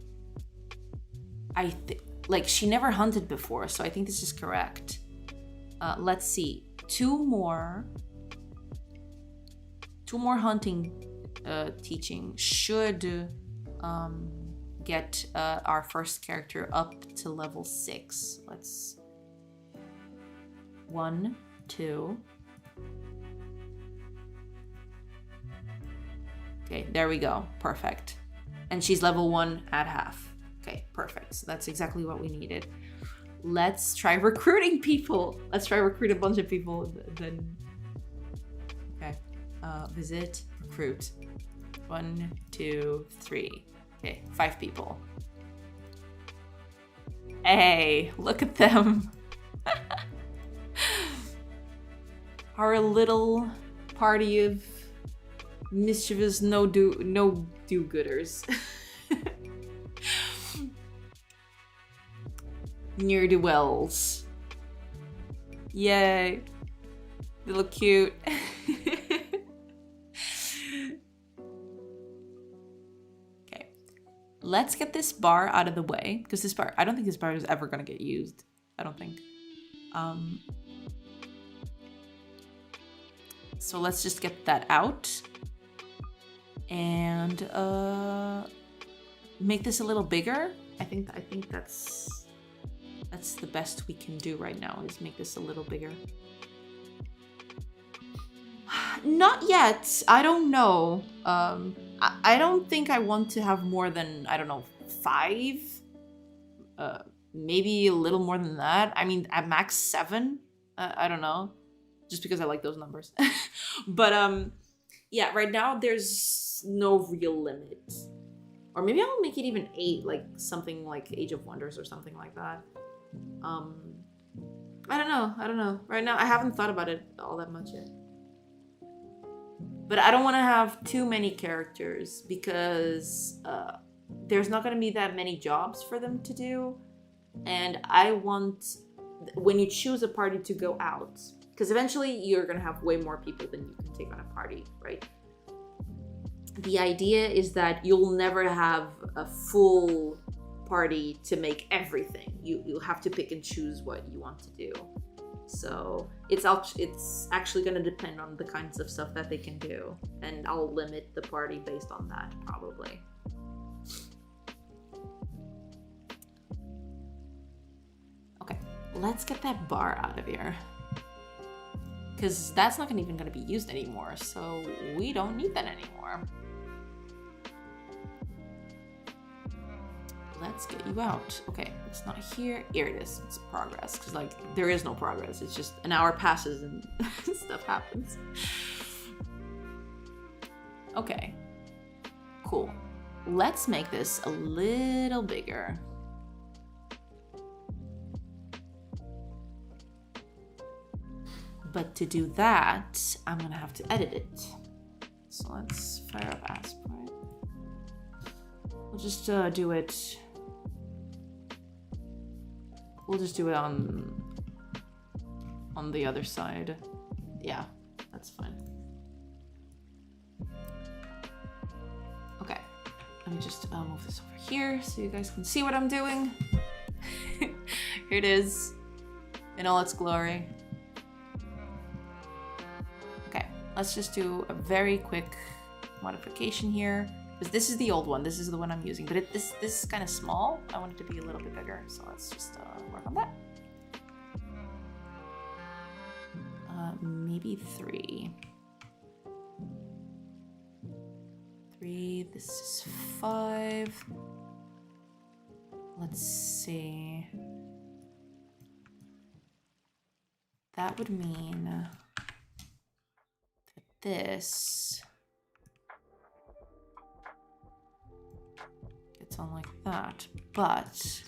Like, she never hunted before, so I think this is correct. Let's see. Two more hunting teaching should get our first character up to level 6. Let's 1, 2. Okay, there we go. Perfect. And she's level 1 at half. Okay, perfect. So that's exactly what we needed. Let's try recruiting people. Let's try recruit a bunch of people. Then, okay. Visit, recruit. 1, 2, 3. Okay, 5 people. Hey, look at them. Our little party of mischievous no do-gooders. Ne'er-do-wells. Yay. They look cute. Okay. Let's get this bar out of the way. Because this bar, I don't think this bar is ever going to get used. I don't think. So let's just get that out. And make this a little bigger. I think that's the best we can do right now, is make this a little bigger. Not yet. I don't know. I don't think I want to have more than, I don't know, 5. Maybe a little more than that. I mean, at max 7. I don't know. Just because I like those numbers. But yeah, right now there's no real limit. Or maybe I'll make it even 8, like something like Age of Wonders or something like that. I don't know. Right now, I haven't thought about it all that much yet. But I don't want to have too many characters because there's not going to be that many jobs for them to do. And I want, when you choose a party to go out, because eventually you're going to have way more people than you can take on a party, right? The idea is that you'll never have a full party to make everything. You'll have to pick and choose what you want to do. So it's actually going to depend on the kinds of stuff that they can do, and I'll limit the party based on that probably. Okay, let's get that bar out of here, because that's not even going to be used anymore, so we don't need that anymore. Let's get you out. Okay, it's not here. Here it is. It's progress. Because, like, there is no progress. It's just an hour passes and stuff happens. Okay. Cool. Let's make this a little bigger. But to do that, I'm going to have to edit it. So let's fire up Aspirate. We'll just do it. We'll just do it on the other side. Yeah, that's fine. Okay, let me just move this over here so you guys can see what I'm doing. Here it is. in all its glory. Okay, let's just do a very quick modification here. Because this is the old one, this is the one I'm using, but this is kind of small. I want it to be a little bit bigger, so let's just work on that. Maybe 3. 3, this is 5. Let's see. That would mean that this gets on like that, but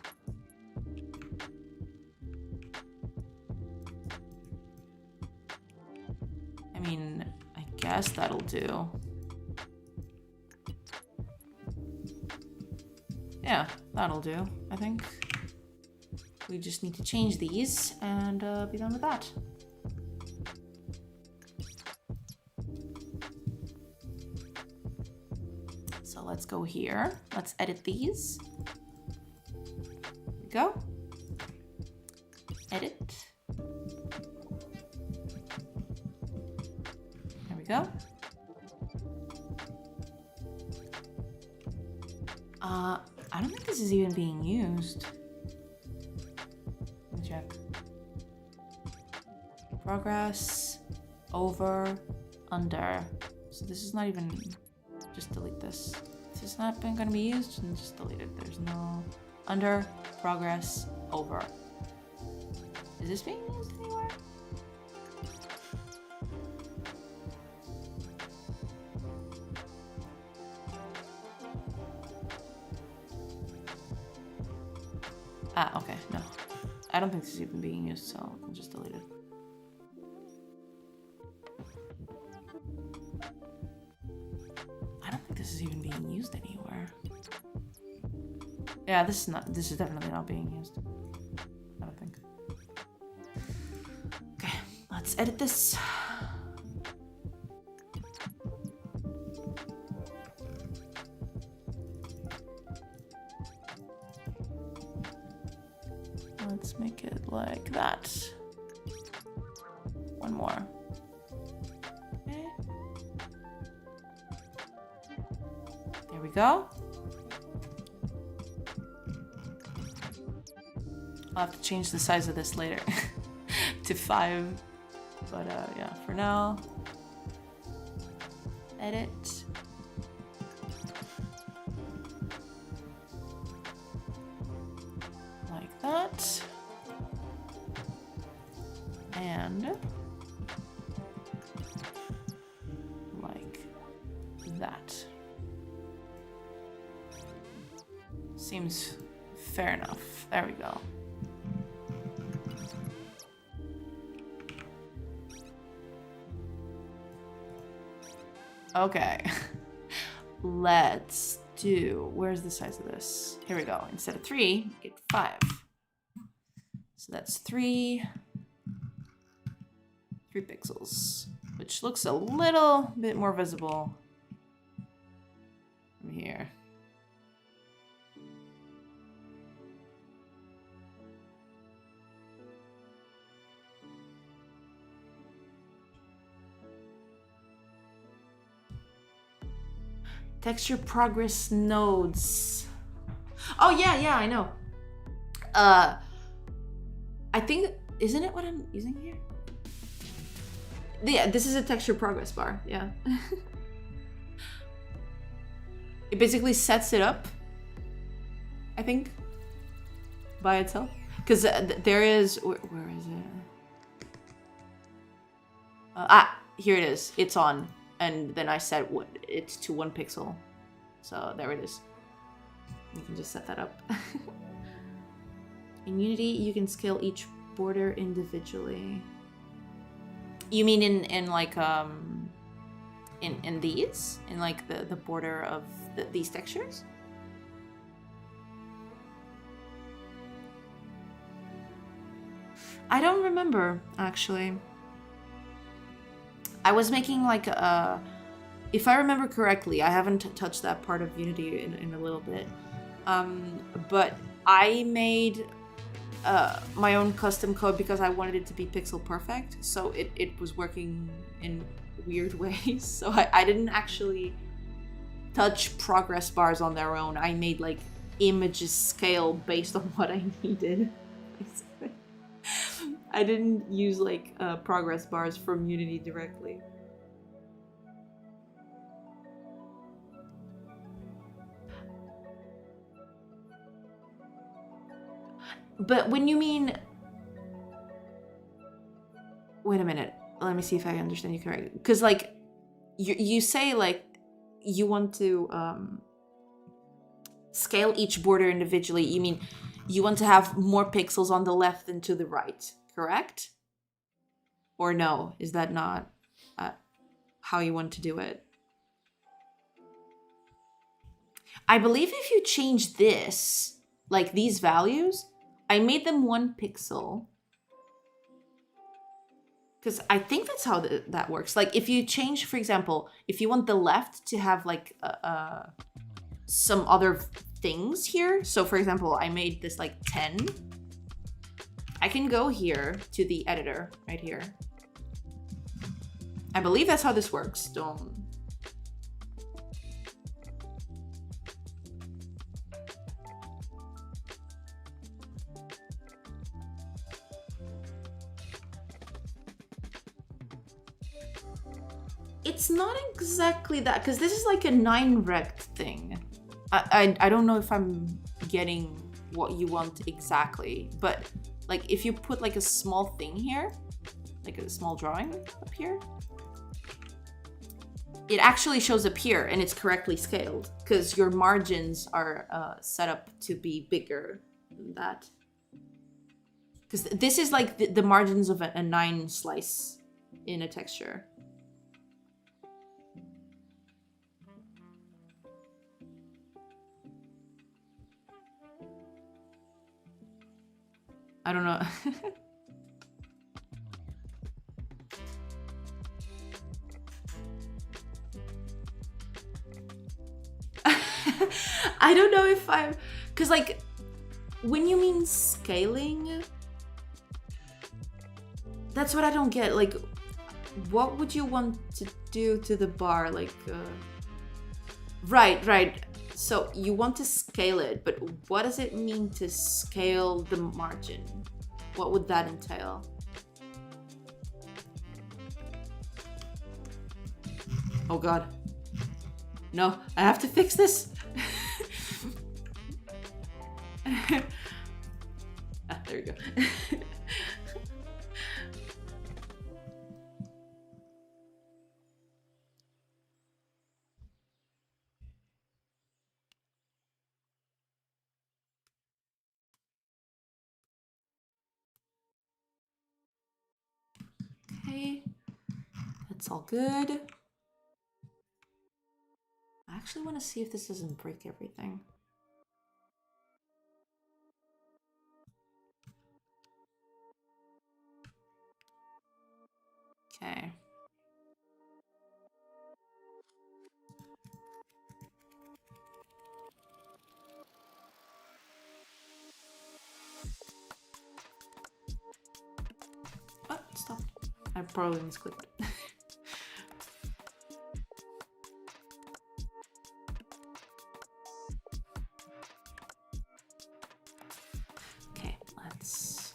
I mean, I guess that'll do. Yeah, that'll do, I think. We just need to change these and be done with that. So let's go here. Let's edit these. Here we go. Edit. There we go. I don't think this is even being used. Let me check. Progress, over, under. So this is not even, just delete this. This is not going to be used, and just delete it. There's no under, progress, over. Is this being used anywhere? Ah, okay, no. I don't think this is even being used, so I'll just delete it. I don't think this is even being used anywhere. Yeah, this is definitely not being used. I don't think. Okay, let's edit this. Let's make it like that. One more. Okay. There we go. I'll have to change the size of this later to 5. But yeah, for now, edit. Like that. And like that. Seems fair enough. There we go. Okay. Let's do, where's the size of this? Here we go. Instead of 3, get 5. So that's 3 pixels, which looks a little bit more visible from here. Texture progress nodes. Oh yeah, I know. I think, isn't it what I'm using here? Yeah, this is a texture progress bar, yeah. It basically sets it up, I think, by itself. Because there is, where is it? Here it is, it's on. And then I set it's to 1 pixel. So there it is. You can just set that up. In Unity, you can scale each border individually. You mean in like in these? In like the border of these textures? I don't remember, actually. I was making like a, if I remember correctly, I haven't touched that part of Unity in a little bit, but I made my own custom code because I wanted it to be pixel perfect. So it was working in weird ways. So I didn't actually touch progress bars on their own. I made like images scale based on what I needed. Basically. I didn't use like progress bars from Unity directly. But when you mean... Wait a minute. Let me see if I understand you correctly. Because like, you say like, you want to scale each border individually. You mean you want to have more pixels on the left than to the right, correct? Or no? Is that not how you want to do it? I believe if you change this, like these values, I made them 1 pixel. Because I think that's how that works. Like if you change, for example, if you want the left to have like some other things here. So for example, I made this like 10. I can go here to the editor right here. I believe that's how this works. Don't... It's not exactly that, because this is like a 9 rect thing. I don't know if I'm getting what you want exactly, but like if you put like a small thing here, like a small drawing up here, it actually shows up here and it's correctly scaled because your margins are set up to be bigger than that. Because this is like the margins of a 9 slice in a texture. I don't know. I don't know if I'm... Because, like, when you mean scaling, that's what I don't get. Like, what would you want to do to the bar? Like, Right. So you want to scale it, but what does it mean to scale the margin? What would that entail? Oh God. No, I have to fix this. There you go. Okay, that's all good. I actually want to see if this doesn't break everything. Okay. Oh, stop. I probably misclicked it. Okay, let's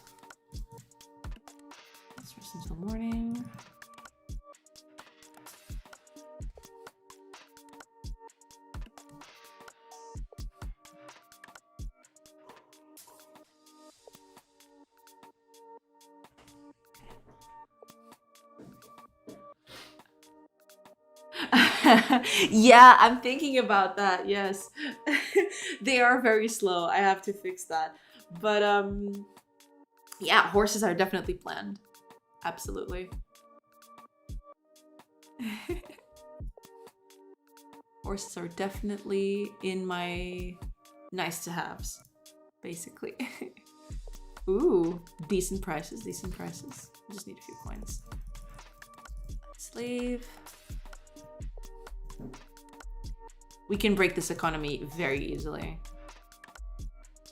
rest until morning. Yeah, I'm thinking about that. Yes. They are very slow. I have to fix that. But yeah, horses are definitely planned. Absolutely. Horses are definitely in my nice to haves, basically. Ooh, decent prices, decent prices. I just need a few coins. Let's leave. We can break this economy very easily.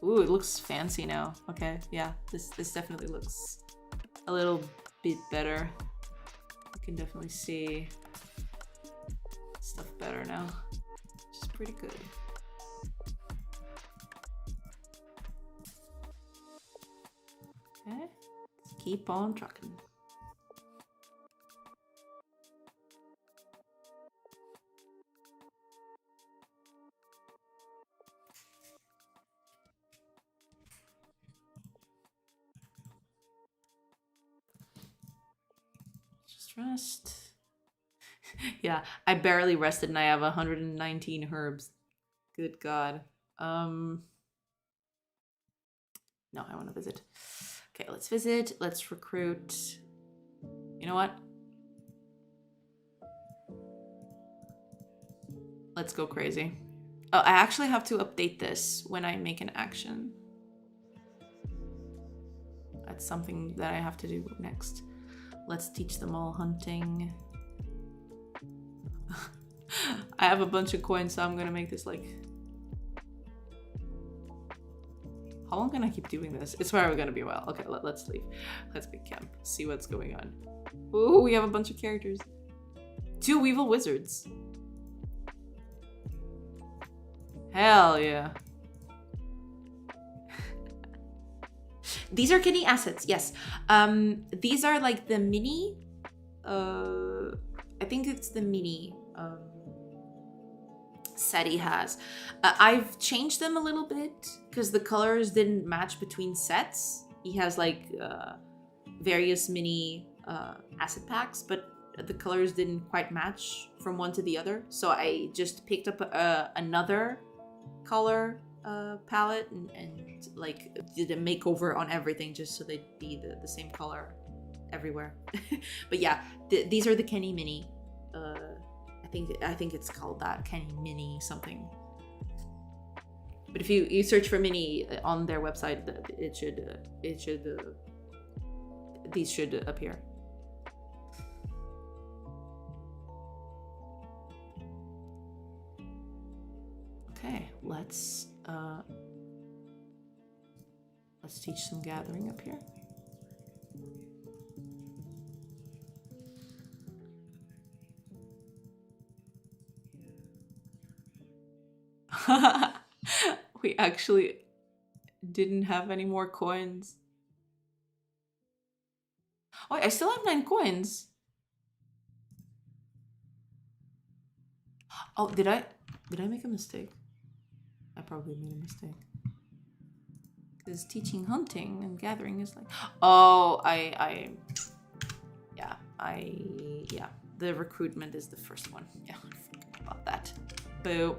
Ooh, it looks fancy now. Okay, yeah, this definitely looks a little bit better. I can definitely see stuff better now, which is pretty good. Okay, let's keep on trucking. Just rest. Yeah, I barely rested and I have 119 herbs. Good God. No, I want to visit. Okay, let's visit. Let's recruit. You know what? Let's go crazy. Oh, I actually have to update this when I make an action. That's something that I have to do next. Let's teach them all hunting. I have a bunch of coins, so I'm gonna make this like... How long can I keep doing this? It's probably gonna be a while. Okay, let's leave. Let's make camp. See what's going on. Ooh, we have a bunch of characters. 2 evil wizards. Hell yeah. These are kitty assets, yes. These are like the mini, I think it's the mini set he has. I've changed them a little bit because the colors didn't match between sets. He has like various mini asset packs, but the colors didn't quite match from one to the other. So I just picked up another color palette and like did a makeover on everything just so they'd be the same color everywhere. But yeah, these are the Kenny Mini. I think it's called that, Kenny Mini something. But if you search for Mini on their website, these should appear. Okay, let's teach some gathering up here. We actually didn't have any more coins. Oh, I still have 9 coins. Oh, did I make a mistake? I probably made a mistake. Because teaching hunting and gathering is like... Oh, yeah, the recruitment is the first one. Yeah, I forgot about that. Boo.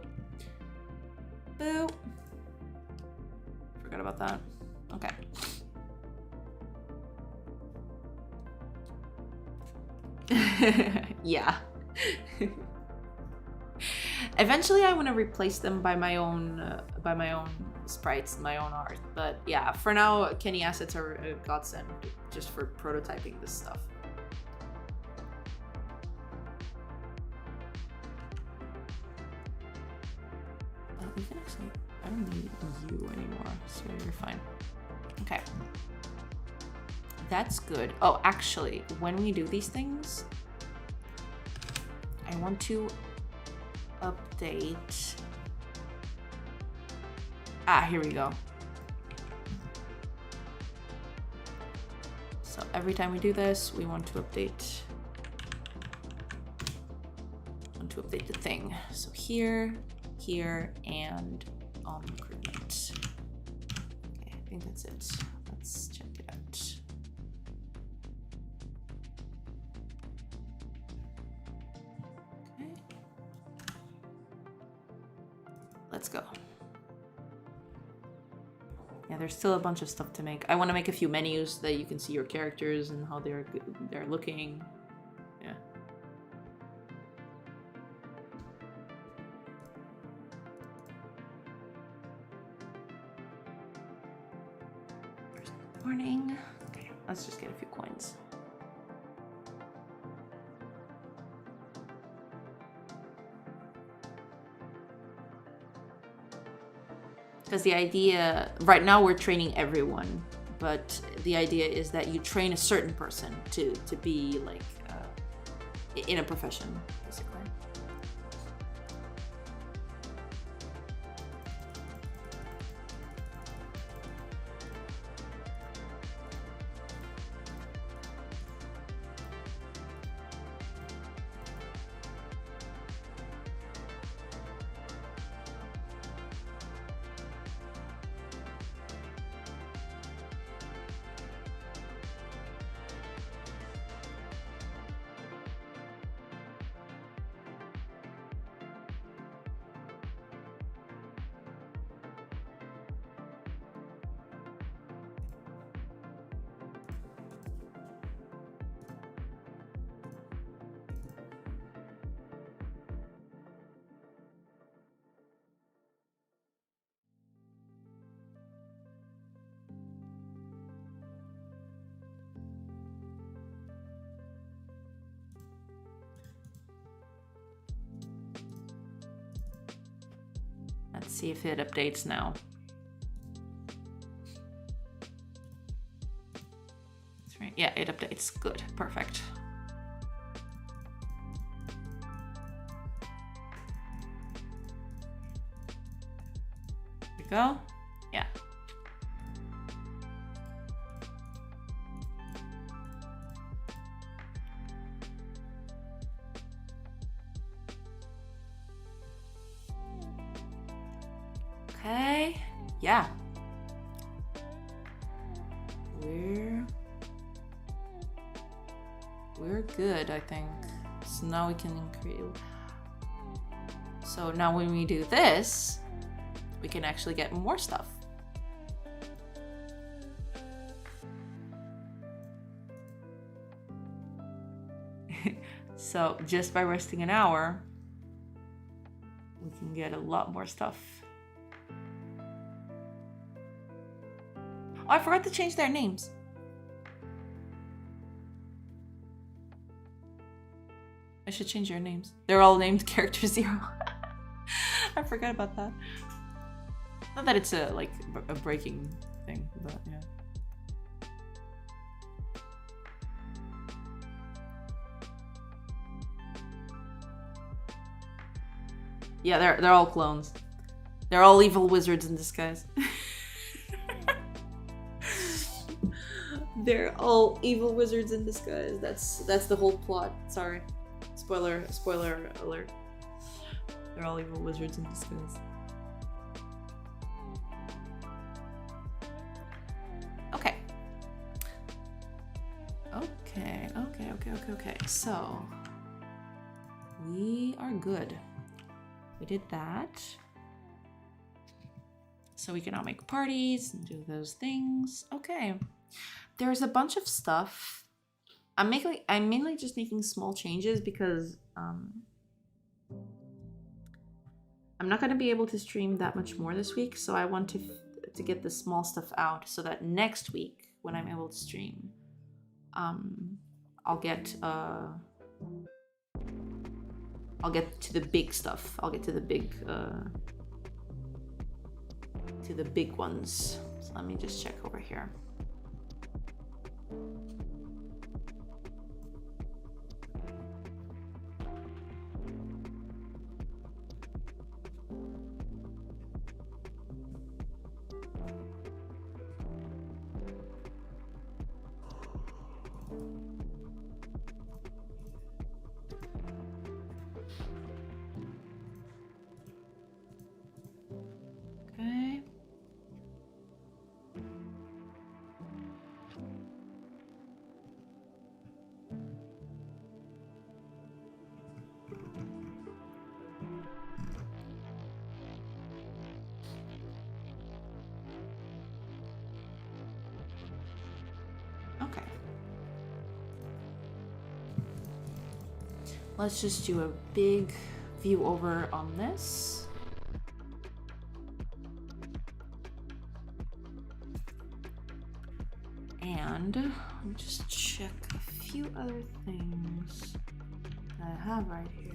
Boo. Forgot about that. Okay. Yeah. Eventually I want to replace them by my own sprites, my own art. But yeah, for now, Kenny assets are a godsend just for prototyping this stuff. We can actually, I don't need you anymore, so you're fine. Okay. That's good. Oh, actually, when we do these things, I want to update. Here we go. So every time we do this, we want to update. The thing. So here, and on recruitment. Okay, I think that's it. Let's check it out. Okay. Let's go. Yeah, there's still a bunch of stuff to make. I want to make a few menus so that you can see your characters and how they're looking. Yeah. Morning. Okay, let's just get a few coins. Because the idea, right now we're training everyone, but the idea is that you train a certain person to be like in a profession, basically. Let's see if it updates now. That's right. Yeah, it updates. Good. Perfect. Here we go. Yeah. Okay, yeah. We're good, I think. So now we can increase. So now when we do this, we can actually get more stuff. So just by resting an hour, we can get a lot more stuff. Oh, I forgot to change their names. I should change your names. They're all named Character 0. I forgot about that. Not that it's a breaking thing, but yeah. Yeah, they're all clones. They're all evil wizards in disguise. They're all evil wizards in disguise. That's the whole plot. Sorry. Spoiler alert. They're all evil wizards in disguise. Okay. Okay. So we are good. We did that. So we can now make parties and do those things. Okay. There's a bunch of stuff. I'm mainly just making small changes because I'm not going to be able to stream that much more this week, so I want to get the small stuff out so that next week when I'm able to stream, I'll get to the big stuff. I'll get to the big ones. So let me just check over here. Okay. Okay. Let's just do a big view over on this. And let me just check a few other things that I have right here.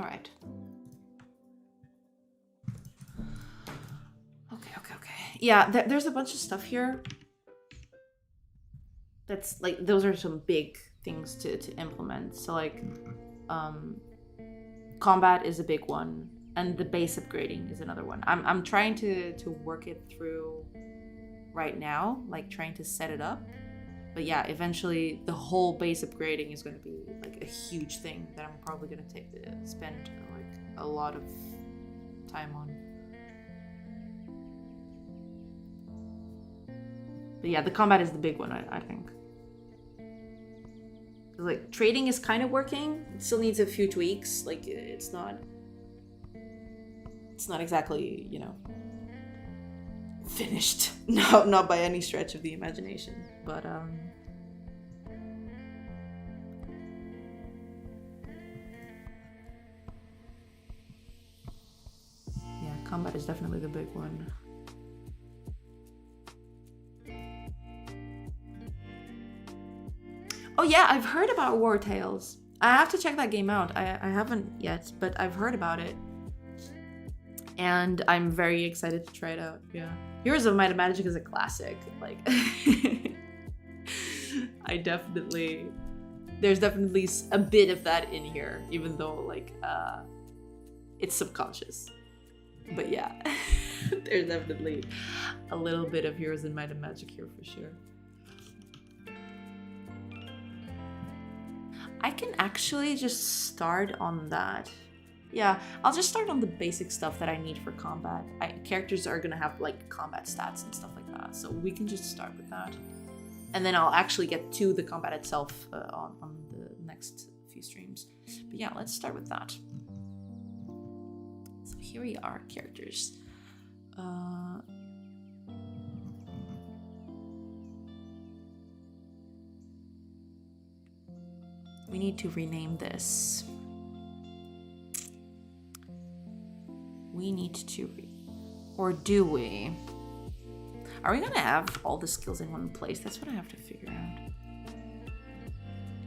Alright. Okay. Yeah, there's a bunch of stuff here. That's like, those are some big things to implement. So like, combat is a big one, and the base upgrading is another one. I'm trying to work it through right now, like trying to set it up. But yeah, eventually the whole base upgrading is going to be like a huge thing that I'm probably going to spend like a lot of time on. But yeah, the combat is the big one, I think. Like, trading is kind of working. It still needs a few tweaks. Like, it's not exactly, you know, finished. No, not by any stretch of the imagination. But yeah, combat is definitely the big one. Oh yeah, I've heard about War Tales. I have to check that game out. I haven't yet, but I've heard about it. And I'm very excited to try it out. Yeah. Heroes of Might and Magic is a classic. Like, there's definitely a bit of that in here, even though like it's subconscious. But yeah, there's definitely a little bit of Heroes of Might and Magic here for sure. I can actually just start on that. Yeah, I'll just start on the basic stuff that I need for combat. Characters are gonna have like combat stats and stuff like that, so we can just start with that. And then I'll actually get to the combat itself on the next few streams. But yeah, let's start with that. So here we are, characters. We need to rename this. We need to, or do we? Are we gonna have all the skills in one place? That's what I have to figure out.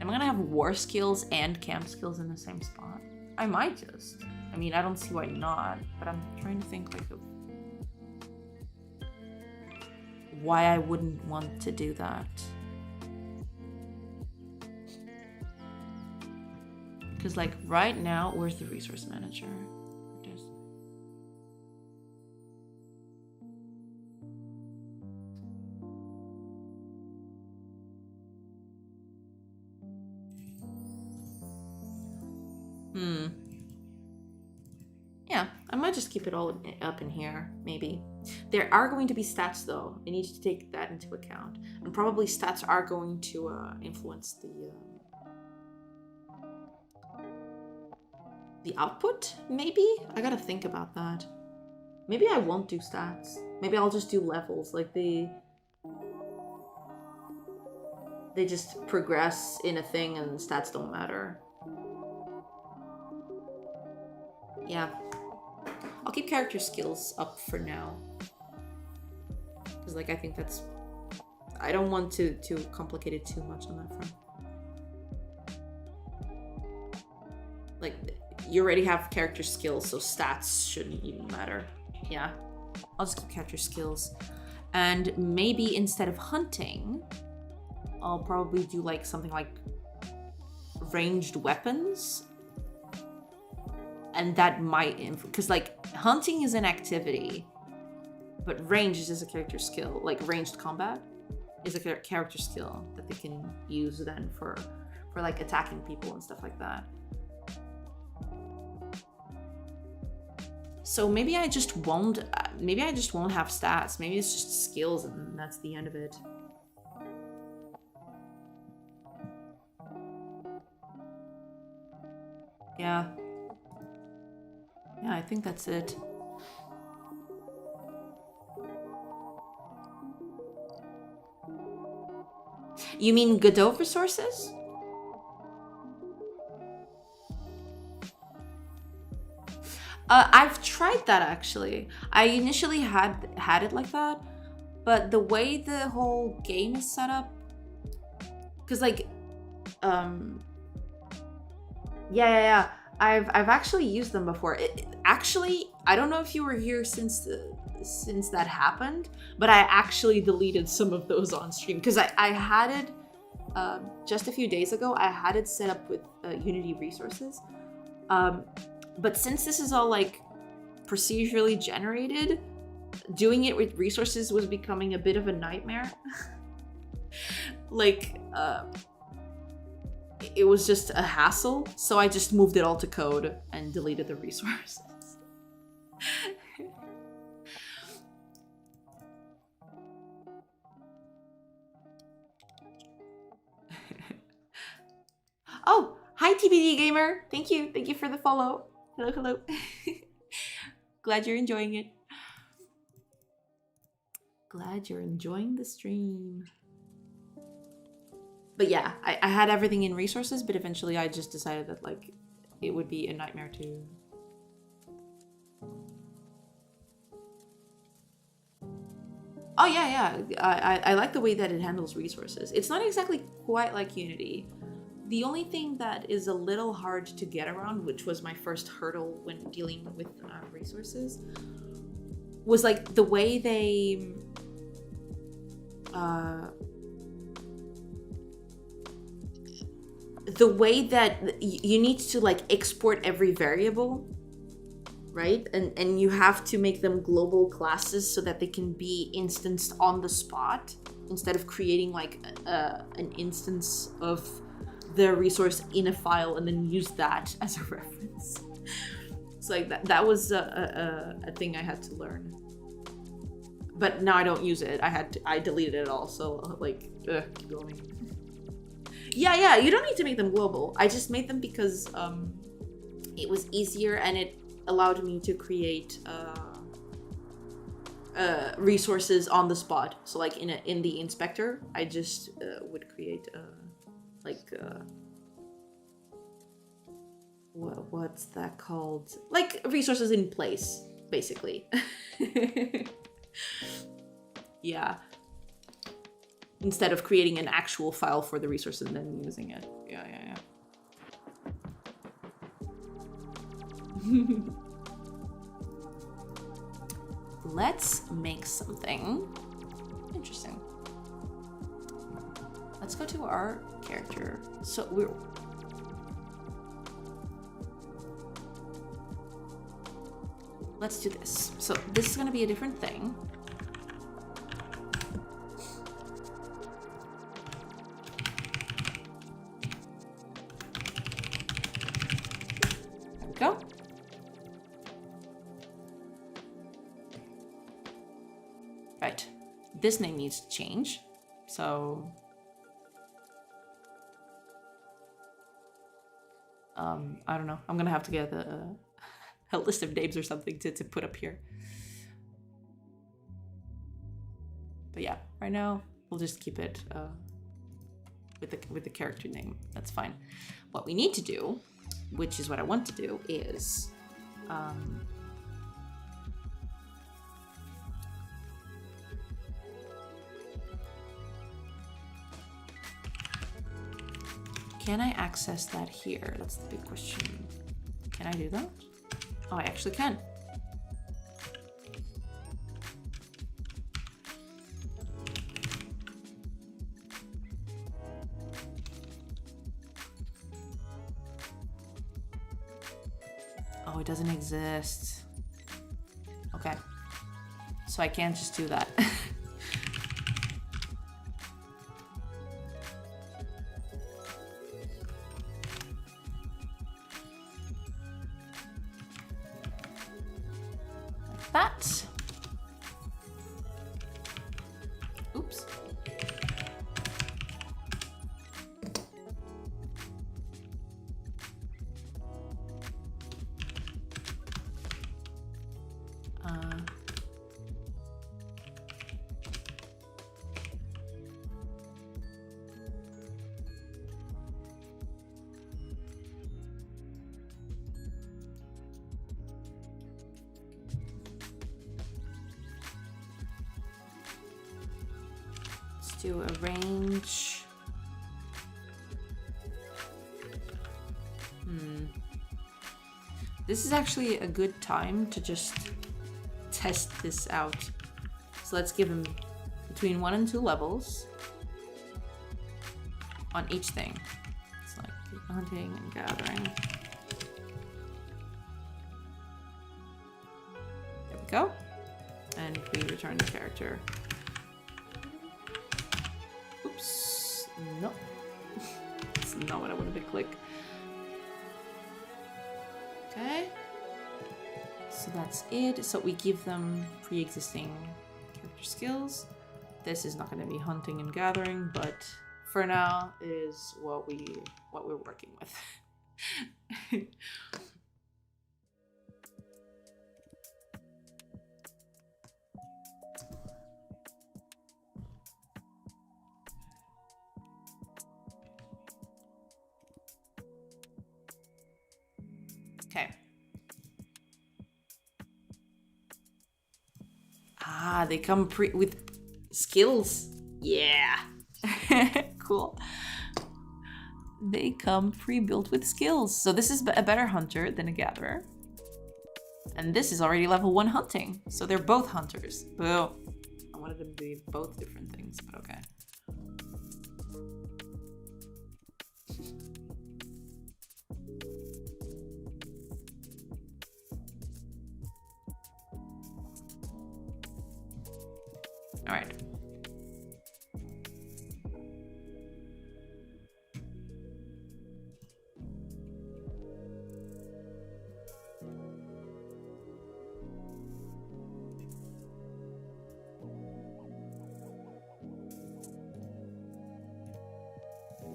Am I gonna have war skills and camp skills in the same spot? I might just. I mean, I don't see why not, but I'm trying to think like of why I wouldn't want to do that. Because like right now, where's the resource manager? Yeah, I might just keep it all up in here, maybe. There are going to be stats though. I need to take that into account. And probably stats are going to influence the output, maybe? I gotta think about that. Maybe I won't do stats. Maybe I'll just do levels, like they just progress in a thing and stats don't matter. Yeah. I'll keep character skills up for now. Because like I think that's... I don't want to complicate it too much on that front. Like, you already have character skills, so stats shouldn't even matter. Yeah. I'll just keep character skills. And maybe instead of hunting, I'll probably do like something like ranged weapons. And that might because like hunting is an activity, but range is just a character skill. Like ranged combat is a character skill that they can use then for like attacking people and stuff like that. So maybe I just won't have stats. Maybe it's just skills and that's the end of it. Yeah. Yeah, I think that's it. You mean Godot resources? I've tried that actually. I initially had it like that, but the way the whole game is set up, because like, yeah. I've actually used them before. Actually, I don't know if you were here since that happened, but I actually deleted some of those on stream because I had it just a few days ago. I had it set up with Unity resources, but since this is all like procedurally generated, doing it with resources was becoming a bit of a nightmare. Like, it was just a hassle, so I just moved it all to code and deleted the resources. Oh, hi TBD Gamer! Thank you for the follow. Hello. Glad you're enjoying it. Glad you're enjoying the stream. But yeah, I had everything in resources, but eventually I just decided that like it would be a nightmare to... Oh yeah. I like the way that it handles resources. It's not exactly quite like Unity. The only thing that is a little hard to get around, which was my first hurdle when dealing with resources, was like the way they... the way that you need to like export every variable, right? And you have to make them global classes so that they can be instanced on the spot instead of creating like an instance of the resource in a file and then use that as a reference. It's like that was a thing I had to learn. But now I don't use it. I deleted it all. So like, keep going. Yeah, you don't need to make them global. I just made them because it was easier and it allowed me to create resources on the spot. So like in the inspector, I just would create what's that called? Like resources in place, basically. Yeah. Instead of creating an actual file for the resource and then using it. Yeah. Let's make something interesting. Let's go to our character. So let's do this. So this is gonna be a different thing. Go. Right. This name needs to change. So I don't know. I'm gonna have to get a list of names or something to put up here. But yeah, right now we'll just keep it with the character name. That's fine. What we need to do, which is what I want to do, is can I access that here? That's the big question. Can I do that? Oh, I actually can. Oh, it doesn't exist. Okay. So I can't just do that. That. Oops. Do arrange. This is actually a good time to just test this out. So let's give him between 1 and 2 levels on each thing. It's like hunting and gathering. There we go. And we return the character. Oops. No. That's not what I wanted to click. Okay. So that's it. So we give them pre-existing character skills. This is not going to be hunting and gathering, but for now it is what we're working with. Okay. Ah, they come with skills. Yeah. Cool. They come pre-built with skills. So this is a better hunter than a gatherer. And this is already level 1 hunting. So they're both hunters. Boo. I wanted them to be both different things, but okay. All right.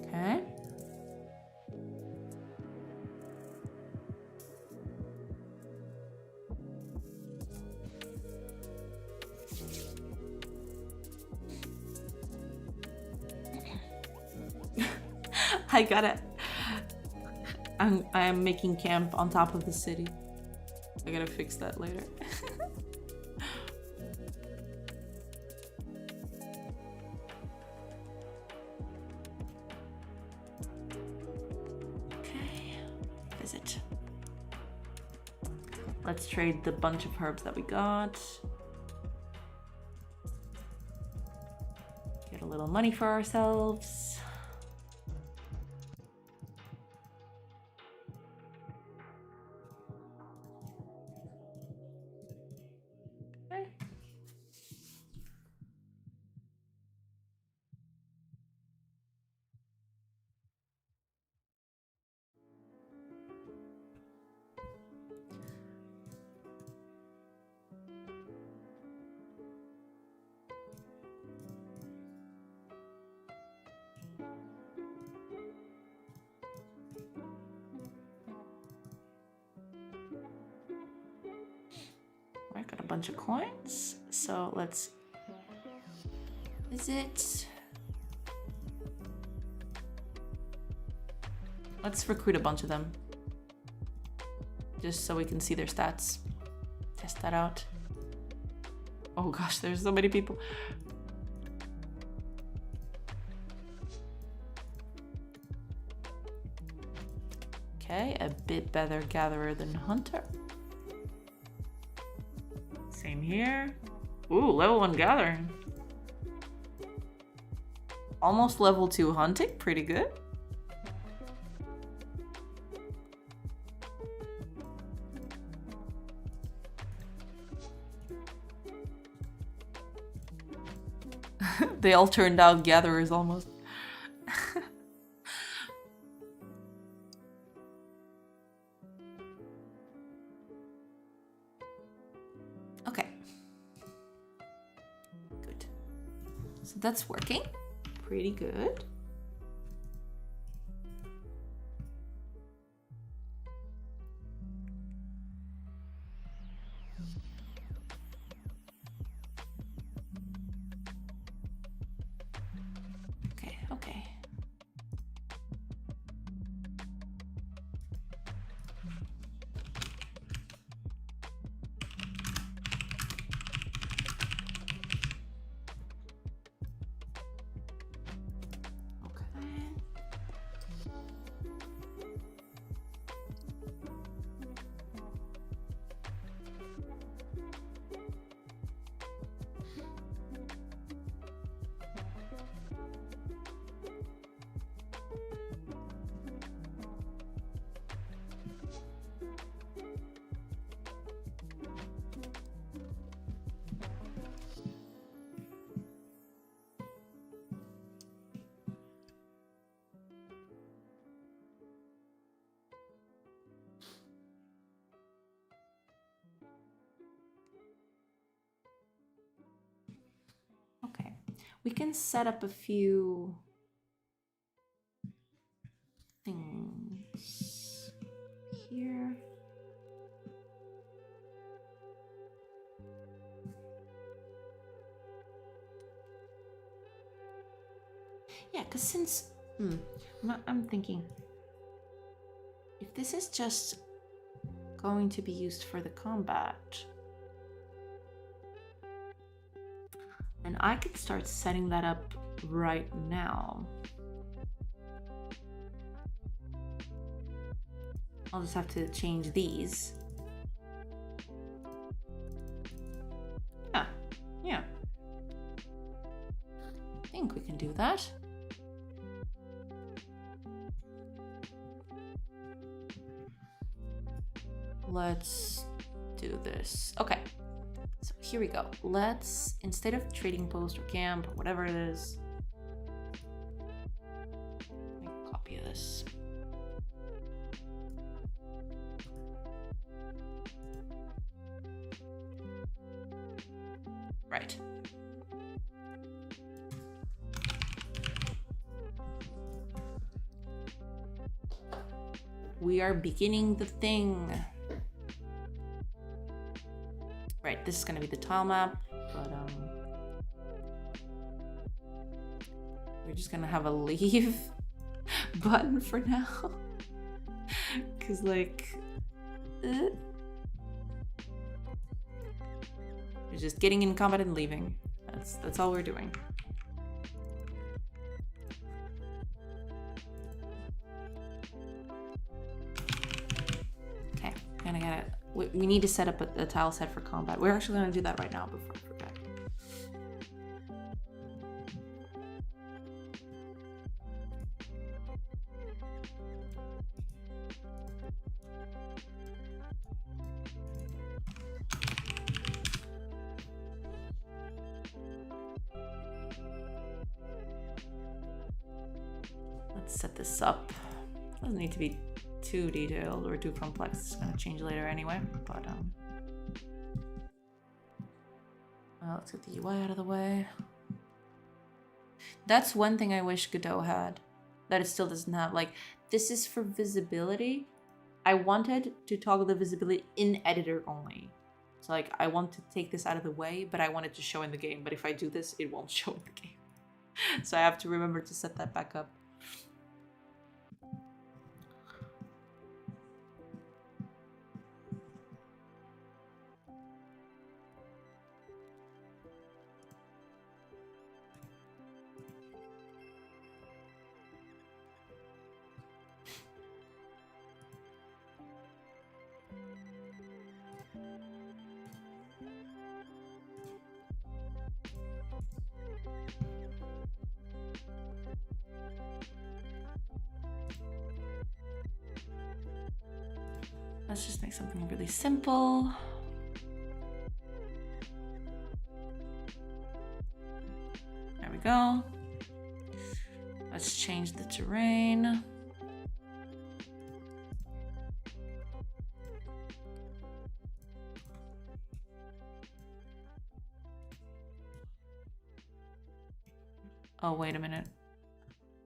Okay. I gotta. I'm making camp on top of the city. I gotta fix that later. Okay, visit. Let's trade the bunch of herbs that we got. Get a little money for ourselves. I got a bunch of coins, so let's visit. Let's recruit a bunch of them, just so we can see their stats. Test that out. Oh gosh, there's so many people. Okay, a bit better gatherer than hunter. Same here. Ooh, level 1 gathering. Almost level 2 hunting, pretty good. They all turned out gatherers almost. Okay. Good. So that's working. Pretty good. Okay. We can set up a few things here. Yeah, because since I'm thinking if this is just going to be used for the combat, and I could start setting that up right now. I'll just have to change these. Yeah. I think we can do that. Let's do this. Okay. So here we go. Let's, instead of trading post or camp or whatever it is, make a copy of this. Right. We are beginning the thing. Right, this is gonna be the tile map, but we're just gonna have a leave button for now. Cause like, we're just getting in combat and leaving. That's all we're doing. Okay, gonna get it. We need to set up a tile set for combat. We're actually going to do that right now before I forget. Let's set this up. Doesn't need to be too detailed or too complex. It's gonna change later anyway, but let's get the UI out of the way. That's one thing I wish Godot had that it still doesn't have. Like, this is for visibility. I wanted to toggle the visibility in editor only. So like, I want to take this out of the way, but I want it to show in the game. But if I do this, it won't show in the game. So I have to remember to set that back up. Let's just make something really simple. There we go. Let's change the terrain. Oh, wait a minute.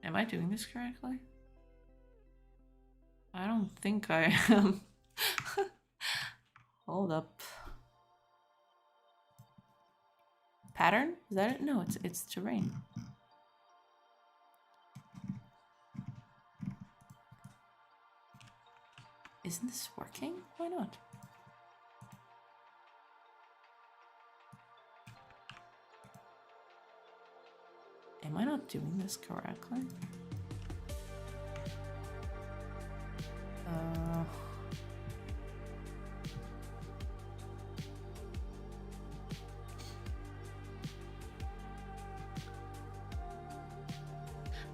Am I doing this correctly? I don't think I am. Hold up. Pattern? Is that it? No, it's terrain. Isn't this working? Why not? Am I not doing this correctly?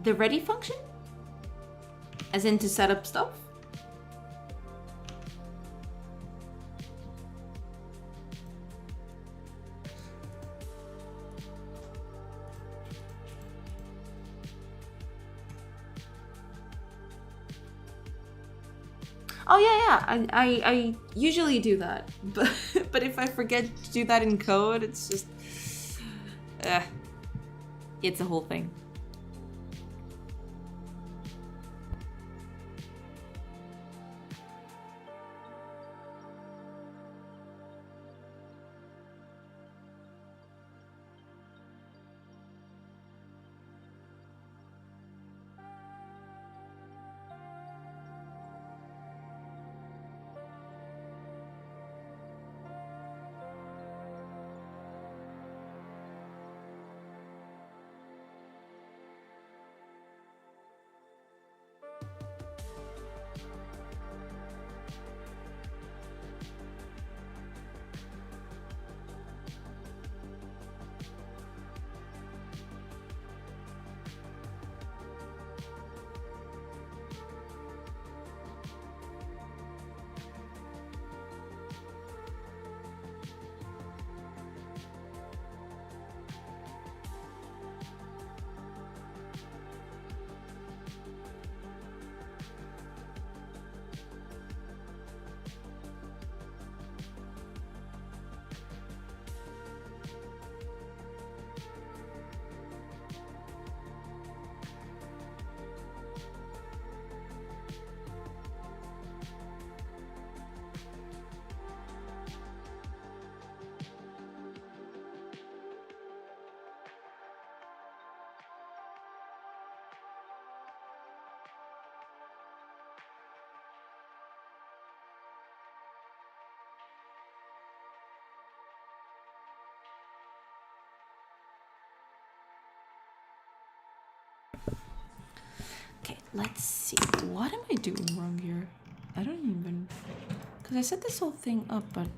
The ready function? As in to set up stuff? Oh yeah, I usually do that, but if I forget to do that in code, it's just, It's a whole thing. Okay, let's see. What am I doing wrong here? I don't even... Because I set this whole thing up, but...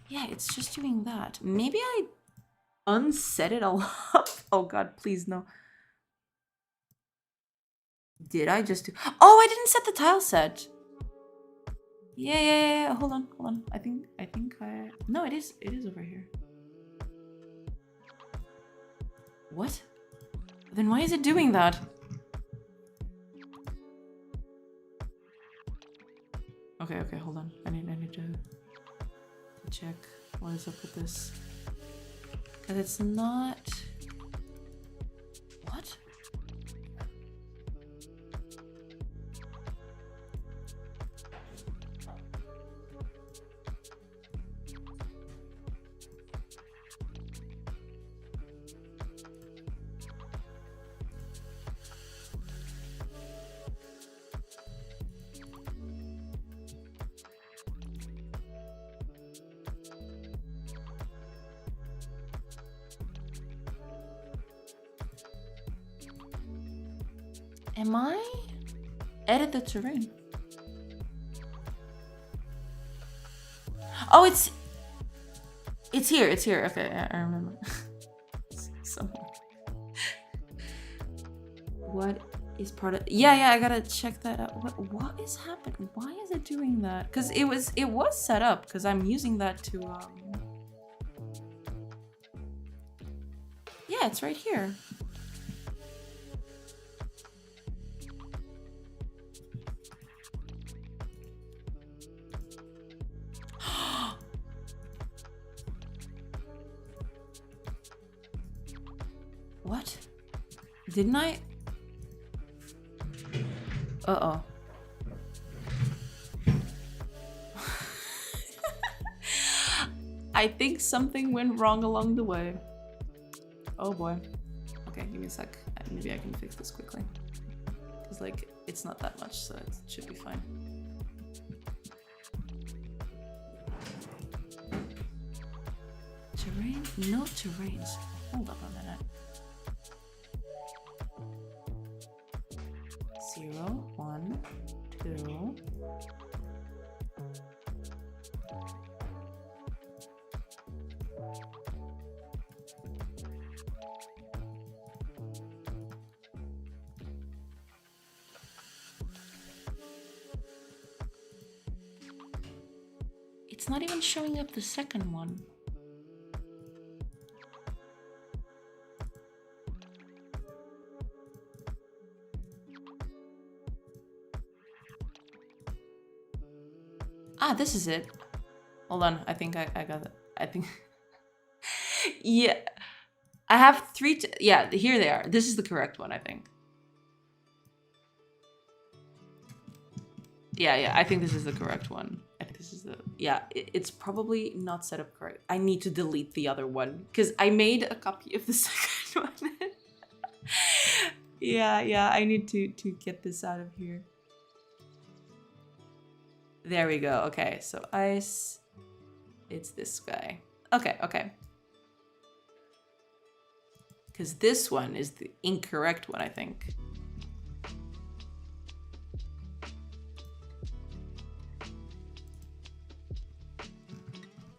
Yeah, it's just doing that. Maybe I unset it all up. Oh god, please no. Did I just do... Oh, I didn't set the tile set. Yeah. Hold on. I think I... No, it is over here. What? Then why is it doing that? Okay, hold on. I need to check what is up with this. Because it's not... What? Am I? Edit the terrain. Oh, it's here. Okay, I remember. Somewhere. What is part of? Yeah. I gotta check that out. What is happening? Why is it doing that? Because it was set up. Because I'm using that to Yeah, it's right here. What? Didn't I? Uh-oh. I think something went wrong along the way. Oh boy. Okay, give me a sec. Maybe I can fix this quickly. Because, like, it's not that much, so it should be fine. Terrain? No terrains. Hold up a minute. 0, 1, 2. It's not even showing up the second one. Ah, this is it. Hold on, I think I got it. I think... Yeah. I have three. Yeah, here they are. This is the correct one, I think. Yeah, I think this is the correct one. I think this is the, yeah, it's probably not set up correct. I need to delete the other one because I made a copy of the second one. Yeah, I need to get this out of here. There we go. Okay, so ice, it's this guy. Okay. Because this one is the incorrect one, I think.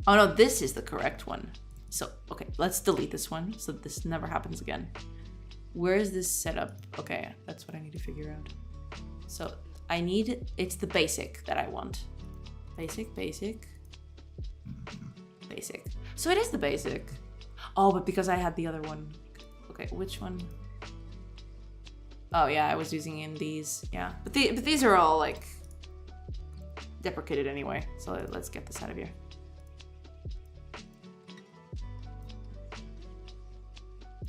Oh no, this is the correct one. So, okay, let's delete this one so this never happens again. Where is this set up? Okay, that's what I need to figure out. So I need, it's the basic that I want. Basic. So it is the basic. Oh, but because I had the other one. Okay, which one? Oh yeah, I was using in these, yeah. But these are all like deprecated anyway. So let's get this out of here.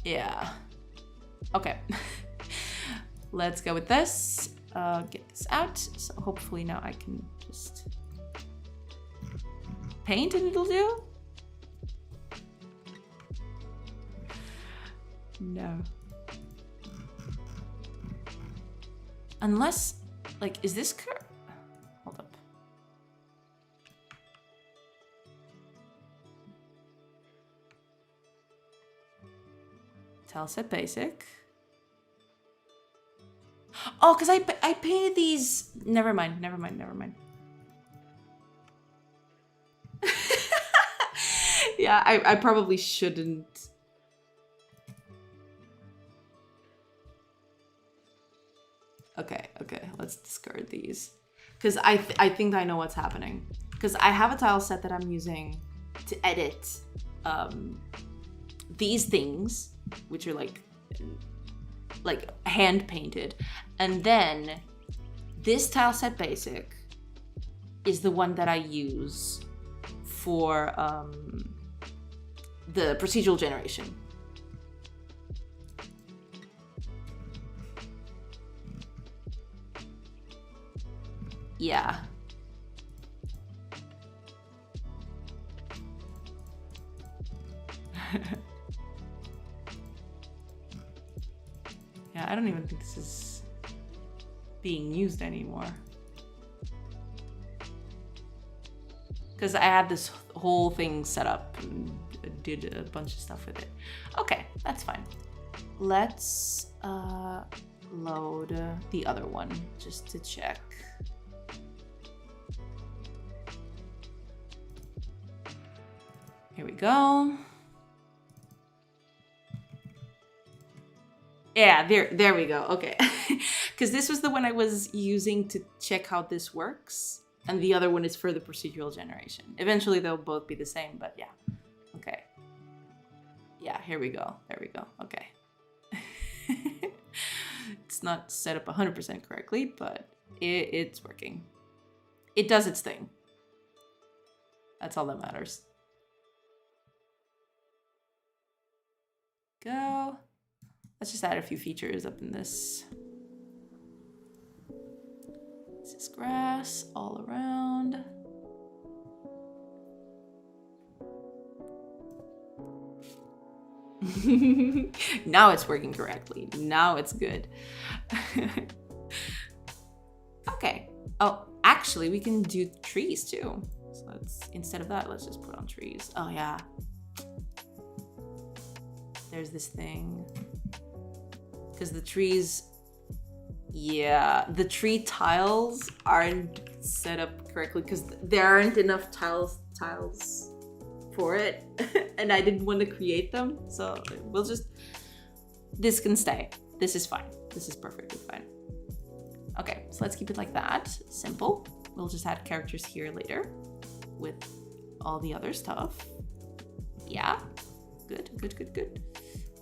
Yeah. Okay. Let's go with this. Get this out. So hopefully now I can just paint and it'll do. No. Unless, like, is this hold up. Tile set basic. Oh, because I painted these. Never mind. Yeah, I probably shouldn't. Okay, let's discard these. Because I think I know what's happening. Because I have a tile set that I'm using to edit these things, which are like hand painted. And then this tile set basic is the one that I use for the procedural generation. Yeah. Yeah, I don't even think this is being used anymore. Because I had this whole thing set up and did a bunch of stuff with it. Okay, that's fine. Let's load the other one just to check. Here we go. Yeah, there we go. Okay. Because this was the one I was using to check how this works. And the other one is for the procedural generation. Eventually they'll both be the same, but yeah. Okay. Yeah, here we go. There we go. Okay. It's not set up 100% correctly, but it's working. It does its thing. That's all that matters. Go. Let's just add a few features up in this. This is grass all around. Now it's working correctly. Now it's good. Okay. Oh, actually, we can do trees too. So let's, instead of that, let's just put on trees. Oh yeah. There's this thing. Because the trees, yeah, the tree tiles aren't set up correctly because there aren't enough tiles for it. And I didn't want to create them. So we'll just, this can stay. This is fine. This is perfectly fine. Okay, so let's keep it like that. Simple. We'll just add characters here later with all the other stuff. Yeah, good.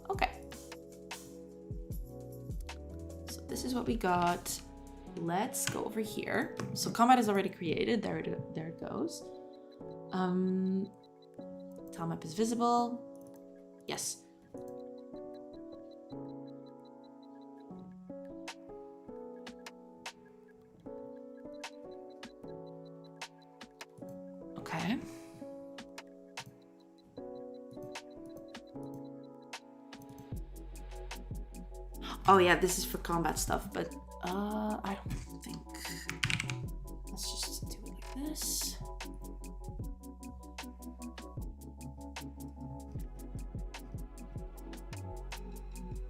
Okay. So this is what we got. Let's go over here. So combat is already created. There it goes. Tile map is visible. Yes. Okay. Oh yeah, this is for combat stuff, but I don't think. Let's just do it like this.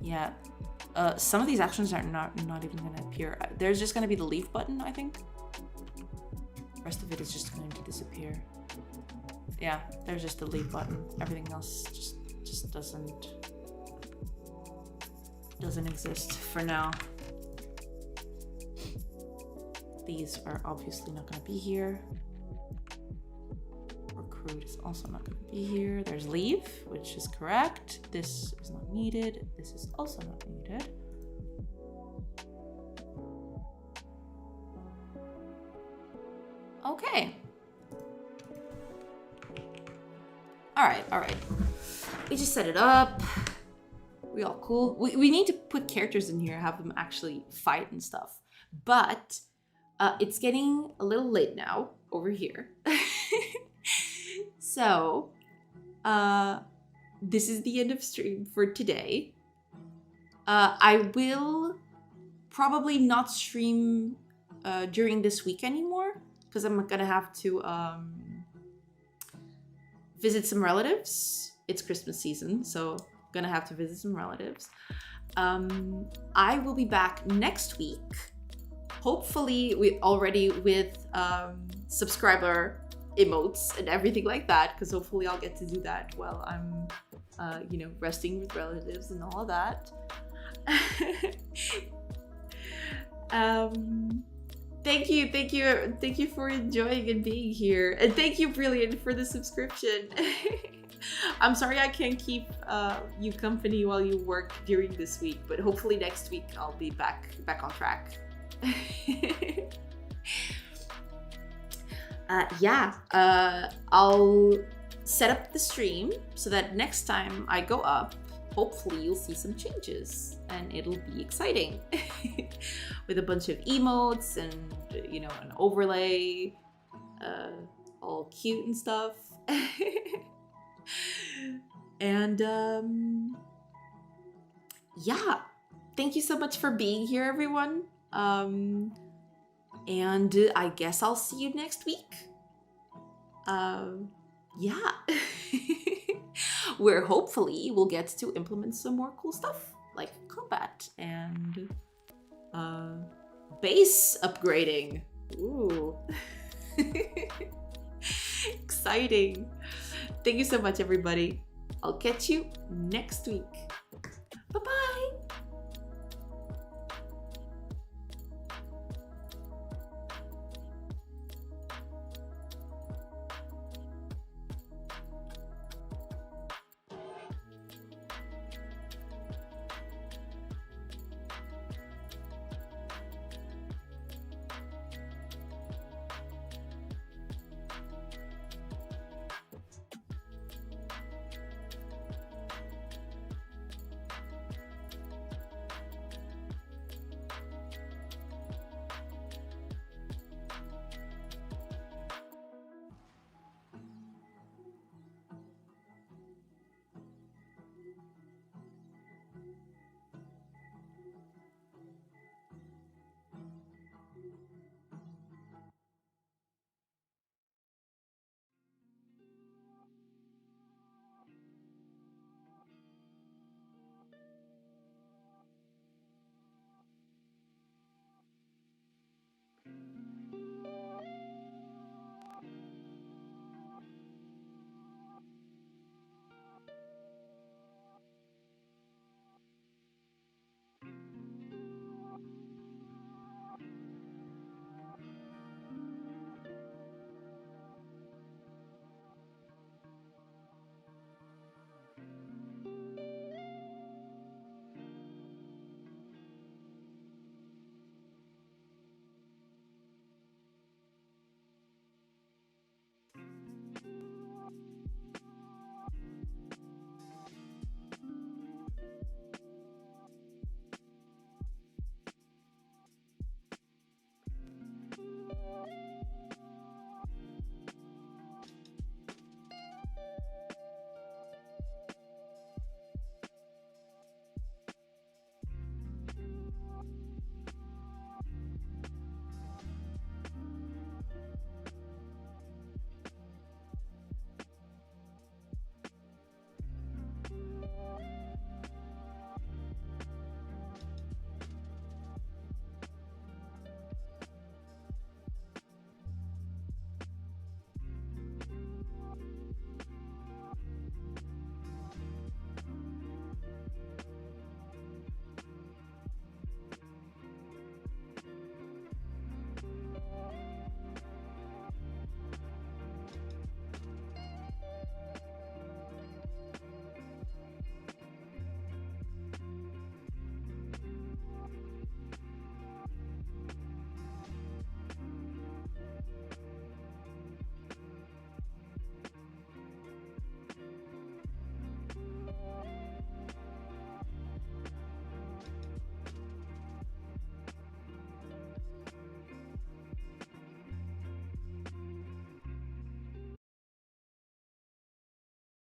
Yeah. Some of these actions are not even gonna appear. There's just gonna be the leave button, I think. The rest of it is just going to disappear. Yeah, there's just the leave button. Everything else just doesn't exist for now. These are obviously not gonna be here. Recruit is also not gonna be here. There's leave, which is correct. This is not needed. This is also not needed. Okay. All right. We just set it up. We all cool. We need to put characters in here, have them actually fight and stuff. But it's getting a little late now over here. So this is the end of stream for today. I will probably not stream during this week anymore because I'm gonna have to visit some relatives. It's Christmas season, so gonna have to visit some relatives. I will be back next week, hopefully with subscriber emotes and everything like that, because hopefully I'll get to do that while I'm resting with relatives and all of that. Thank you for enjoying and being here, and thank you, Brilliant, for the subscription. I'm sorry I can't keep you company while you work during this week, but hopefully next week I'll be back on track. I'll set up the stream so that next time I go up, hopefully you'll see some changes and it'll be exciting. With a bunch of emotes and an overlay, all cute and stuff. And yeah, thank you so much for being here, everyone. And I guess I'll see you next week. Yeah. Where hopefully we'll get to implement some more cool stuff like combat and base upgrading. Ooh. Exciting. Thank you so much, everybody. I'll catch you next week.